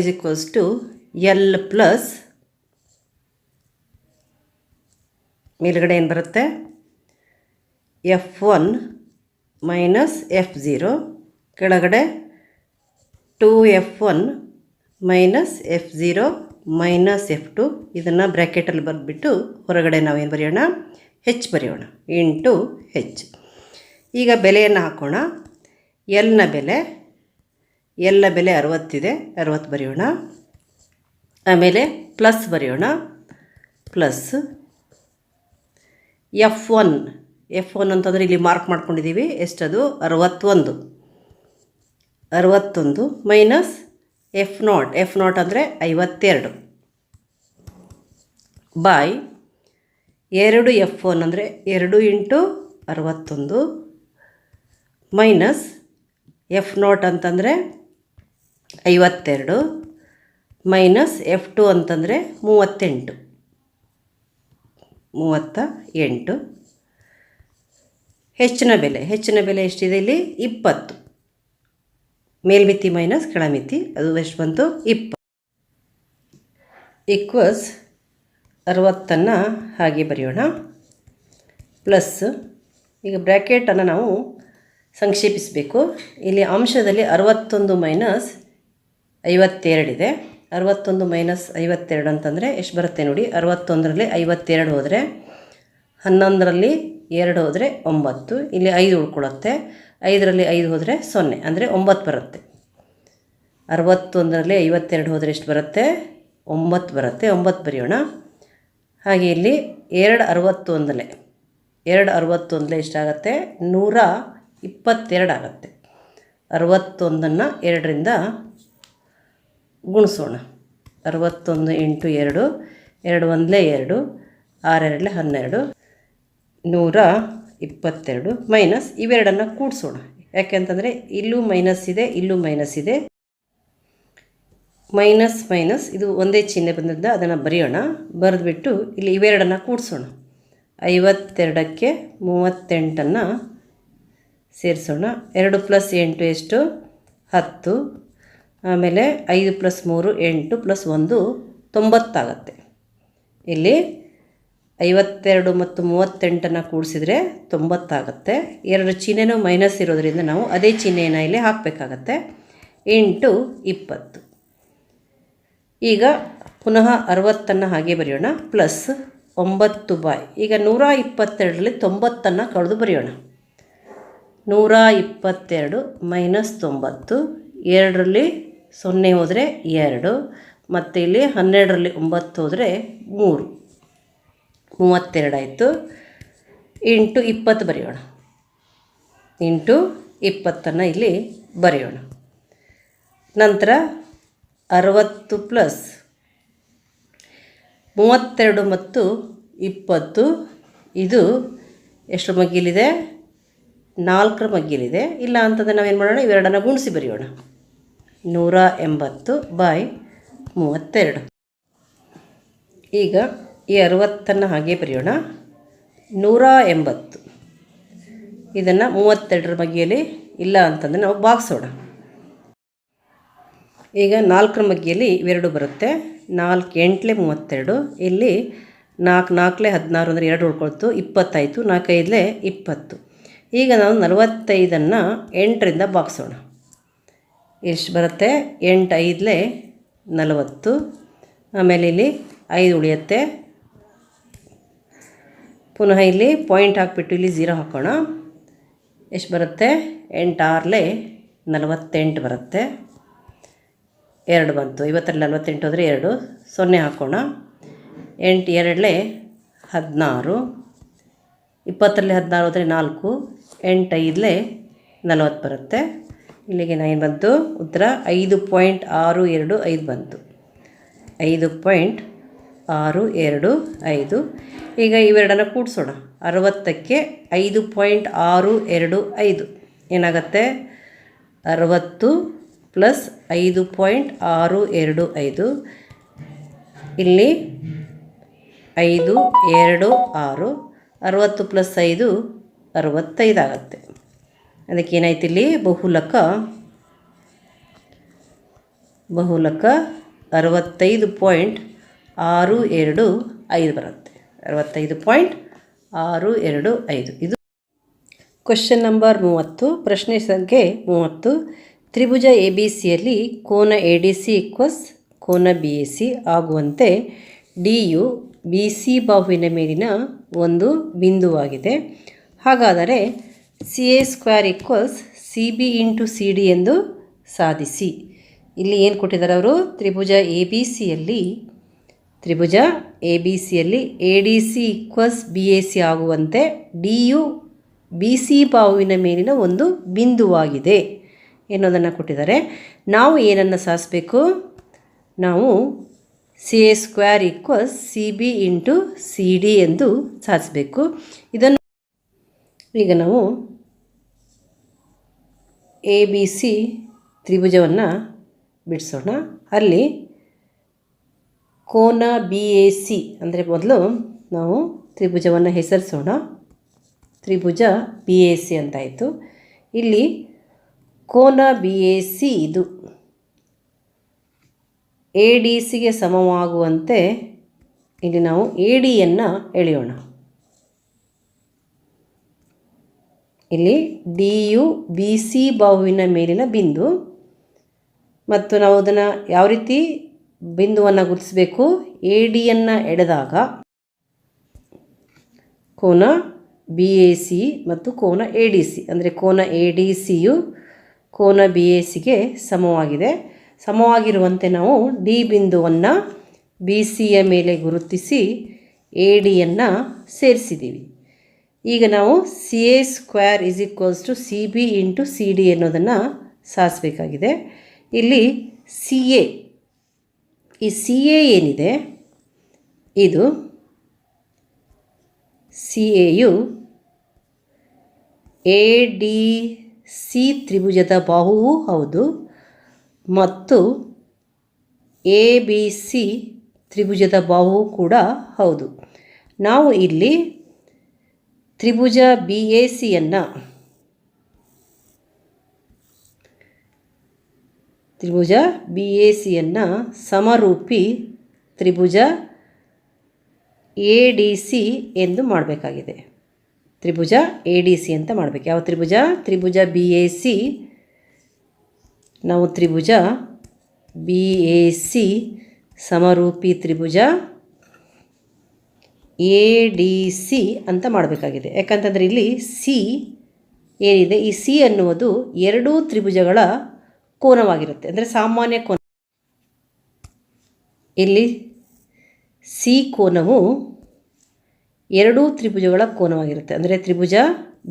is equals to L plus ಮೇಲ್ಗಡೆ ಏನು ಬರುತ್ತೆ? F1 ಮೈನಸ್ F0, ಕೆಳಗಡೆ 2F1 minus F0 minus F2. ಇದನ್ನು ಬ್ರ್ಯಾಕೆಟಲ್ಲಿ ಬರೆದ್ಬಿಟ್ಟು ಹೊರಗಡೆ ನಾವೇನು ಬರೆಯೋಣ? H ಬರೆಯೋಣ ಇಂಟು H. ಈಗ ಬೆಲೆಯನ್ನು ಹಾಕೋಣ. Lನ ಬೆಲೆ 60 ಇದೆ, 60 ಬರೆಯೋಣ. ಆಮೇಲೆ ಪ್ಲಸ್ ಬರೆಯೋಣ, ಪ್ಲಸ್ F1 ಅಂತಂದರೆ ಇಲ್ಲಿ ಮಾರ್ಕ್ ಮಾಡ್ಕೊಂಡಿದ್ದೀವಿ. ಎಷ್ಟದು? 61 ಮೈನಸ್ F0 ಅಂದರೆ 52 ಬೈ 2F1 ಅಂದರೆ 2 ಇಂಟು 61 ಮೈನಸ್ F0 ಅಂತಂದರೆ 52 ಮೈನಸ್ F2 ಅಂತಂದರೆ 38. ಹೆಚ್ಚಿನ ಬೆಲೆ ಎಷ್ಟಿದೆ ಇಲ್ಲಿ? 20. ಮೇಲ್ಮಿತಿ ಮೈನಸ್ ಕೆಳಮಿತಿ, ಅದು ಎಷ್ಟು ಬಂತು? 20 ಈಕ್ವಲ್ಸ್ 60 ಹಾಗೆ ಬರೆಯೋಣ. ಪ್ಲಸ್ ಈಗ ಬ್ರ್ಯಾಕೆಟನ್ನು ನಾವು ಸಂಕ್ಷೇಪಿಸಬೇಕು. ಇಲ್ಲಿ ಅಂಶದಲ್ಲಿ 61 ಮೈನಸ್ 52 ಇದೆ. 61 ಮೈನಸ್ 52 ಅಂತಂದರೆ ಎಷ್ಟು ಬರುತ್ತೆ ನೋಡಿ? 61ರಲ್ಲಿ 52 ಹೋದರೆ 11ರಲ್ಲಿ 2 ಹೋದರೆ 9, ಇಲ್ಲಿ 5 ಉಳ್ಕೊಳ್ಳುತ್ತೆ. 5ರಲ್ಲಿ 5 ಹೋದರೆ 0 ಅಂದರೆ 9 ಬರುತ್ತೆ. 61ರಲ್ಲಿ 52 ಹೋದರೆ ಎಷ್ಟು ಬರುತ್ತೆ? 9 ಬರುತ್ತೆ. 9 ಬರೆಯೋಣ. ಹಾಗೆ ಇಲ್ಲಿ 261 ಎಷ್ಟಾಗುತ್ತೆ? 122 ಆಗುತ್ತೆ. 61ನ್ನು 2ರಿಂದ ಗುಣಿಸೋಣ. 61 ಇಂಟು 2, 2 1 2, 6 2 12, 122 ಮೈನಸ್ ಇವೆರಡನ್ನು ಕೂಡಿಸೋಣ. ಯಾಕೆಂತಂದರೆ ಇಲ್ಲೂ ಮೈನಸ್ ಇದೆ, ಇಲ್ಲೂ ಮೈನಸ್ ಇದೆ. ಮೈನಸ್ ಇದು ಒಂದೇ ಚಿಹ್ನೆ ಬಂದಿದ್ದ ಅದನ್ನು ಬರೆಯೋಣ. ಬರೆದ್ಬಿಟ್ಟು ಇಲ್ಲಿ ಇವೆರಡನ್ನು ಕೂಡಿಸೋಣ. 52ಕ್ಕೆ 38 ಸೇರಿಸೋಣ. 2 ಪ್ಲಸ್ 8 ಎಷ್ಟು? 10. ಆಮೇಲೆ 5 ಪ್ಲಸ್ 3 8 ಪ್ಲಸ್ 1 90 ಆಗುತ್ತೆ. ಇಲ್ಲಿ 52 ಮತ್ತು 38 ಕೂಡಿಸಿದರೆ 90 ಆಗುತ್ತೆ. 2 ಚಿಹ್ನೆನೂ ಮೈನಸ್ ಇರೋದ್ರಿಂದ ನಾವು ಅದೇ ಚಿಹ್ನೆಯನ್ನು ಇಲ್ಲಿ ಹಾಕಬೇಕಾಗತ್ತೆ. ಇಂಟು 20. ಈಗ ಪುನಃ 60 ಹಾಗೆ ಬರೆಯೋಣ. ಪ್ಲಸ್ 9 ಬಾಯ್. ಈಗ 122ರಲ್ಲಿ 90 ಕಳೆದು ಬರೆಯೋಣ. 122 ಮೈನಸ್ 90, 2ರಲ್ಲಿ 0 ಹೋದರೆ 2 ಮತ್ತು ಇಲ್ಲಿ 12ರಲ್ಲಿ 9 ಹೋದರೆ 3, 32 ಆಯಿತು. ಇಂಟು 20 ಬರೆಯೋಣ. ಇಂಟು 20 ಇಲ್ಲಿ ಬರೆಯೋಣ. ನಂತರ 60 ಪ್ಲಸ್ 32 ಮತ್ತು 20 ಇದು ಎಷ್ಟು ಮಗ್ಗಿಲಿದೆ? 4 ಮಗ್ಗಿಲಿದೆ. ಇಲ್ಲ ಅಂತಂದರೆ ನಾವೇನು ಮಾಡೋಣ, ಇವೆರಡನ್ನು ಗುಣಿಸಿ ಬರೆಯೋಣ. 180/32. ಈಗ ಈ 60 ಹಾಗೆ ಬರೆಯೋಣ. 180 ಇದನ್ನು 32 ಮಗ್ಗಿಯಲ್ಲಿ ಇಲ್ಲ ಅಂತಂದರೆ ನಾವು ಭಾಗಿಸೋಣ. ಈಗ 4 ಮಗ್ಗಿಯಲ್ಲಿ ಇವೆರಡು ಬರುತ್ತೆ. 4 8 32. ಇಲ್ಲಿ 4 4 16 ಅಂದರೆ 2 ಉಳ್ಕೊಳ್ತು, 20 ಆಯಿತು. 4 5 20. ಈಗ ನಾವು 45ಅನ್ನು 8ರಿಂದ ಭಾಗಿಸೋಣ. ಎಷ್ಟು ಬರುತ್ತೆ? 8 5 40. ಆಮೇಲೆ ಇಲ್ಲಿ 5 ಉಳಿಯುತ್ತೆ. ಪುನಃ ಇಲ್ಲಿ ಪಾಯಿಂಟ್ ಹಾಕಿಬಿಟ್ಟು ಇಲ್ಲಿ 0 ಹಾಕೋಣ. ಎಷ್ಟು ಬರುತ್ತೆ? 8 6 48 ಬರುತ್ತೆ. 2 ಬಂತು. 50ರಲ್ಲಿ 48 ಹೋದರೆ 2, 0 ಹಾಕೋಣ. 8 2 16. 20ರಲ್ಲಿ 16 ಹೋದರೆ 4, 8 5 40 ಬರುತ್ತೆ. ಇಲ್ಲಿಗೆ 9 ಬಂತು. ಉತ್ತರ 5.625 ಬಂತು. 5.625. ಈಗ ಇವೆರಡನ್ನು ಕೂಡಿಸೋಣ. 60ಕ್ಕೆ 5.625 ಏನಾಗುತ್ತೆ? 60 ಪ್ಲಸ್ 5.625. ಇಲ್ಲಿ 5 2 6. 60 ಪ್ಲಸ್ 5 65 ಆಗುತ್ತೆ. ಅದಕ್ಕೇನಾಯ್ತು ಇಲ್ಲಿ? ಬಹುಲಕ 65.625 ಬರುತ್ತೆ. 65.625. ಇದು ಕ್ವೆಶ್ಚನ್ ನಂಬರ್ 30. ಪ್ರಶ್ನೆ ಸಂಖ್ಯೆ 30. ತ್ರಿಭುಜ ಎ ಬಿ ಸಿಯಲ್ಲಿ ಕೋನ ಎ ಡಿ ಸಿ ಈಕ್ವಸ್ ಕೋನ ಬಿ ಎ ಸಿ ಆಗುವಂತೆ ಡಿ ಯು ಬಿ ಸಿ ಬಾಹುವಿನ ಮೇಲಿನ ಒಂದು ಬಿಂದುವಾಗಿದೆ. ಹಾಗಾದರೆ C A square equals C B into C D ಎಂದು ಸಾಧಿಸಿ. ಇಲ್ಲಿ ಏನು ಕೊಟ್ಟಿದ್ದಾರೆ ಅವರು? ತ್ರಿಭುಜ ಎ ಬಿ ಸಿಯಲ್ಲಿ A D C equals B A C ಆಗುವಂತೆ ಡಿ ಯು ಬಿ ಸಿ ಬಾಹುವಿನ ಮೇಲಿನ ಒಂದು ಬಿಂದುವಾಗಿದೆ ಎನ್ನುವುದನ್ನು ಕೊಟ್ಟಿದ್ದಾರೆ. ನಾವು ಏನನ್ನು ಸಾಧಿಸಬೇಕು? ನಾವು C A square equals C B into C D ಎಂದು ಸಾಧಿಸಬೇಕು. ಇದನ್ನು ಈಗ ನಾವು ಎ ಬಿ ಸಿ ತ್ರಿಭುಜವನ್ನು ಬಿಡಿಸೋಣ. ಅಲ್ಲಿ ಕೋನ ಬಿ ಎ ಸಿ ಅಂದರೆ ಮೊದಲು ನಾವು ತ್ರಿಭುಜವನ್ನು ಹೆಸರಿಸೋಣ. ತ್ರಿಭುಜ ಬಿ ಎ ಸಿ ಅಂತಾಯಿತು. ಇಲ್ಲಿ ಕೋನ ಬಿ ಎ ಸಿ ಇದು ಎ ಡಿ ಸಿಗೆ ಸಮವಾಗುವಂತೆ ಇಲ್ಲಿ ನಾವು ಎ ಡಿಯನ್ನು ಎಳೆಯೋಣ. ಇಲ್ಲಿ ಡಿ ಯು ಬಿ ಸಿ ಬಾಹುವಿನ ಮೇಲಿನ ಬಿಂದು. ಮತ್ತು ನಾವು ಅದನ್ನು ಯಾವ ರೀತಿ ಬಿಂದುವನ್ನು ಗುರುತಿಸಬೇಕು? ಎ ಡಿಯನ್ನು ಎಳೆದಾಗ ಕೋನ ಬಿ ಎ ಸಿ ಮತ್ತು ಕೋನ ಎ ಡಿ ಸಿ ಅಂದರೆ ಕೋನ ಎ ಡಿ ಸಿಯು ಕೋನ ಬಿ ಎ ಸಿಗೆ ಸಮವಾಗಿರುವಂತೆ ನಾವು ಡಿ ಬಿಂದುವನ್ನು ಬಿ ಸಿಯ ಮೇಲೆ ಗುರುತಿಸಿ ಎ ಡಿಯನ್ನು ಸೇರಿಸಿದ್ದೀವಿ. ಈಗ ನಾವು C A square is equals to C B into C D ಅನ್ನೋದನ್ನು ಸಾಧಿಸಬೇಕಾಗಿದೆ. ಇಲ್ಲಿ ಸಿ ಎ, ಈ ಸಿ ಎ ಏನಿದೆ ಇದು ಸಿ ಎಯು ಎ ಡಿ ಸಿ ತ್ರಿಭುಜದ ಬಾಹುವೂ ಹೌದು ಮತ್ತು ಎ ಬಿ ಸಿ ತ್ರಿಭುಜದ ಬಾಹುವು ಕೂಡ ಹೌದು. ನಾವು ಇಲ್ಲಿ ತ್ರಿಭುಜ ಬಿ ಎ ಸಿಯನ್ನು ಸಮರೂಪಿ ತ್ರಿಭುಜ ಎ ಡಿ ಸಿ ಎಂದು ಮಾಡಬೇಕಾಗಿದೆ. ತ್ರಿಭುಜ ಎ ಡಿ ಸಿ ಅಂತ ಮಾಡಬೇಕು. ಯಾವ ತ್ರಿಭುಜ? ತ್ರಿಭುಜ ಬಿ ಎ ಸಿ. ನಾವು ತ್ರಿಭುಜ ಬಿ ಎ ಸಿ ಸಮರೂಪಿ ತ್ರಿಭುಜ ಎ ಡಿ ಸಿ ಅಂತ ಮಾಡಬೇಕಾಗಿದೆ. ಯಾಕಂತಂದರೆ ಇಲ್ಲಿ ಸಿ ಏನಿದೆ, ಈ ಸಿ ಅನ್ನುವುದು ಎರಡೂ ತ್ರಿಭುಜಗಳ ಕೋನವಾಗಿರುತ್ತೆ. ಅಂದರೆ ಸಾಮಾನ್ಯ ಕೋನ. ಇಲ್ಲಿ ಸಿ ಕೋನವು ಎರಡೂ ತ್ರಿಭುಜಗಳ ಕೋನವಾಗಿರುತ್ತೆ. ಅಂದರೆ ತ್ರಿಭುಜ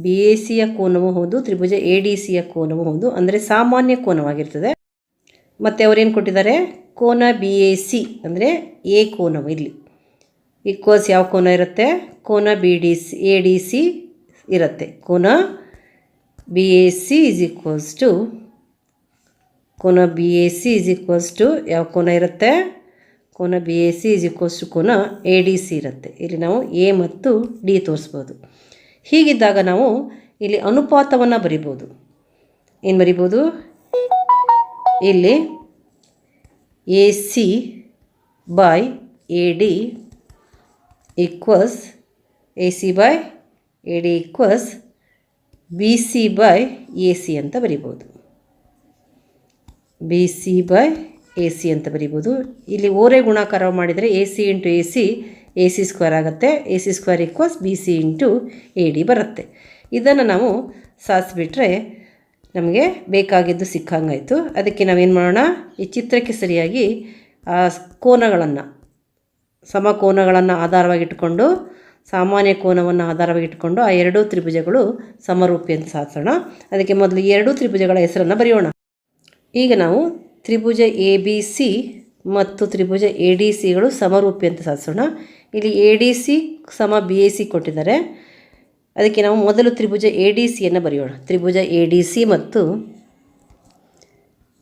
ಬಿ ಎ ಸಿಯ ಕೋನವೂ ಹೌದು, ತ್ರಿಭುಜ ಎ ಡಿ ಸಿಯ ಕೋನವೂ ಹೌದು. ಅಂದರೆ ಸಾಮಾನ್ಯ ಕೋನವಾಗಿರ್ತದೆ. ಮತ್ತು ಅವರೇನು ಕೊಟ್ಟಿದ್ದಾರೆ, ಕೋನ ಬಿ ಎ ಸಿ ಅಂದರೆ ಎ ಕೋನವು ಇಲ್ಲಿ ಈಕ್ವಲ್ಸ್ ಯಾವ ಕೋನ ಇರುತ್ತೆ, ಕೋನ B D C A D C ಇರುತ್ತೆ. ಕೋನ B A C is equals to ಕೋನ B A C is equals to ಯಾವ ಕೋನ ಇರುತ್ತೆ, ಕೋನ B A C is equals to ಕೋನ ಎ ಡಿ ಸಿ ಇರುತ್ತೆ. ಇಲ್ಲಿ ನಾವು ಎ ಮತ್ತು ಡಿ ತೋರಿಸ್ಬೋದು. ಹೀಗಿದ್ದಾಗ ನಾವು ಇಲ್ಲಿ ಅನುಪಾತವನ್ನು ಬರಿಬೋದು. ಏನು ಬರಿಬೋದು, ಇಲ್ಲಿ A C by A D equals A C by A D equals B C by A C ಅಂತ ಬರಿಬೋದು. B C by A C ಅಂತ ಬರಿಬೋದು. ಇಲ್ಲಿ ಓರೆ ಗುಣಾಕಾರ ಮಾಡಿದರೆ A C into A C square ಆಗುತ್ತೆ. A C square equals B C into A D ಬರುತ್ತೆ. ಇದನ್ನು ನಾವು ಸಾಧಿಸ್ಬಿಟ್ರೆ ನಮಗೆ ಬೇಕಾಗಿದ್ದು ಸಿಕ್ಕಂಗಾಯಿತು. ಅದಕ್ಕೆ ನಾವೇನು ಮಾಡೋಣ, ಈ ಚಿತ್ರಕ್ಕೆ ಸರಿಯಾಗಿ ಆ ಕೋನಗಳನ್ನು ಸಮಕೋನಗಳನ್ನು ಆಧಾರವಾಗಿಟ್ಟುಕೊಂಡು ಸಾಮಾನ್ಯ ಕೋನವನ್ನು ಆಧಾರವಾಗಿಟ್ಟುಕೊಂಡು ಆ ಎರಡೂ ತ್ರಿಭುಜಗಳು ಸಮರೂಪಿ ಅಂತ ಸಾಧಿಸೋಣ. ಅದಕ್ಕೆ ಮೊದಲು ಈ ಎರಡೂ ತ್ರಿಭುಜಗಳ ಹೆಸರನ್ನು ಬರೆಯೋಣ. ಈಗ ನಾವು ತ್ರಿಭುಜ ಎ ಬಿ ಸಿ ಮತ್ತು ತ್ರಿಭುಜ ಎ ಡಿ ಸಿಗಳು ಸಮರೂಪಿ ಅಂತ ಸಾಧಿಸೋಣ. ಇಲ್ಲಿ ಎ ಡಿ ಸಿ ಸಮ ಬಿ ಎ ಸಿ ಕೊಟ್ಟಿದ್ದಾರೆ. ಅದಕ್ಕೆ ನಾವು ಮೊದಲು ತ್ರಿಭುಜ ಎ ಡಿ ಸಿಯನ್ನು ಬರೆಯೋಣ. ತ್ರಿಭುಜ ಎ ಡಿ ಸಿ ಮತ್ತು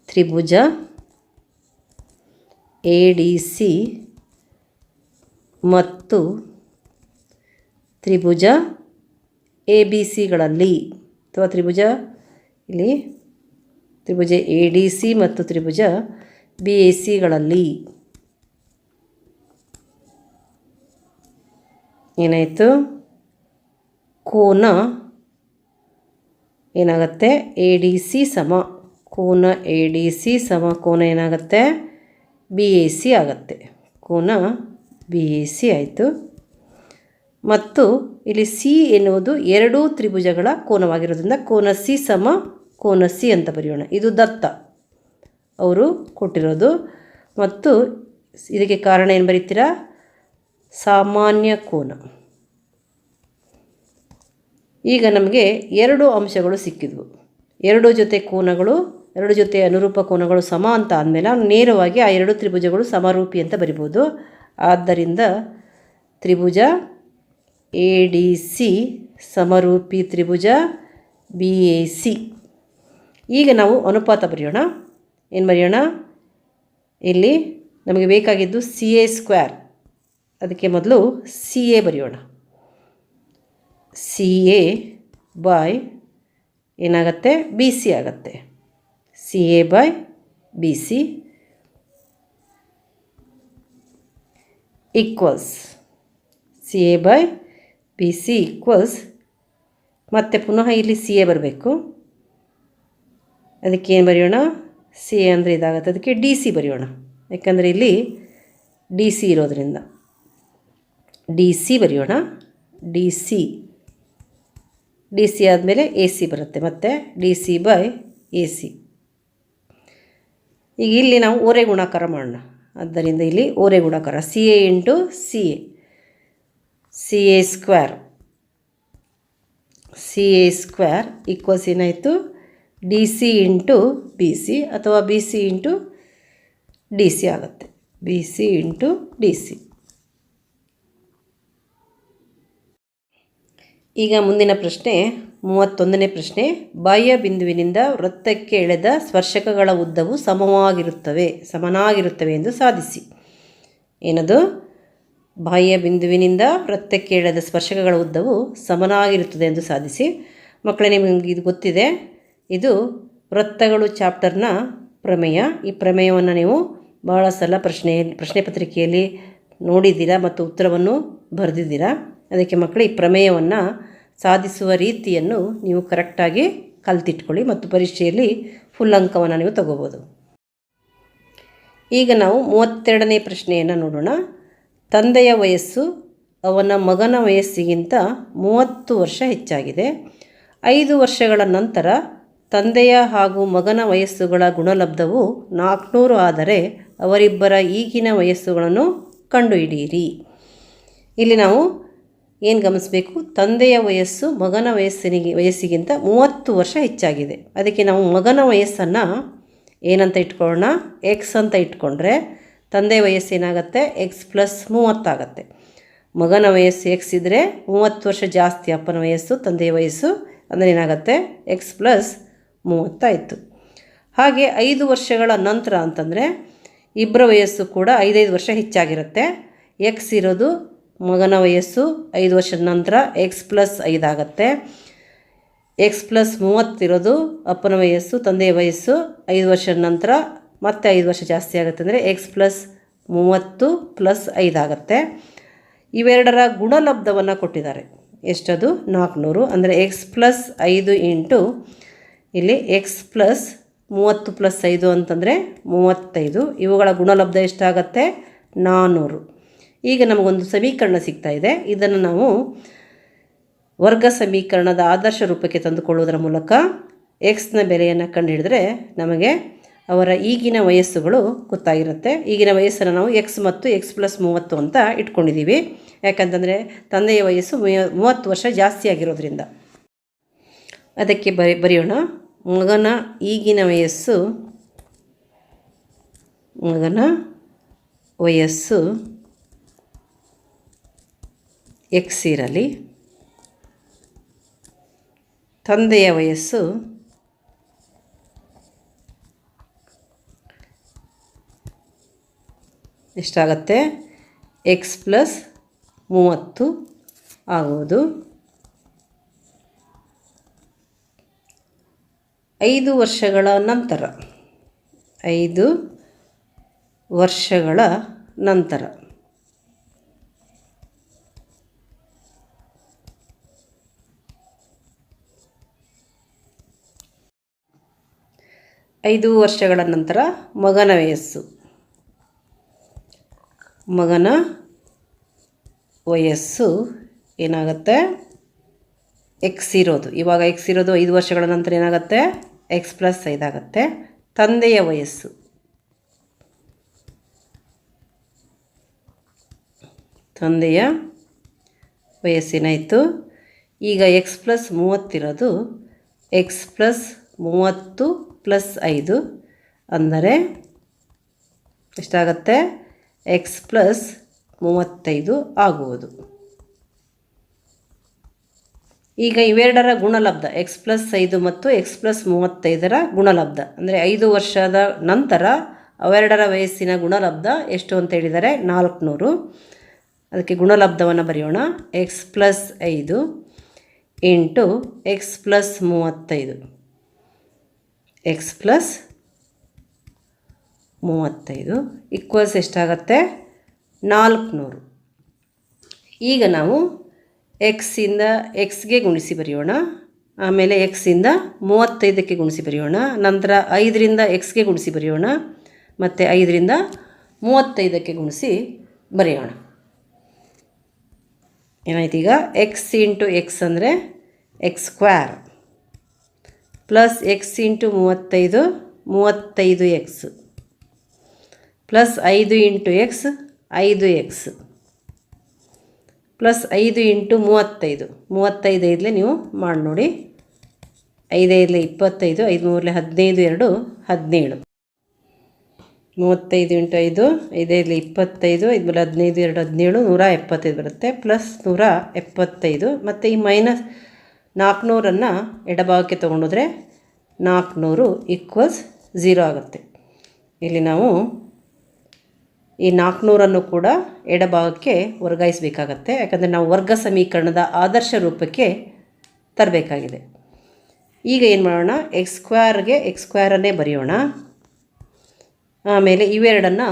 ತ್ರಿಭುಜ ಎ ಡಿ ಸಿ ಮತ್ತು ತ್ರಿಭುಜ ಎ ಬಿ ಸಿಗಳಲ್ಲಿ ಅಥವಾ ತ್ರಿಭುಜ ಇಲ್ಲಿ ತ್ರಿಭುಜ ಎ ಡಿ ಸಿ ಮತ್ತು ತ್ರಿಭುಜ ಬಿ ಎ ಸಿಗಳಲ್ಲಿ ಏನಾಯಿತು, ಕೋನ ಏನಾಗುತ್ತೆ, ಎ ಡಿ ಸಿ ಸಮ ಕೋನ ಎ ಡಿ ಸಿ ಸಮ ಕೋನ ಏನಾಗುತ್ತೆ, ಬಿ ಎ ಸಿ ಆಗುತ್ತೆ. ಕೋನ ಬಿ ಎ ಸಿ ಆಯಿತು. ಮತ್ತು ಇಲ್ಲಿ ಸಿ ಎನ್ನುವುದು ಎರಡೂ ತ್ರಿಭುಜಗಳ ಕೋನವಾಗಿರೋದ್ರಿಂದ ಕೋನ ಸಿ ಸಮ ಕೋನ ಸಿ ಅಂತ ಬರೆಯೋಣ. ಇದು ದತ್ತ ಅವರು ಕೊಟ್ಟಿರೋದು. ಮತ್ತು ಇದಕ್ಕೆ ಕಾರಣ ಏನು ಬರೀತೀರಾ, ಸಾಮಾನ್ಯ ಕೋನ. ಈಗ ನಮಗೆ ಎರಡು ಅಂಶಗಳು ಸಿಕ್ಕಿದ್ವು. ಎರಡು ಜೊತೆ ಕೋನಗಳು, ಎರಡು ಜೊತೆ ಅನುರೂಪ ಕೋನಗಳು ಸಮ ಅಂತ ಆದಮೇಲೆ ನೇರವಾಗಿ ಆ ಎರಡು ತ್ರಿಭುಜಗಳು ಸಮರೂಪಿ ಅಂತ ಬರಿಬೋದು. ಆದ್ದರಿಂದ ತ್ರಿಭುಜ ಎ ಡಿ ಸಿ ಸಮರೂಪಿ ತ್ರಿಭುಜ ಬಿ ಎ ಸಿ. ಈಗ ನಾವು ಅನುಪಾತ ಬರೆಯೋಣ. ಏನು ಬರೆಯೋಣ, ಇಲ್ಲಿ ನಮಗೆ ಬೇಕಾಗಿದ್ದು ಸಿ ಎ ಸ್ಕ್ವೇರ್. ಅದಕ್ಕೆ ಮೊದಲು ಸಿ ಎ ಬರೆಯೋಣ. ಸಿ ಎ ಬೈ ಏನಾಗುತ್ತೆ, ಬಿ ಸಿ ಆಗುತ್ತೆ. C A by B C equals C A by B C equals ಮತ್ತು ಪುನಃ ಇಲ್ಲಿ ಸಿ ಎ ಬರಬೇಕು. ಅದಕ್ಕೆ ಏನು ಬರೆಯೋಣ, ಸಿ ಎ ಅಂದರೆ ಇದಾಗುತ್ತೆ. ಅದಕ್ಕೆ ಡಿ ಸಿ ಬರೆಯೋಣ. ಯಾಕಂದರೆ ಇಲ್ಲಿ ಡಿ ಸಿ ಇರೋದರಿಂದ ಡಿ ಸಿ ಬರೆಯೋಣ. ಡಿ ಸಿ ಆದಮೇಲೆ ಎ ಸಿ ಬರುತ್ತೆ. ಮತ್ತು D C by A C. ಈಗ ಇಲ್ಲಿ ನಾವು ಓರೆ ಗುಣಾಕಾರ ಮಾಡೋಣ. ಆದ್ದರಿಂದ ಇಲ್ಲಿ ಓರೆ ಗುಣಾಕಾರ C A into C A, C A square equals ಏನಾಯಿತು, D C into B C ಅಥವಾ B C into D C ಆಗುತ್ತೆ. B C into D C. ಈಗ ಮುಂದಿನ ಪ್ರಶ್ನೆ 31ನೇ ಪ್ರಶ್ನೆ. ಬಾಹ್ಯ ಬಿಂದುವಿನಿಂದ ವೃತ್ತಕ್ಕೆ ಎಳೆದ ಸ್ಪರ್ಶಕಗಳ ಉದ್ದವು ಸಮನಾಗಿರುತ್ತವೆ ಎಂದು ಸಾಧಿಸಿ. ಏನದು, ಬಾಹ್ಯ ಬಿಂದುವಿನಿಂದ ವೃತ್ತಕ್ಕೆ ಎಳೆದ ಸ್ಪರ್ಶಕಗಳ ಉದ್ದವು ಸಮನಾಗಿರುತ್ತದೆ ಎಂದು ಸಾಧಿಸಿ. ಮಕ್ಕಳೇ, ನಿಮಗೆ ಇದು ಗೊತ್ತಿದೆ, ಇದು ವೃತ್ತಗಳು ಚಾಪ್ಟರ್ನ ಪ್ರಮೇಯ. ಈ ಪ್ರಮೇಯವನ್ನು ನೀವು ಭಾಳ ಸಲ ಪ್ರಶ್ನೆ ಪತ್ರಿಕೆಯಲ್ಲಿ ನೋಡಿದ್ದೀರಾ ಮತ್ತು ಉತ್ತರವನ್ನು ಬರೆದಿದ್ದೀರಾ. ಅದಕ್ಕೆ ಮಕ್ಕಳು ಈ ಪ್ರಮೇಯವನ್ನು ಸಾಧಿಸುವ ರೀತಿಯನ್ನು ನೀವು ಕರೆಕ್ಟಾಗಿ ಕಲ್ತಿಟ್ಕೊಳ್ಳಿ ಮತ್ತು ಪರೀಕ್ಷೆಯಲ್ಲಿ ಫುಲ್ ಅಂಕವನ್ನು ನೀವು ತಗೋಬೋದು. ಈಗ ನಾವು 32ನೇ ಪ್ರಶ್ನೆಯನ್ನು ನೋಡೋಣ. ತಂದೆಯ ವಯಸ್ಸು ಅವನ ಮಗನ ವಯಸ್ಸಿಗಿಂತ 30 ವರ್ಷ ಹೆಚ್ಚಾಗಿದೆ. 5 ವರ್ಷಗಳ ನಂತರ ತಂದೆಯ ಹಾಗೂ ಮಗನ ವಯಸ್ಸುಗಳ ಗುಣಲಬ್ಧವು 400 ಆದರೆ ಅವರಿಬ್ಬರ ಈಗಿನ ವಯಸ್ಸುಗಳನ್ನು ಕಂಡುಹಿಡಿಯಿರಿ. ಇಲ್ಲಿ ನಾವು ಏನು ಗಮನಿಸಬೇಕು, ತಂದೆಯ ವಯಸ್ಸು ಮಗನ ವಯಸ್ಸಿಗಿಂತ 30 ವರ್ಷ ಹೆಚ್ಚಾಗಿದೆ. ಅದಕ್ಕೆ ನಾವು ಮಗನ ವಯಸ್ಸನ್ನು ಏನಂತ ಇಟ್ಕೊಳ್ಳೋಣ, ಎಕ್ಸ್ ಅಂತ ಇಟ್ಕೊಂಡ್ರೆ ತಂದೆಯ ವಯಸ್ಸು ಏನಾಗುತ್ತೆ, ಎಕ್ಸ್ ಪ್ಲಸ್ 30 ಆಗುತ್ತೆ. ಮಗನ ವಯಸ್ಸು ಎಕ್ಸ್ ಇದ್ದರೆ 30 ವರ್ಷ ಜಾಸ್ತಿ ಅಪ್ಪನ ವಯಸ್ಸು, ತಂದೆಯ ವಯಸ್ಸು, ಅಂದರೆ ಏನಾಗುತ್ತೆ ಎಕ್ಸ್ ಪ್ಲಸ್ 30 ಆಯಿತು. ಹಾಗೆ 5 ವರ್ಷಗಳ ನಂತರ ಅಂತಂದರೆ ಇಬ್ಬರ ವಯಸ್ಸು ಕೂಡ 5 ವರ್ಷ ಹೆಚ್ಚಾಗಿರುತ್ತೆ. ಎಕ್ಸ್ ಇರೋದು ಮಗನ ವಯಸ್ಸು 5 ವರ್ಷದ ನಂತರ ಎಕ್ಸ್ ಪ್ಲಸ್ 5 ಆಗುತ್ತೆ. ಎಕ್ಸ್ ಪ್ಲಸ್ 30 ಇರೋದು ಅಪ್ಪನ ವಯಸ್ಸು, ತಂದೆಯ ವಯಸ್ಸು 5 ವರ್ಷದ ನಂತರ ಮತ್ತೆ 5 ವರ್ಷ ಜಾಸ್ತಿ ಆಗುತ್ತೆ, ಅಂದರೆ ಎಕ್ಸ್ ಪ್ಲಸ್ 30 ಪ್ಲಸ್ 5 ಆಗುತ್ತೆ. ಇವೆರಡರ ಗುಣಲಬ್ಧವನ್ನು ಕೊಟ್ಟಿದ್ದಾರೆ. ಎಷ್ಟದು 400, ಅಂದರೆ ಎಕ್ಸ್ ಪ್ಲಸ್ 5 ಇಂಟು ಇಲ್ಲಿ ಎಕ್ಸ್ ಪ್ಲಸ್ 30 ಪ್ಲಸ್ 5 ಅಂತಂದರೆ 35. ಇವುಗಳ ಗುಣಲಬ್ಧ ಎಷ್ಟಾಗತ್ತೆ 400. ಈಗ ನಮಗೊಂದು ಸಮೀಕರಣ ಸಿಗ್ತಾ ಇದೆ. ಇದನ್ನು ನಾವು ವರ್ಗ ಸಮೀಕರಣದ ಆದರ್ಶ ರೂಪಕ್ಕೆ ತಂದುಕೊಳ್ಳುವುದರ ಮೂಲಕ ಎಕ್ಸ್ನ ಬೆಲೆಯನ್ನು ಕಂಡುಹಿಡಿದ್ರೆ ನಮಗೆ ಅವರ ಈಗಿನ ವಯಸ್ಸುಗಳು ಗೊತ್ತಾಗಿರುತ್ತೆ. ಈಗಿನ ವಯಸ್ಸನ್ನು ನಾವು ಎಕ್ಸ್ ಮತ್ತು ಎಕ್ಸ್ ಪ್ಲಸ್ 30 ಅಂತ ಇಟ್ಕೊಂಡಿದ್ದೀವಿ. ಯಾಕಂತಂದರೆ ತಂದೆಯ ವಯಸ್ಸು 30 ವರ್ಷ ಜಾಸ್ತಿ ಆಗಿರೋದ್ರಿಂದ. ಅದಕ್ಕೆ ಬರೆಯೋಣ, ಮಗನ ಈಗಿನ ವಯಸ್ಸು ಎಕ್ಸ್ ಇರಲಿ, ತಂದೆಯ ವಯಸ್ಸು ಎಷ್ಟಾಗತ್ತೆ ಎಕ್ಸ್ ಪ್ಲಸ್ 30 ಆಗುವುದು. 5 ವರ್ಷಗಳ ನಂತರ 5 ವರ್ಷಗಳ ನಂತರ ಮಗನ ವಯಸ್ಸು ಏನಾಗುತ್ತೆ ಎಕ್ಸ್ ಇರೋದು, ಇವಾಗ ಎಕ್ಸ್ ಇರೋದು 5 ವರ್ಷಗಳ ನಂತರ ಏನಾಗುತ್ತೆ ಎಕ್ಸ್ ಪ್ಲಸ್ 5 ಆಗುತ್ತೆ. ತಂದೆಯ ವಯಸ್ಸೇನಾಯಿತು, ಈಗ ಎಕ್ಸ್ ಪ್ಲಸ್ 30 ಇರೋದು ಎಕ್ಸ್ ಪ್ಲಸ್ 30 ಪ್ಲಸ್ 5 ಅಂದರೆ ಎಷ್ಟಾಗತ್ತೆ ಎಕ್ಸ್ ಪ್ಲಸ್ 35 ಆಗುವುದು. ಈಗ ಇವೆರಡರ ಗುಣಲಬ್ಧ ಎಕ್ಸ್ ಪ್ಲಸ್ 5 ಮತ್ತು ಎಕ್ಸ್ ಪ್ಲಸ್ 35ರ ಗುಣಲಬ್ಧ, ಅಂದರೆ 5 ವರ್ಷದ ನಂತರ ಅವೆರಡರ ವಯಸ್ಸಿನ ಗುಣಲಬ್ಧ ಎಷ್ಟು ಅಂತ ಹೇಳಿದರೆ 400. ಅದಕ್ಕೆ ಗುಣಲಬ್ಧವನ್ನು ಬರೆಯೋಣ, X plus 5 into X plus 35, X plus 35 equals ಎಷ್ಟಾಗತ್ತೆ 400. ಈಗ ನಾವು ಎಕ್ಸಿಂದ ಎಕ್ಸ್ಗೆ ಗುಣಿಸಿ ಬರೆಯೋಣ, ಆಮೇಲೆ ಎಕ್ಸಿಂದ 35ಕ್ಕೆ ಗುಣಿಸಿ ಬರೆಯೋಣ, ನಂತರ 5ರಿಂದ ಎಕ್ಸ್ಗೆ ಗುಣಿಸಿ ಬರೆಯೋಣ, ಮತ್ತು 5ರಿಂದ 35ಕ್ಕೆ ಗುಣಿಸಿ ಬರೆಯೋಣ. ಏನಾಯ್ತು, ಈಗ ಎಕ್ಸ್ ಇಂಟು ಎಕ್ಸ್ ಅಂದರೆ X square plus X into 35 X plus 5 into X 5 X plus 5 into 35 ಐದಲೇ ನೀವು ಮಾಡಿ ನೋಡಿ, 5 5 25, 5 3 15, 2 17, 35 ಇಂಟು 5 5 5 25, 5 15, 2 17, 175 ಬರುತ್ತೆ, ಪ್ಲಸ್ 175, ಮತ್ತು ಈ ಮೈನಸ್ 400 ಎಡಭಾಗಕ್ಕೆ ತೊಗೊಂಡೋದ್ರೆ 400 ಈಕ್ವಲ್ಸ್ 0 ಆಗುತ್ತೆ. ಇಲ್ಲಿ ನಾವು ಈ 400 ಕೂಡ ಎಡಭಾಗಕ್ಕೆ ವರ್ಗಾಯಿಸಬೇಕಾಗತ್ತೆ, ಯಾಕಂದರೆ ನಾವು ವರ್ಗ ಸಮೀಕರಣದ ಆದರ್ಶ ರೂಪಕ್ಕೆ ತರಬೇಕಾಗಿದೆ. ಈಗ ಏನು ಮಾಡೋಣ, ಎಕ್ಸ್ ಸ್ಕ್ವೇರ್ಗೆ ಎಕ್ಸ್ ಸ್ಕ್ವೇರನ್ನೇ ಬರೆಯೋಣ, ಆಮೇಲೆ ಇವೆರಡನ್ನು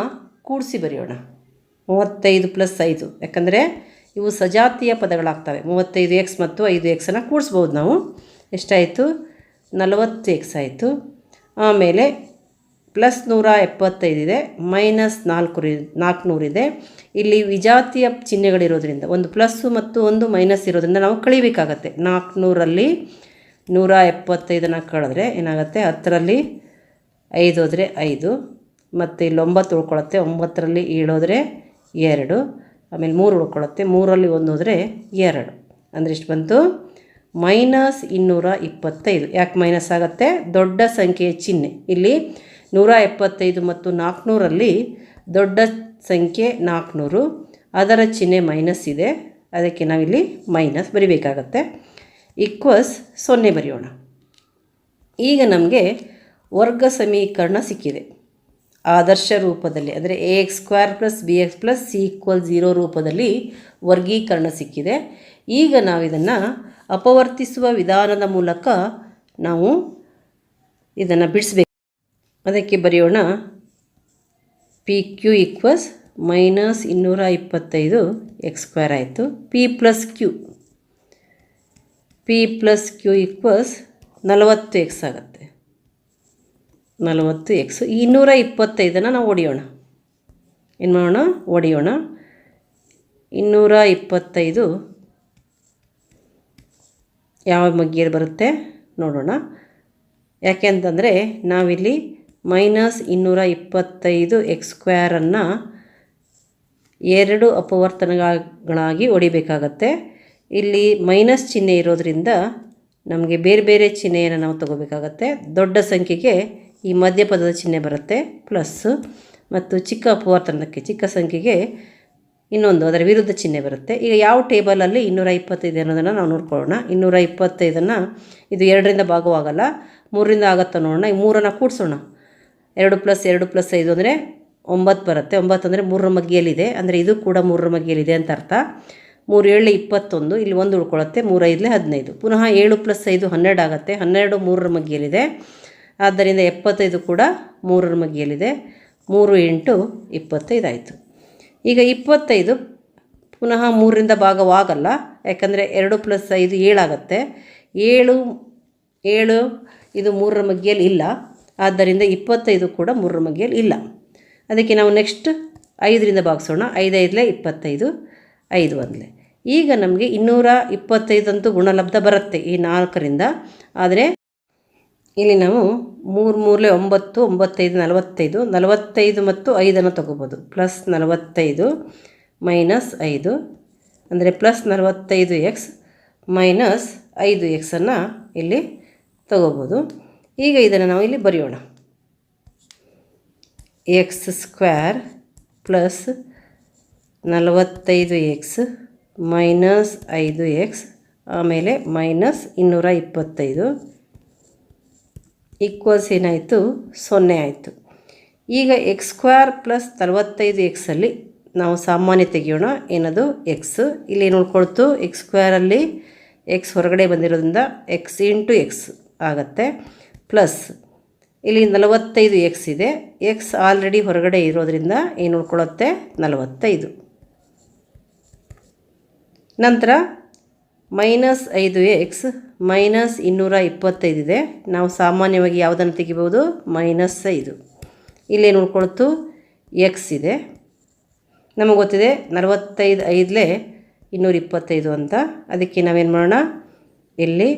ಕೂಡಿಸಿ ಬರೆಯೋಣ. 35 ಪ್ಲಸ್ 5, ಯಾಕಂದರೆ ಇವು ಸಜಾತಿಯ ಪದಗಳಾಗ್ತವೆ. 35x ಮತ್ತು 5xನ್ನು ಕೂಡಿಸ್ಬೋದು ನಾವು. ಎಷ್ಟಾಯಿತು 40x ಆಯಿತು. ಆಮೇಲೆ ಪ್ಲಸ್ 175 ಇದೆ, ಮೈನಸ್ 400 ಇದೆ. ಇಲ್ಲಿ ವಿಜಾತಿಯ ಚಿಹ್ನೆಗಳಿರೋದ್ರಿಂದ ಒಂದು ಪ್ಲಸ್ಸು ಮತ್ತು ಒಂದು ಮೈನಸ್ ಇರೋದ್ರಿಂದ ನಾವು ಕಳಿಬೇಕಾಗತ್ತೆ. 400ರಲ್ಲಿ 175 ಕಳೆದ್ರೆ ಏನಾಗುತ್ತೆ, 10ರಲ್ಲಿ 5 ಹೋದರೆ 5, ಮತ್ತು ಇಲ್ಲಿ 9 ಉಳ್ಕೊಳುತ್ತೆ, 9ರಲ್ಲಿ 7 ಹೋದರೆ 2, ಆಮೇಲೆ 3 ಉಳ್ಕೊಳುತ್ತೆ, 3ರಲ್ಲಿ 1 ಹೋದರೆ 2, ಅಂದರೆ ಇಷ್ಟು ಬಂತು -225. ಯಾಕೆ ಮೈನಸ್ ಆಗುತ್ತೆ? ದೊಡ್ಡ ಸಂಖ್ಯೆಯ ಚಿಹ್ನೆ ಇಲ್ಲಿ 175 ಮತ್ತು 400ರಲ್ಲಿ ದೊಡ್ಡ ಸಂಖ್ಯೆ 400, ಅದರ ಚಿಹ್ನೆ ಮೈನಸ್ ಇದೆ, ಅದಕ್ಕೆ ನಾವಿಲ್ಲಿ ಮೈನಸ್ ಬರಿಬೇಕಾಗತ್ತೆ. ಈಕ್ವಸ್ 0 ಬರೆಯೋಣ. ಈಗ ನಮಗೆ ವರ್ಗ ಸಮೀಕರಣ ಸಿಕ್ಕಿದೆ ಆದರ್ಶ ರೂಪದಲ್ಲಿ, ಅಂದರೆ ax² + bx + c = 0 ರೂಪದಲ್ಲಿ ವರ್ಗೀಕರಣ ಸಿಕ್ಕಿದೆ. ಈಗ ನಾವು ಇದನ್ನು ಅಪವರ್ತಿಸುವ ವಿಧಾನದ ಮೂಲಕ ನಾವು ಇದನ್ನು ಬಿಡಿಸ್ಬೇಕು. ಅದಕ್ಕೆ ಬರೆಯೋಣ PQ = -225 x² ಆಯಿತು. P + Q = 40x ಆಗುತ್ತೆ, 40x. 225 ನಾವು ಹೊಡೆಯೋಣ. ಏನು ಮಾಡೋಣ? ಹೊಡೆಯೋಣ. 225 ಯಾವ ಮಗ್ಗಿಯಲ್ಲಿ ಬರುತ್ತೆ ನೋಡೋಣ. ಯಾಕೆ ಅಂತಂದರೆ ನಾವಿಲ್ಲಿ -225 x² ಎರಡು ಅಪವರ್ತನಗಳಾಗಿ ಹೊಡಿಬೇಕಾಗತ್ತೆ. ಇಲ್ಲಿ ಮೈನಸ್ ಚಿಹ್ನೆ ಇರೋದರಿಂದ ನಮಗೆ ಬೇರೆ ಬೇರೆ ಚಿಹ್ನೆಯನ್ನು ನಾವು ತಗೋಬೇಕಾಗತ್ತೆ. ದೊಡ್ಡ ಸಂಖ್ಯೆಗೆ ಈ ಮಧ್ಯಪದದ ಚಿಹ್ನೆ ಬರುತ್ತೆ ಪ್ಲಸ್, ಮತ್ತು ಚಿಕ್ಕ ಅಪವರ್ತನಕ್ಕೆ ಚಿಕ್ಕ ಸಂಖ್ಯೆಗೆ ಇನ್ನೊಂದು ಅದರ ವಿರುದ್ಧ ಚಿಹ್ನೆ ಬರುತ್ತೆ. ಈಗ ಯಾವ ಟೇಬಲಲ್ಲಿ 225 ಅನ್ನೋದನ್ನು ನಾವು ನೋಡ್ಕೊಳ್ಳೋಣ. 225 ಇದು 2ರಿಂದ ಭಾಗವಾಗಲ್ಲ, 3ರಿಂದ ಆಗುತ್ತಾ ನೋಡೋಣ. ಈ 3ಅನ್ನು ಕೂಡಿಸೋಣ. 2 + 2 + 5 ಅಂದರೆ 9 ಬರುತ್ತೆ. 9 ಅಂದರೆ 3ರ ಮಗ್ಗಿಯಲ್ಲಿದೆ, ಅಂದರೆ ಇದು ಕೂಡ 3ರ ಮಗ್ಗಿಯಲ್ಲಿದೆ ಅಂತ ಅರ್ಥ. 3 × 7 = 21, ಇಲ್ಲಿ 1 ಉಳ್ಕೊಳ್ಳುತ್ತೆ. 3 × 5 = 15. ಪುನಃ 7 + 5 12 ಆಗುತ್ತೆ. 12 3ರ ಮಗ್ಗಿಯಲ್ಲಿದೆ, ಆದ್ದರಿಂದ 75 ಕೂಡ 3ರ ಮಗ್ಗಿಯಲ್ಲಿದೆ. 3 × 25 ಆಯಿತು. ಈಗ 25 ಪುನಃ 3ರಿಂದ ಭಾಗವಾಗಲ್ಲ, ಯಾಕಂದರೆ 2 + 5 7 ಆಗುತ್ತೆ. 7 ಇದು 3ರ ಮಗ್ಗಿಯಲ್ಲಿ ಇಲ್ಲ, ಆದ್ದರಿಂದ 25 ಕೂಡ 3ರ ಮಗ್ಗಿಯಲ್ಲಿ ಇಲ್ಲ. ಅದಕ್ಕೆ ನಾವು ನೆಕ್ಸ್ಟ್ 5ರಿಂದ ಭಾಗಿಸೋಣ. 5 × 5 = 25, 5 1. ಈಗ ನಮಗೆ 225 ಅಂತೂ ಗುಣಲಬ್ಧ ಬರುತ್ತೆ ಈ 4ರಿಂದ. ಆದರೆ ಇಲ್ಲಿ ನಾವು 3 3 9, 9 5 45, 45 ಮತ್ತು 5 ತಗೋಬೋದು. +45 - 5 ಅಂದರೆ +45x - 5x ಇಲ್ಲಿ ತಗೋಬೋದು. ಈಗ ಇದನ್ನು ನಾವು ಇಲ್ಲಿ ಬರೆಯೋಣ. x² + 45x - 5x ಆಮೇಲೆ -225 ಈಕ್ವಲ್ಸ್ ಏನಾಯಿತು? 0 ಆಯಿತು. ಈಗ x² + 45xಲ್ಲಿ ನಾವು ಸಾಮಾನ್ಯ ತೆಗೆಯೋಣ. ಏನದು? x. ಇಲ್ಲಿ ಏನು ಉಳ್ಕೊಳ್ತು? x² x ಹೊರಗಡೆ ಬಂದಿರೋದ್ರಿಂದ x × x ಆಗುತ್ತೆ, ಪ್ಲಸ್ ಇಲ್ಲಿ 45x ಇದೆ. x ಆಲ್ರೆಡಿ ಹೊರಗಡೆ ಇರೋದ್ರಿಂದ ಏನು ಉಳ್ಕೊಳ್ಳುತ್ತೆ? 45. ನಂತರ -5x - 225 ಇದೆ. ನಾವು ಸಾಮಾನ್ಯವಾಗಿ ಯಾವುದನ್ನು ತೆಗಿಬೋದು? -5. ಇಲ್ಲೇನು ಉಳ್ಕೊಳ್ತು? x ಇದೆ. ನಮಗೆ ಗೊತ್ತಿದೆ 45 5 225 ಅಂತ. ಅದಕ್ಕೆ ನಾವೇನು ಮಾಡೋಣ? ಇಲ್ಲಿ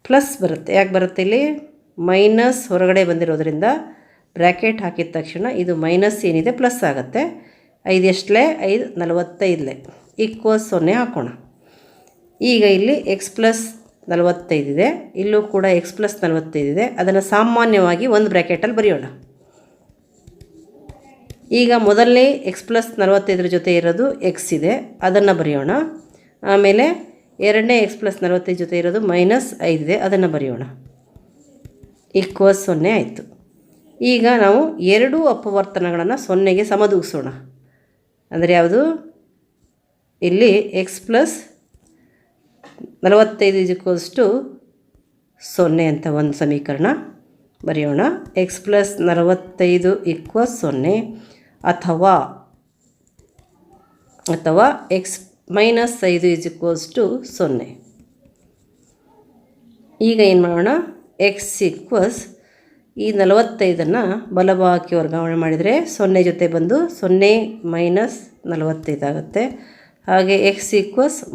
ಪ್ಲಸ್ ಬರುತ್ತೆ. ಯಾಕೆ ಬರುತ್ತೆ? ಇಲ್ಲಿ ಮೈನಸ್ ಹೊರಗಡೆ ಬಂದಿರೋದ್ರಿಂದ ಬ್ರ್ಯಾಕೆಟ್ ಹಾಕಿದ ತಕ್ಷಣ ಇದು ಮೈನಸ್ ಏನಿದೆ ಪ್ಲಸ್ ಆಗುತ್ತೆ. 5 ಎಷ್ಟಲೇ? 5 45 ಈಕ್ವಲ್ಸ್ 0 ಹಾಕೋಣ. ಈಗ ಇಲ್ಲಿ x + 45 ಇದೆ, ಇಲ್ಲೂ ಕೂಡ x + 45 ಇದೆ. ಅದನ್ನು ಸಾಮಾನ್ಯವಾಗಿ ಒಂದು ಬ್ರ್ಯಾಕೆಟಲ್ಲಿ ಬರೆಯೋಣ. ಈಗ ಮೊದಲನೇ x + 45 ಜೊತೆ ಇರೋದು x ಇದೆ, ಅದನ್ನು ಬರೆಯೋಣ. ಆಮೇಲೆ ಎರಡನೇ x + 45 ಜೊತೆ ಇರೋದು -5 ಇದೆ, ಅದನ್ನು ಬರೆಯೋಣ. ಈಕ್ವಲ್ಸ್ 0 ಆಯಿತು. ಈಗ ನಾವು ಎರಡೂ ಅಪವರ್ತನಗಳನ್ನು 0ಗೆ ಸಮದೂಗಿಸೋಣ. ಅಂದರೆ ಯಾವುದು? ಇಲ್ಲಿ x + 45 = 0 ಅಂತ ಒಂದು ಸಮೀಕರಣ ಬರೆಯೋಣ. x + 45 = 0 ಅಥವಾ x - 5 = 0. ಈಗ ಏನು ಮಾಡೋಣ? x ಈ 45 ಬಲಭಾಗಕ್ಕೆ ವರ್ಗಾವಣೆ ಮಾಡಿದರೆ 0 ಜೊತೆ ಬಂದು 0 - 45 ಆಗುತ್ತೆ. ಹಾಗೆ x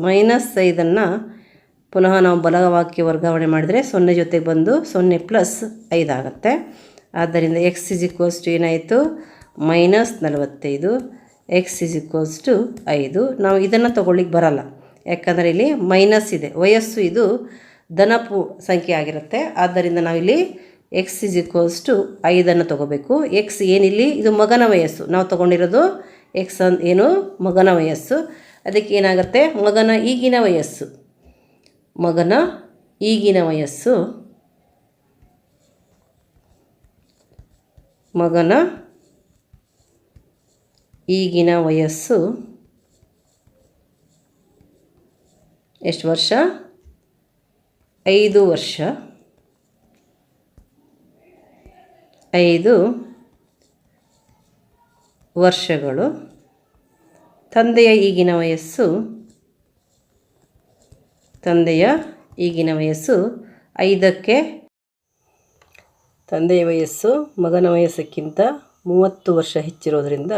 -5 ಪುನಃ ನಾವು ಬಲಭಾಗಕ್ಕೆ ವರ್ಗಾವಣೆ ಮಾಡಿದರೆ 0 ಜೊತೆಗೆ ಬಂದು 0 + 5 ಆಗುತ್ತೆ. ಆದ್ದರಿಂದ ಎಕ್ಸ್ ಇಸ್ ಈಕ್ವಲ್ಸ್ ಟು ಏನಾಯಿತು -45, ಎಕ್ಸ್ ಇಸ್ ಈಕ್ವಲ್ಸ್ ಟು 5. ನಾವು ಇದನ್ನು ತೊಗೊಳ್ಳಿಕ್ಕೆ ಬರಲ್ಲ, ಯಾಕಂದರೆ ಇಲ್ಲಿ ಮೈನಸ್ ಇದೆ. ವಯಸ್ಸು ಇದು ಧನಪು ಸಂಖ್ಯೆ ಆಗಿರುತ್ತೆ. ಆದ್ದರಿಂದ ನಾವಿಲ್ಲಿ ಎಕ್ಸ್ ಇಸ್ ಈಕ್ವಲ್ಸ್ ಟು 5 ತೊಗೋಬೇಕು. ಎಕ್ಸ್ ಏನಿಲ್ಲಿ ಇದು ಮಗನ ವಯಸ್ಸು, ನಾವು ತೊಗೊಂಡಿರೋದು ಎಕ್ಸ್ ಏನು ಮಗನ ವಯಸ್ಸು. ಅದಕ್ಕೆ ಏನಾಗುತ್ತೆ, ಮಗನ ಈಗಿನ ವಯಸ್ಸು ಎಷ್ಟು ವರ್ಷ? 5 ವರ್ಷ. 5 ವರ್ಷಗಳು. ತಂದೆಯ ಈಗಿನ ವಯಸ್ಸು 5ಕ್ಕೆ ತಂದೆಯ ವಯಸ್ಸು ಮಗನ ವಯಸ್ಸಕ್ಕಿಂತ 30 ವರ್ಷ ಹೆಚ್ಚಿರೋದ್ರಿಂದ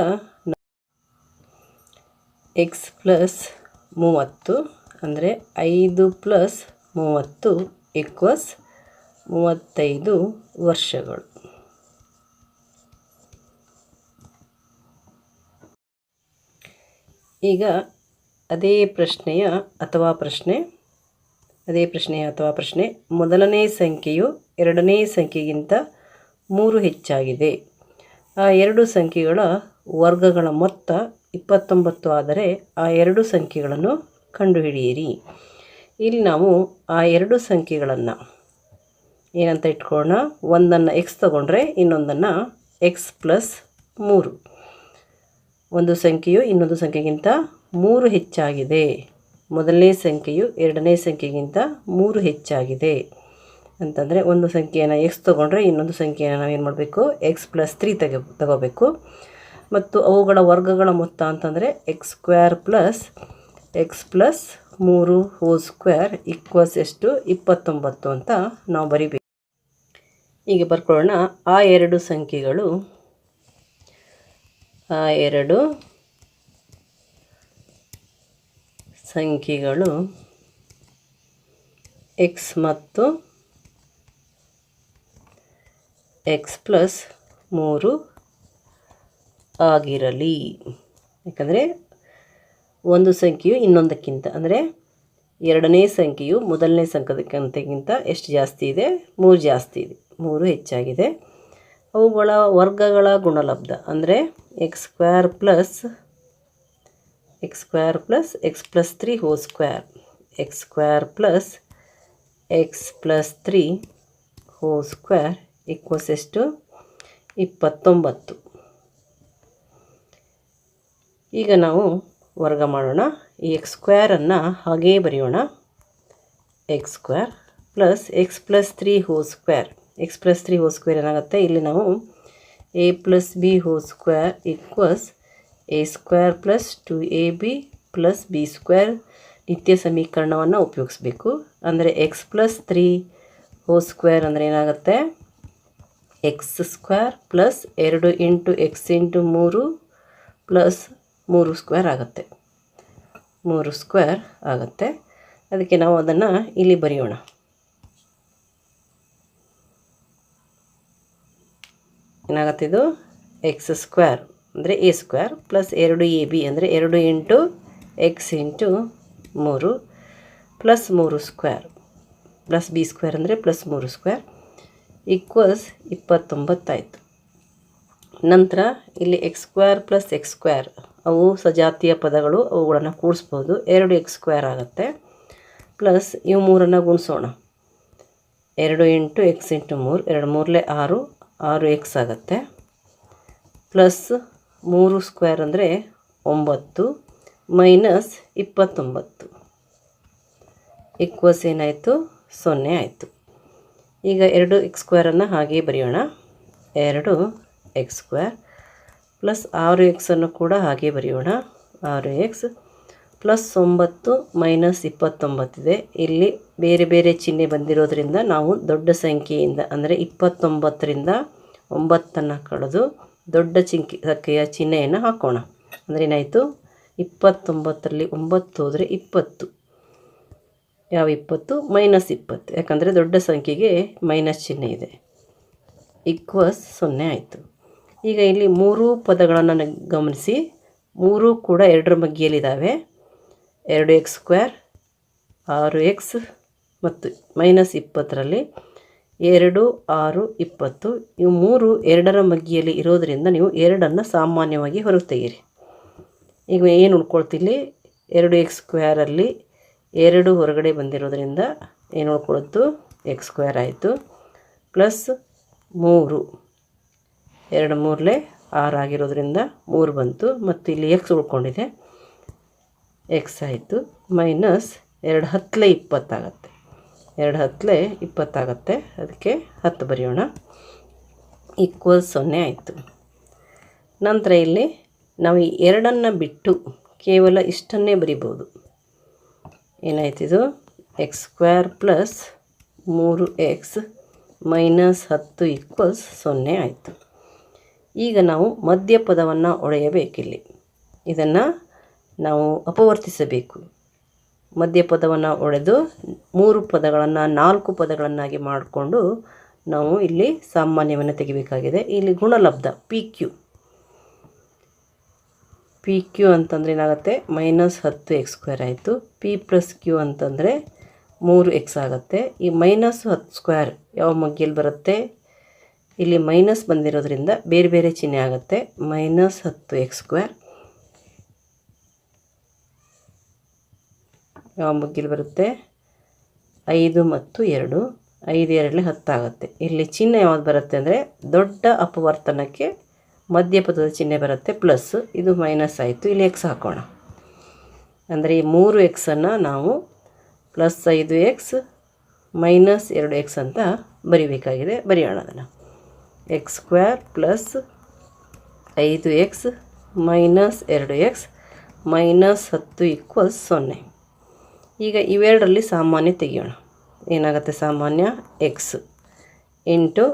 ಎಕ್ಸ್ ಪ್ಲಸ್ 30 ಅಂದರೆ 5 + 30 = 35 ವರ್ಷಗಳು. ಈಗ ಅದೇ ಪ್ರಶ್ನೆಯ ಅಥವಾ ಪ್ರಶ್ನೆ ಮೊದಲನೇ ಸಂಖ್ಯೆಯು ಎರಡನೇ ಸಂಖ್ಯೆಗಿಂತ 3 ಹೆಚ್ಚಾಗಿದೆ. ಆ ಎರಡು ಸಂಖ್ಯೆಗಳ ವರ್ಗಗಳ ಮೊತ್ತ 29 ಆದರೆ ಆ ಎರಡು ಸಂಖ್ಯೆಗಳನ್ನು ಕಂಡುಹಿಡಿಯಿರಿ. ಇಲ್ಲಿ ನಾವು ಆ ಎರಡು ಸಂಖ್ಯೆಗಳನ್ನು ಏನಂತ ಇಟ್ಕೊಳ್ಳೋಣ, ಒಂದನ್ನು ಎಕ್ಸ್ ತಗೊಂಡ್ರೆ ಇನ್ನೊಂದನ್ನು ಎಕ್ಸ್ ಪ್ಲಸ್ 3. ಒಂದು ಸಂಖ್ಯೆಯು ಇನ್ನೊಂದು ಸಂಖ್ಯೆಗಿಂತ 3 ಹೆಚ್ಚಾಗಿದೆ. ಮೊದಲನೇ ಸಂಖ್ಯೆಯು ಎರಡನೇ ಸಂಖ್ಯೆಗಿಂತ 3 ಹೆಚ್ಚಾಗಿದೆ ಅಂತಂದರೆ ಒಂದು ಸಂಖ್ಯೆಯನ್ನು ಎಕ್ಸ್ ತೊಗೊಂಡ್ರೆ ಇನ್ನೊಂದು ಸಂಖ್ಯೆಯನ್ನು ನಾವೇನು ಮಾಡಬೇಕು, ಎಕ್ಸ್ ಪ್ಲಸ್ 3 ತಗೋಬೇಕು. ಮತ್ತು ಅವುಗಳ ವರ್ಗಗಳ ಮೊತ್ತ ಅಂತಂದರೆ X plus 3 whole square equals ಎಷ್ಟು, 29 ಅಂತ ನಾವು ಬರಿಬೇಕು. ಈಗ ಬರ್ಕೊಳ್ಳೋಣ. ಆ ಎರಡು ಸಂಖ್ಯೆಗಳು ಎಕ್ಸ್ ಮತ್ತು ಎಕ್ಸ್ ಪ್ಲಸ್ 3 ಆಗಿರಲಿ. ಯಾಕಂದರೆ ಒಂದು ಸಂಖ್ಯೆಯು ಇನ್ನೊಂದಕ್ಕಿಂತ ಅಂದರೆ ಎರಡನೇ ಸಂಖ್ಯೆಯು ಮೊದಲನೇ ಸಂಖ್ಯೆಗಿಂತ ಎಷ್ಟು ಜಾಸ್ತಿ ಇದೆ, 3 ಜಾಸ್ತಿ ಇದೆ, 3 ಹೆಚ್ಚಾಗಿದೆ. ಅವುಗಳ ವರ್ಗಗಳ ಗುಣಲಬ್ಧ ಅಂದರೆ X square plus X plus 3 whole square, X square plus X plus 3 whole square equals ಎಷ್ಟು, 29. ಈಗ ನಾವು ವರ್ಗ ಮಾಡೋಣ. ಈ ಎಕ್ಸ್ ಸ್ಕ್ವೇರನ್ನು ಹಾಗೇ ಬರೆಯೋಣ. X square plus X plus 3 whole square, X plus 3 whole square ಏನಾಗುತ್ತೆ, ಇಲ್ಲಿ ನಾವು A plus B whole square equals A square plus 2ab plus B square ನಿತ್ಯ ಸಮೀಕರಣವನ್ನು ಉಪಯೋಗಿಸ್ಬೇಕು. ಅಂದರೆ ಎಕ್ಸ್ ಪ್ಲಸ್ 3 ಹೋಲ್ ಸ್ಕ್ವೇರ್ ಅಂದರೆ ಏನಾಗುತ್ತೆ, X square plus 2 into X into 3 plus 3 square ಆಗುತ್ತೆ, 3 ಸ್ಕ್ವೇರ್ ಆಗುತ್ತೆ. ಅದಕ್ಕೆ ನಾವು ಅದನ್ನು ಇಲ್ಲಿ ಬರೆಯೋಣ. ಏನಾಗುತ್ತೆ, ಇದು ಎಕ್ಸ್ ಸ್ಕ್ವೇರ್ ಅಂದರೆ ಎ ಸ್ಕ್ವೇರ್ ಪ್ಲಸ್ 2ab ಅಂದರೆ 2 into X into 3 plus 3 square plus B square ಅಂದರೆ ಪ್ಲಸ್ 3 ಸ್ಕ್ವೇರ್ ಈಕ್ವಲ್ಸ್ 29 ಆಯಿತು. ನಂತರ ಇಲ್ಲಿ X square plus X square ಅವು ಸಜಾತಿಯ ಪದಗಳು, ಅವುಗಳನ್ನು ಕೂಡಿಸ್ಬೋದು. 2 ಎಕ್ಸ್ ಸ್ಕ್ವೇರ್ ಆಗುತ್ತೆ ಪ್ಲಸ್ ಇವು 3 ಗುಣಿಸೋಣ. 2 ಇಂಟು ಎಕ್ಸ್ ಇಂಟು 3, 2 3 6, 6 ಎಕ್ಸ್ ಆಗುತ್ತೆ ಪ್ಲಸ್ 3 ಸ್ಕ್ವೇರ್ ಅಂದರೆ 9 ಮೈನಸ್ 29 ಈಕ್ವಲ್ಸ್ ಏನಾಯಿತು, 0 ಆಯಿತು. ಈಗ 2 ಎಕ್ಸ್ ಸ್ಕ್ವೇರನ್ನು ಹಾಗೆ ಬರೆಯೋಣ. 2 ಎಕ್ಸ್ ಸ್ಕ್ವೇರ್ ಪ್ಲಸ್ 6 ಎಕ್ಸನ್ನು ಕೂಡ ಹಾಗೆ ಬರೆಯೋಣ. 6 ಎಕ್ಸ್ ಪ್ಲಸ್ 9 ಮೈನಸ್ 29 ಇದೆ. ಇಲ್ಲಿ ಬೇರೆ ಬೇರೆ ಚಿಹ್ನೆ ಬಂದಿರೋದ್ರಿಂದ ನಾವು ದೊಡ್ಡ ಸಂಖ್ಯೆಯಿಂದ ಅಂದರೆ 29ರಿಂದ 9 ಕಳೆದು ದೊಡ್ಡ ಸಂಖ್ಯೆಯ ಚಿಹ್ನೆಯನ್ನು ಹಾಕೋಣ. ಅಂದರೆ ಏನಾಯಿತು, 29ರಲ್ಲಿ 9 ಹೋದರೆ 20. ಯಾವ 20? -20, ಯಾಕಂದರೆ ದೊಡ್ಡ ಸಂಖ್ಯೆಗೆ ಮೈನಸ್ ಚಿಹ್ನೆ ಇದೆ. ಈಕ್ವಸ್ 0 ಆಯಿತು. ಈಗ ಇಲ್ಲಿ 3 ಪದಗಳನ್ನು ಗಮನಿಸಿ, 3 ಕೂಡ 2ರ ಮಗ್ಗಿಯಲ್ಲಿದ್ದಾವೆ. 2x² 6x ಮತ್ತು -20ರಲ್ಲಿ 2 6 20. ಇವು 3 2ರ ಮಗ್ಗಿಯಲ್ಲಿ ಇರೋದರಿಂದ ನೀವು 2ಅನ್ನು ಸಾಮಾನ್ಯವಾಗಿ ಹೊರಗೆ ತೆಗೀರಿ. ಈಗ ಏನು ಉಳ್ಕೊಳ್ತಿಲ್ಲಿ 2x² 2 ಹೊರಗಡೆ ಬಂದಿರೋದ್ರಿಂದ ಏನು ಉಳ್ಕೊಳ್ತು x² ಆಯಿತು, ಪ್ಲಸ್ 3 2 3 6 ಆಗಿರೋದ್ರಿಂದ 3 ಬಂತು, ಮತ್ತು ಇಲ್ಲಿ x ಉಳ್ಕೊಂಡಿದೆ x ಆಯಿತು, ಮೈನಸ್ 2 10 20 ಆಗುತ್ತೆ. 2 10 20 ಆಗುತ್ತೆ, ಅದಕ್ಕೆ 10 ಬರೆಯೋಣ. ಈಕ್ವಲ್ 0 ಆಯಿತು. ನಂತರ ಇಲ್ಲಿ ನಾವು ಈ 2ಅನ್ನು ಬಿಟ್ಟು ಕೇವಲ ಇಷ್ಟನ್ನೇ ಬರಿಬೋದು. ಏನಾಯ್ತಿದು x² plus 3x minus 10 equals 0 ಆಯಿತು. ಈಗ ನಾವು ಮಧ್ಯಪದವನ್ನು ಒಡೆಯಬೇಕಿಲ್ಲಿ. ಇದನ್ನು ನಾವು ಅಪವರ್ತಿಸಬೇಕು. ಮಧ್ಯಪದವನ್ನು ಒಡೆದು 3 ಪದಗಳನ್ನು 4 ಪದಗಳನ್ನಾಗಿ ಮಾಡಿಕೊಂಡು ನಾವು ಇಲ್ಲಿ ಸಾಮಾನ್ಯವನ್ನು ತೆಗಿಬೇಕಾಗಿದೆ. ಇಲ್ಲಿ ಗುಣಲಬ್ಧ ಪಿ ಕ್ಯೂ ಅಂತಂದರೆ ಏನಾಗುತ್ತೆ -10x² ಆಯಿತು. ಪಿ ಪ್ಲಸ್ ಕ್ಯೂ ಅಂತಂದರೆ 3x ಆಗುತ್ತೆ. ಈ -10² ಯಾವ ಮಗ್ಗಿಯಲ್ಲಿ ಬರುತ್ತೆ, ಇಲ್ಲಿ ಮೈನಸ್ ಬಂದಿರೋದ್ರಿಂದ ಬೇರೆ ಬೇರೆ ಚಿಹ್ನೆ ಆಗುತ್ತೆ. -10x² ಯಾವ ಮಗ್ಗಿಲಿ ಬರುತ್ತೆ 5 ಮತ್ತು 2, 5 2 10 ಆಗುತ್ತೆ. ಇಲ್ಲಿ ಚಿಹ್ನೆ ಯಾವ್ದು ಬರುತ್ತೆ ಅಂದರೆ ದೊಡ್ಡ ಅಪವರ್ತನಕ್ಕೆ ಮಧ್ಯಪದದ ಚಿಹ್ನೆ ಬರುತ್ತೆ ಪ್ಲಸ್, ಇದು ಮೈನಸ್ ಆಯಿತು. ಇಲ್ಲಿ x ಹಾಕೋಣ. ಅಂದರೆ ಈ 3xನ್ನು ನಾವು ಪ್ಲಸ್ 5x ಮೈನಸ್ 2x ಅಂತ ಬರಿಬೇಕಾಗಿದೆ. ಬರೆಯೋಣ ಅದನ್ನು. x² plus 5x minus 2x minus 10 equals 0. ಈಗ ಇವೆರಡರಲ್ಲಿ ಸಾಮಾನ್ಯ ತೆಗೆಯೋಣ. ಏನಾಗುತ್ತೆ ಸಾಮಾನ್ಯ x ಇಂಟು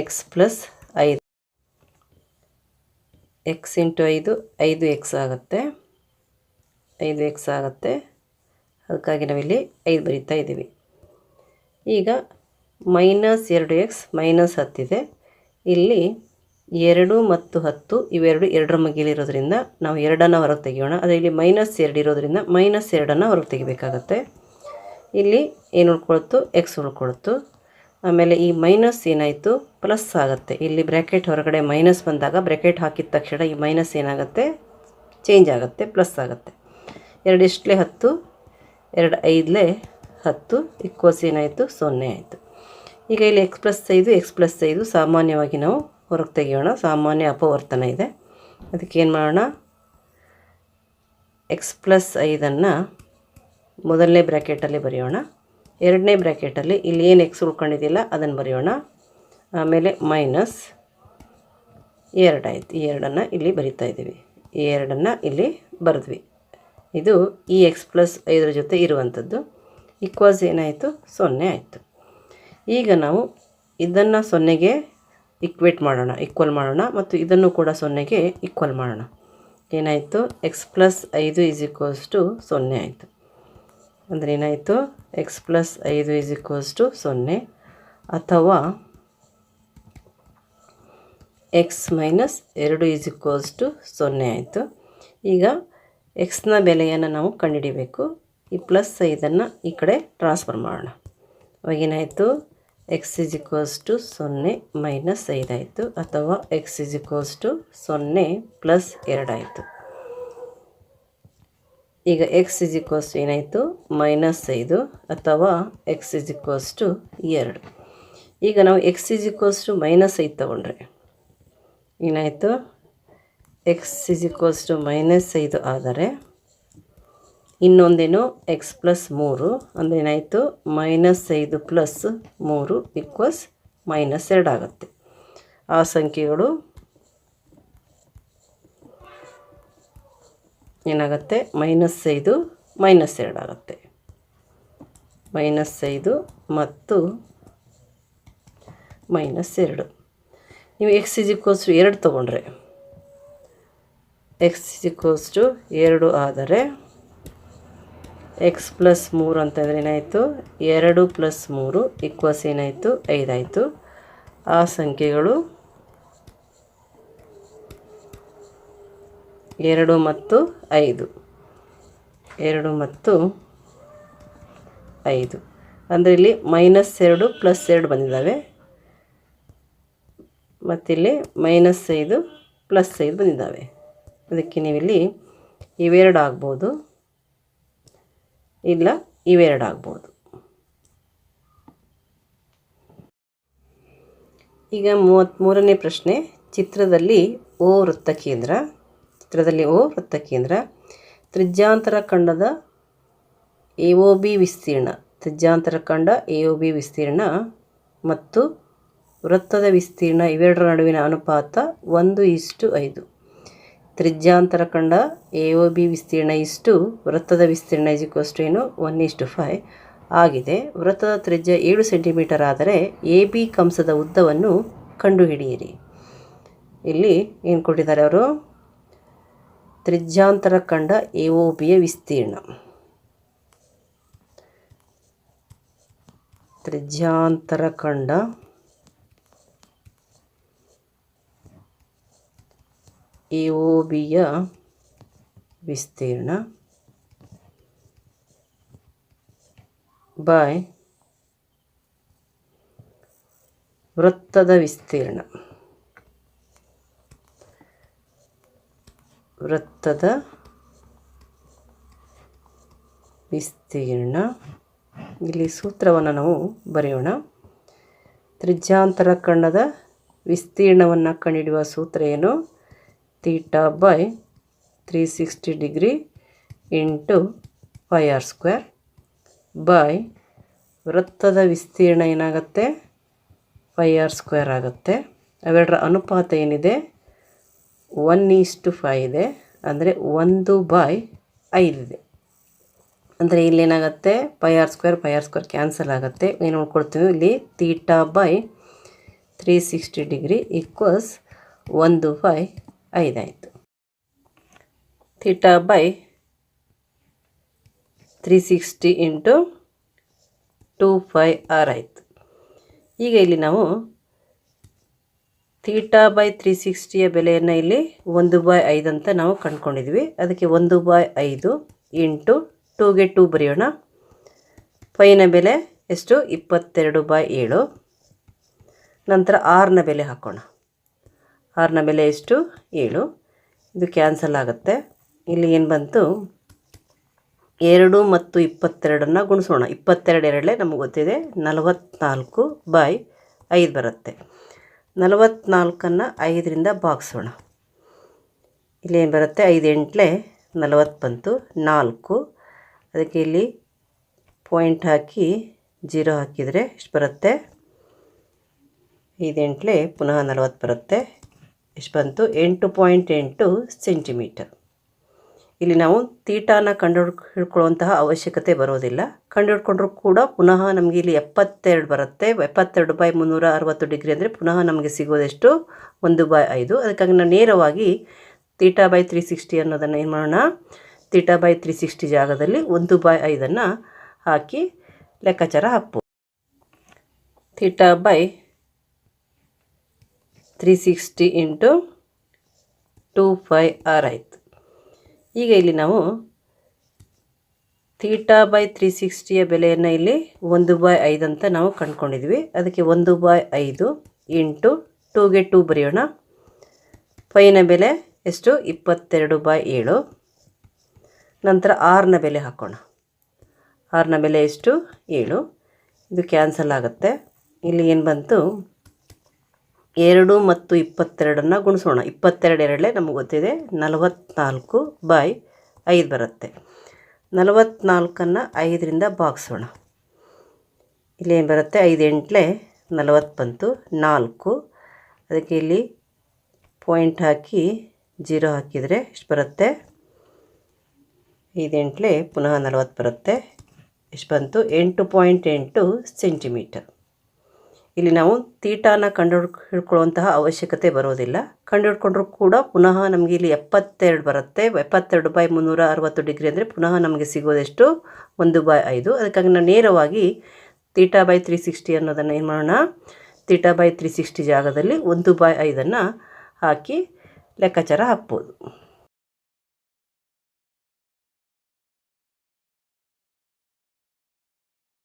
x ಪ್ಲಸ್ 5, x ಇಂಟು 5 5x ಆಗುತ್ತೆ, 5x ಆಗುತ್ತೆ. ಅದಕ್ಕಾಗಿ ನಾವಿಲ್ಲಿ 5 ಬರಿತಾ ಇದ್ದೀವಿ. ಈಗ ಮೈನಸ್ 2x ಮೈನಸ್ 10 ಇದೆ. ಇಲ್ಲಿ 2 ಮತ್ತು 10 ಇವೆರಡು 2ರ ಮಗ್ಗಿಲಿರೋದ್ರಿಂದ ನಾವು 2ಅನ್ನು ಹೊರಗೆ ತೆಗೆಯೋಣ. ಆದರೆ ಇಲ್ಲಿ -2 ಇರೋದ್ರಿಂದ -2ಅನ್ನು ಹೊರಗೆ ತೆಗಿಬೇಕಾಗತ್ತೆ. ಇಲ್ಲಿ ಏನು ಉಳ್ಕೊಳ್ತು x ಉಳ್ಕೊಳ್ತು. ಆಮೇಲೆ ಈ ಮೈನಸ್ ಏನಾಯಿತು ಪ್ಲಸ್ ಆಗುತ್ತೆ. ಇಲ್ಲಿ ಬ್ರ್ಯಾಕೆಟ್ ಹೊರಗಡೆ ಮೈನಸ್ ಬಂದಾಗ ಬ್ರ್ಯಾಕೆಟ್ ಹಾಕಿದ ತಕ್ಷಣ ಈ ಮೈನಸ್ ಏನಾಗುತ್ತೆ ಚೇಂಜ್ ಆಗುತ್ತೆ, ಪ್ಲಸ್ ಆಗುತ್ತೆ. 2 ಎಷ್ಟಲೇ 10, 2 5 10 ಈಕ್ವಲ್ಸ್ ಏನಾಯಿತು 0 ಆಯಿತು. ಈಗ ಇಲ್ಲಿ x ಪ್ಲಸ್ 5 ಸಾಮಾನ್ಯವಾಗಿ ನಾವು ಹೊರಗೆ ತೆಗೆಯೋಣ. ಸಾಮಾನ್ಯ ಅಪವರ್ತನ ಇದೆ. ಅದಕ್ಕೆ ಏನು ಮಾಡೋಣ, x ಪ್ಲಸ್ 5ಅನ್ನು ಮೊದಲನೇ ಬ್ರ್ಯಾಕೆಟಲ್ಲಿ ಬರೆಯೋಣ. ಎರಡನೇ ಬ್ರ್ಯಾಕೆಟಲ್ಲಿ ಇಲ್ಲಿ ಏನು x ಉಳ್ಕೊಂಡಿದ್ದಿಲ್ಲ ಅದನ್ನು ಬರೆಯೋಣ. ಆಮೇಲೆ ಮೈನಸ್ 2 ಆಯಿತು. ಈ 2ಅನ್ನು ಇಲ್ಲಿ ಬರಿತಾ ಇದ್ದೀವಿ. ಈ 2ಅನ್ನು ಇಲ್ಲಿ ಬರೆದ್ವಿ. ಇದು ಈ x ಪ್ಲಸ್ 5ರ ಜೊತೆ ಇರುವಂಥದ್ದು. ಈಕ್ವಲ್ಸ್ ಏನಾಯಿತು 0 ಆಯಿತು. ಈಗ ನಾವು ಇದನ್ನು 0ಗೆ ಈಕ್ವಲ್ ಮಾಡೋಣ ಮತ್ತು ಇದನ್ನು ಕೂಡ 0ಗೆ ಈಕ್ವಲ್ ಮಾಡೋಣ. ಏನಾಯಿತು x ಪ್ಲಸ್ 5 ಈಸ್ ಈಕ್ವಲ್ಸ್ ಟು 0 ಆಯಿತು. ಅಂದರೆ ಏನಾಯಿತು x ಪ್ಲಸ್ 5 ಈಸ್ ಈಕ್ವಲ್ಸ್ ಟು 0, ಅಥವಾ x minus 2 is equals to 0 ಆಯಿತು. ಈಗ ಎಕ್ಸ್ನ ಬೆಲೆಯನ್ನು ನಾವು ಕಂಡುಹಿಡಿಬೇಕು. ಈ ಪ್ಲಸ್ 5ಅನ್ನು ಈ ಕಡೆ ಟ್ರಾನ್ಸ್ಫರ್ ಮಾಡೋಣ. ಅವಾಗ ಏನಾಯಿತು x is equals to 0 minus 5 ಆಯಿತು, ಅಥವಾ x is equals to 0 plus 2 ಆಯಿತು. ಈಗ x ಈಸ್ ಈಕ್ವಲ್ಸ್ ಟು ಏನಾಯಿತು -5, ಅಥವಾ x ಈಸ್ ಈಕ್ವಲ್ಸ್ ಟು 2. ಈಗ ನಾವು x ಈಸ್ ಈಕ್ವಲ್ಸ್ ಟು -5 ತೊಗೊಂಡ್ರೆ ಏನಾಯಿತು, x ಈಸ್ ಈಕ್ವಲ್ಸ್ ಟು -5 ಆದರೆ ಇನ್ನೊಂದೇನು x ಪ್ಲಸ್ 3 ಅಂದರೆ ಏನಾಯಿತು -5 ಪ್ಲಸ್ 3 ಈಕ್ವಲ್ಸ್ -2 ಆಗುತ್ತೆ. ಆ ಸಂಖ್ಯೆಗಳು ಏನಾಗುತ್ತೆ -5 -2 ಆಗುತ್ತೆ. -5 ಮತ್ತು -2. ನೀವು x ಈಸ್ ಈಕ್ವಲ್ಸ್ ಟು 2 ತೊಗೊಂಡ್ರೆ x ಈಸ್ ಈಕ್ವಲ್ಸ್ ಟು 2 ಆದರೆ x ಪ್ಲಸ್ 3 ಅಂತಂದರೆ ಏನಾಯಿತು 2 ಪ್ಲಸ್ 3 ಈಕ್ವಲ್ಸ್ ಏನಾಯಿತು 5 ಆಯಿತು. ಆ ಸಂಖ್ಯೆಗಳು 2 ಮತ್ತು 5. 2 ಮತ್ತು 5 ಅಂದರೆ ಇಲ್ಲಿ -2 +2 ಬಂದಿದ್ದಾವೆ, ಮತ್ತಿಲ್ಲಿ -5 +5 ಬಂದಿದ್ದಾವೆ. ಅದಕ್ಕೆ ನೀವಿಲ್ಲಿ ಇವೆರಡು ಆಗ್ಬೋದು, ಇಲ್ಲ ಇವೆರಡು ಆಗ್ಬೋದು. ಈಗ 33ನೇ ಪ್ರಶ್ನೆ. ಚಿತ್ರದಲ್ಲಿ O ವೃತ್ತಕೇಂದ್ರ ತ್ರಿಜ್ಯಾಂತರ ಖಂಡದ AOB ವಿಸ್ತೀರ್ಣ ಮತ್ತು ವೃತ್ತದ ವಿಸ್ತೀರ್ಣ ಇವೆರಡರ ನಡುವಿನ ಅನುಪಾತ 1:5. ತ್ರಿಜ್ಯಾಂತರ ಖಂಡ AOB ವಿಸ್ತೀರ್ಣ ಇಷ್ಟು ವೃತ್ತದ ವಿಸ್ತೀರ್ಣ ಏನು 1:5 ಆಗಿದೆ. ವೃತ್ತದ ತ್ರಿಜ್ಯ 7 ಸೆಂಟಿಮೀಟರ್ ಆದರೆ AB ಕಂಸದ ಉದ್ದವನ್ನು ಕಂಡುಹಿಡಿಯಿರಿ. ಇಲ್ಲಿ ಏನು ಕೊಟ್ಟಿದ್ದಾರೆ ಅವರು? ತ್ರಿಜ್ಯಾಂತರ ಖಂಡ AOBಯ ವಿಸ್ತೀರ್ಣ, ತ್ರಿಜ್ಯಾಂತರ ಖಂಡ AOBಯ ವಿಸ್ತೀರ್ಣ ಬೈ ವೃತ್ತದ ವಿಸ್ತೀರ್ಣ. ಇಲ್ಲಿ ಸೂತ್ರವನ್ನು ನಾವು ಬರೆಯೋಣ. ತ್ರಿಜ್ಯಾಂತರ ಖಂಡದ ವಿಸ್ತೀರ್ಣವನ್ನು ಕಂಡುಹಿಡಿಯುವ ಸೂತ್ರ ಏನು? θ/360 ಡಿಗ್ರಿ ಇಂಟು πr² ಬೈ ವೃತ್ತದ ವಿಸ್ತೀರ್ಣ ಏನಾಗುತ್ತೆ? πr² ಆಗುತ್ತೆ. ಅವೆರಡರ ಅನುಪಾತ ಏನಿದೆ? 1:5 ಇದೆ, ಅಂದರೆ 1/5 ಇದೆ. ಅಂದರೆ ಇಲ್ಲೇನಾಗುತ್ತೆ? πr² ಕ್ಯಾನ್ಸಲ್ ಆಗುತ್ತೆ. ಏನು ನೋಡ್ಕೊಳ್ತೀವಿ ಇಲ್ಲಿ? θ/360 ಡಿಗ್ರಿ ಈಕ್ವಲ್ಸ್ 1/5 ಆಯಿತು. θ/360 ಇಂಟು 2πr ಆಯಿತು. ಈಗ ಇಲ್ಲಿ ನಾವು θ/360ಯ ಬೆಲೆಯನ್ನು ಇಲ್ಲಿ 1/5 ಅಂತ ನಾವು ಕಂಡುಕೊಂಡಿದ್ವಿ. ಅದಕ್ಕೆ 1/5 ಇಂಟು 2ಗೆ 2 ಬರೆಯೋಣ. ಪೈನ ಬೆಲೆ ಎಷ್ಟು? 22/7. ನಂತರ ಆರ್ನ ಬೆಲೆ ಹಾಕೋಣ. ಆರ್ನ ಬೆಲೆ ಎಷ್ಟು? 7. ಇದು ಕ್ಯಾನ್ಸಲ್ ಆಗುತ್ತೆ. ಇಲ್ಲಿ ಏನು ಬಂತು? 2 ಮತ್ತು 22ನ್ನು ಗುಣಿಸೋಣ. 22 ಎರಡಲೇ ನಮಗೆ ಗೊತ್ತಿದೆ 44/5 ಬರುತ್ತೆ. 44ನ್ನು 5ರಿಂದ ಭಾಗಿಸೋಣ. ಇಲ್ಲಿ ಏನು ಬರುತ್ತೆ? 5 8 40 ಬಂತು. 4 ಅದಕ್ಕೆ ಇಲ್ಲಿ ಪಾಯಿಂಟ್ ಹಾಕಿ 0 ಹಾಕಿದರೆ ಎಷ್ಟು ಬರುತ್ತೆ? 5 8 ಪುನಃ 40 ಬರುತ್ತೆ. ಎಷ್ಟು ಬಂತು? 8.8 ಸೆಂಟಿಮೀಟರ್. ಇಲ್ಲಿ ನಾವು ಥೀಟಾನ ಹಿಡ್ಕೊಳ್ಳುವಂತಹ ಅವಶ್ಯಕತೆ ಬರೋದಿಲ್ಲ. ಕಂಡುಹಿಡ್ಕೊಂಡ್ರೂ ಕೂಡ ಪುನಃ ನಮಗೆ ಇಲ್ಲಿ 72 ಬರುತ್ತೆ. 72/360 ಡಿಗ್ರಿ ಅಂದರೆ ಪುನಃ ನಮಗೆ ಸಿಗೋದೆಷ್ಟು? 1/5. ಅದಕ್ಕಾಗಿ ನಾವು ನೇರವಾಗಿ θ/360 ಅನ್ನೋದನ್ನು ಏನು ಮಾಡೋಣ? θ/360 ಜಾಗದಲ್ಲಿ 1/5 ಹಾಕಿ ಲೆಕ್ಕಾಚಾರ ಹಾಕ್ಬೋದು. θ/360 ಇಂಟು 2πr ಆಯಿತು. ಈಗ ಇಲ್ಲಿ ನಾವು θ/360ಯ ಬೆಲೆಯನ್ನು ಇಲ್ಲಿ 1/5 ಅಂತ ನಾವು ಕಂಡುಕೊಂಡಿದ್ವಿ. ಅದಕ್ಕೆ 1/5 ಇಂಟು 2ಗೆ 2 ಬರೆಯೋಣ. ಪೈನ ಬೆಲೆ ಎಷ್ಟು? 22/7. ನಂತರ ಆರ್ನ ಬೆಲೆ ಹಾಕೋಣ. ಆರ್ನ ಬೆಲೆ ಎಷ್ಟು? 7. ಇದು ಕ್ಯಾನ್ಸಲ್ ಆಗುತ್ತೆ. ಇಲ್ಲಿ ಏನು ಬಂತು? 2 ಮತ್ತು 22ನ್ನು ಗುಣಿಸೋಣ. 22 ಎರಡಲೇ ನಮಗೆ ಗೊತ್ತಿದೆ 44/5 ಬರುತ್ತೆ. 44ನ್ನು 5ರಿಂದ ಭಾಗಿಸೋಣ. ಇಲ್ಲಿ ಏನು ಬರುತ್ತೆ? 5 8 40 ಬಂತು. 4 ಅದಕ್ಕೆ ಇಲ್ಲಿ ಪಾಯಿಂಟ್ ಹಾಕಿ 0 ಹಾಕಿದರೆ ಎಷ್ಟು ಬರುತ್ತೆ? 5 8 ಪುನಃ 40 ಬರುತ್ತೆ. ಎಷ್ಟು ಬಂತು? 8.8 ಸೆಂಟಿಮೀಟರ್. ಇಲ್ಲಿ ನಾವು ಥೀಟಾನ ಹಿಡ್ಕೊಳ್ಳುವಂತಹ ಅವಶ್ಯಕತೆ ಬರೋದಿಲ್ಲ. ಕಂಡುಹಿಡ್ಕೊಂಡ್ರೂ ಕೂಡ ಪುನಃ ನಮಗೆ ಇಲ್ಲಿ 72 ಬರುತ್ತೆ. 72/360 ಡಿಗ್ರಿ ಅಂದರೆ ಪುನಃ ನಮಗೆ ಸಿಗೋದೆಷ್ಟು? 1/5. ಅದಕ್ಕಾಗಿ ನಾವು ನೇರವಾಗಿ θ/360 ಅನ್ನೋದನ್ನು ಏನು ಮಾಡೋಣ? θ/360 ಜಾಗದಲ್ಲಿ 1/5 ಹಾಕಿ ಲೆಕ್ಕಾಚಾರ ಹಾಕ್ಬೋದು.